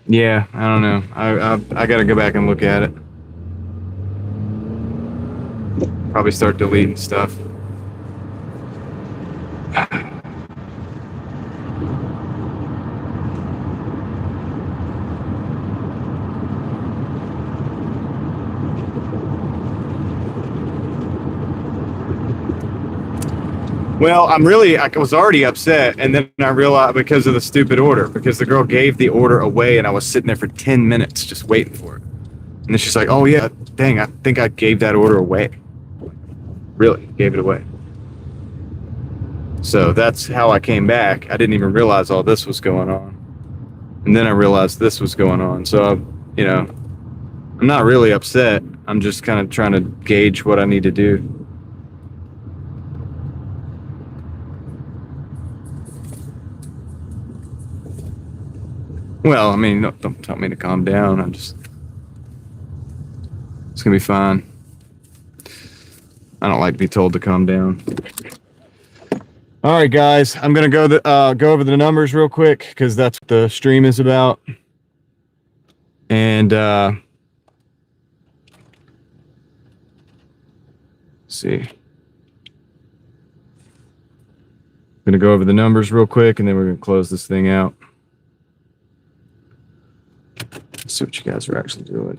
Yeah, I don't know. I got to go back and look at it. Probably start deleting stuff. Well, I was already upset, and then I realized because of the stupid order, because the girl gave the order away, and I was sitting there for 10 minutes just waiting for it. And then she's like, "Oh yeah, dang, I think I gave that order away. Really, gave it away." So that's how I came back. I didn't even realize all this was going on, and then I realized this was going on. So, I'm not really upset. I'm just kind of trying to gauge what I need to do. Well, I mean, don't tell me to calm down. It's gonna be fine. I don't like to be told to calm down. All right, guys, I'm gonna go over the numbers real quick because that's what the stream is about. And let's see. I'm gonna go over the numbers real quick, and then we're gonna close this thing out. Let's see what you guys are actually doing.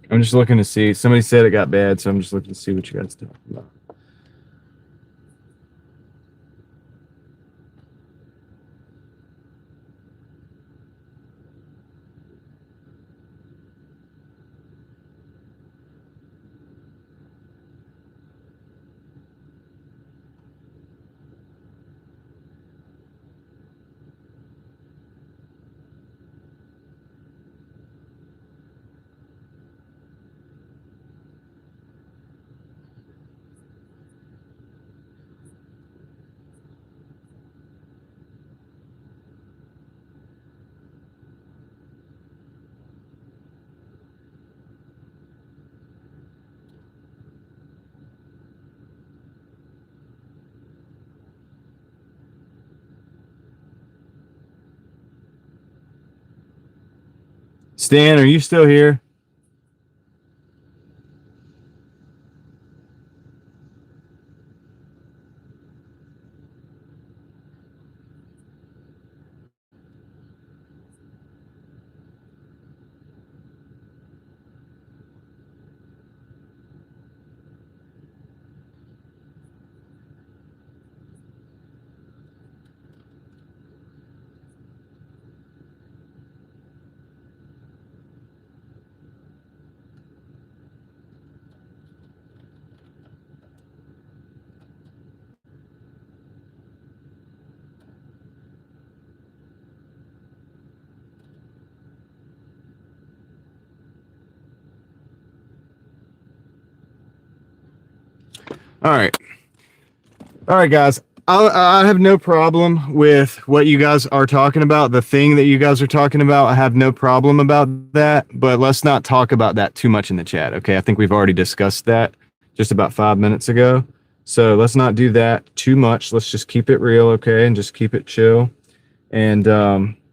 I'm just looking to see. Somebody said it got bad, so I'm just looking to see what you guys talking about. Stan, are you still here? All right. All right, guys. I have no problem with what you guys are talking about. The thing that you guys are talking about, I have no problem about that. But let's not talk about that too much in the chat, okay? I think we've already discussed that just about 5 minutes ago. So let's not do that too much. Let's just keep it real, okay? And just keep it chill. And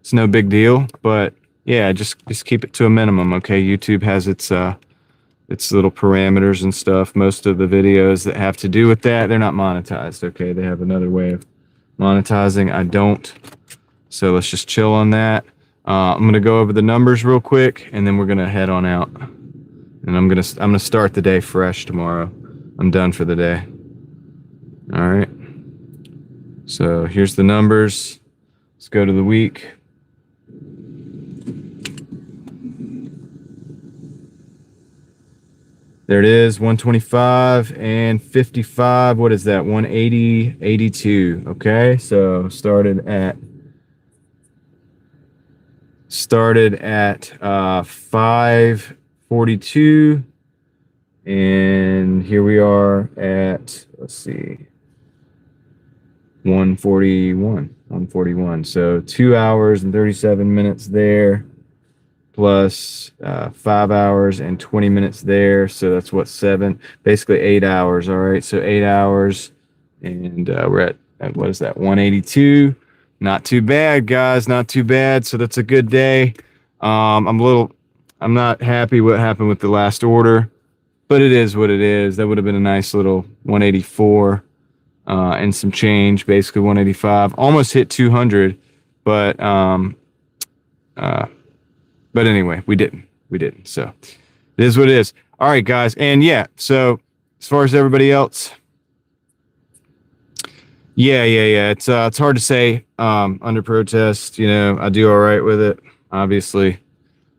it's no big deal. But yeah, just keep it to a minimum, okay? YouTube has its little parameters and stuff. Most of the videos that have to do with that, they're not monetized, okay? They have another way of monetizing. I don't. So let's just chill on that. I'm going to go over the numbers real quick, and then we're going to head on out. And I'm going to start the day fresh tomorrow. I'm done for the day. All right. So here's the numbers. Let's go to the week. There it is, 125 and 55. What is that? 180, 82. Okay, so started at 542, and here we are at, let's see, 141. So 2 hours and 37 minutes there, plus 5 hours and 20 minutes there. So that's what, basically 8 hours. All right, so 8 hours, and we're at what is that, 182. Not too bad, guys, not too bad. So that's a good day. I'm not happy what happened with the last order, but it is what it is. That would have been a nice little 184 and some change, basically 185. Almost hit 200, but anyway, we didn't. So it is what it is. All right, guys, and yeah. So as far as everybody else, yeah. It's hard to say under protest. You know, I do all right with it. Obviously,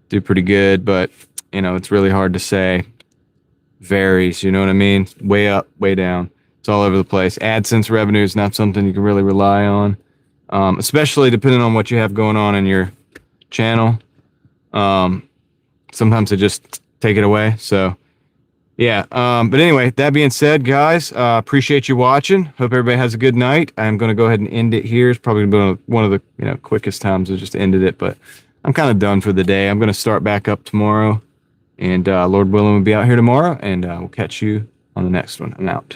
do pretty good, but you know, it's really hard to say. Varies. You know what I mean? Way up, way down. It's all over the place. AdSense revenue is not something you can really rely on, especially depending on what you have going on in your channel. Sometimes they just take it away. So yeah. But anyway, that being said, guys, appreciate you watching. Hope everybody has a good night. I'm going to go ahead and end it here. It's probably been one of the quickest times I just ended it, but I'm kind of done for the day. I'm going to start back up tomorrow, and Lord willing, we'll be out here tomorrow, and we'll catch you on the next one. I'm out.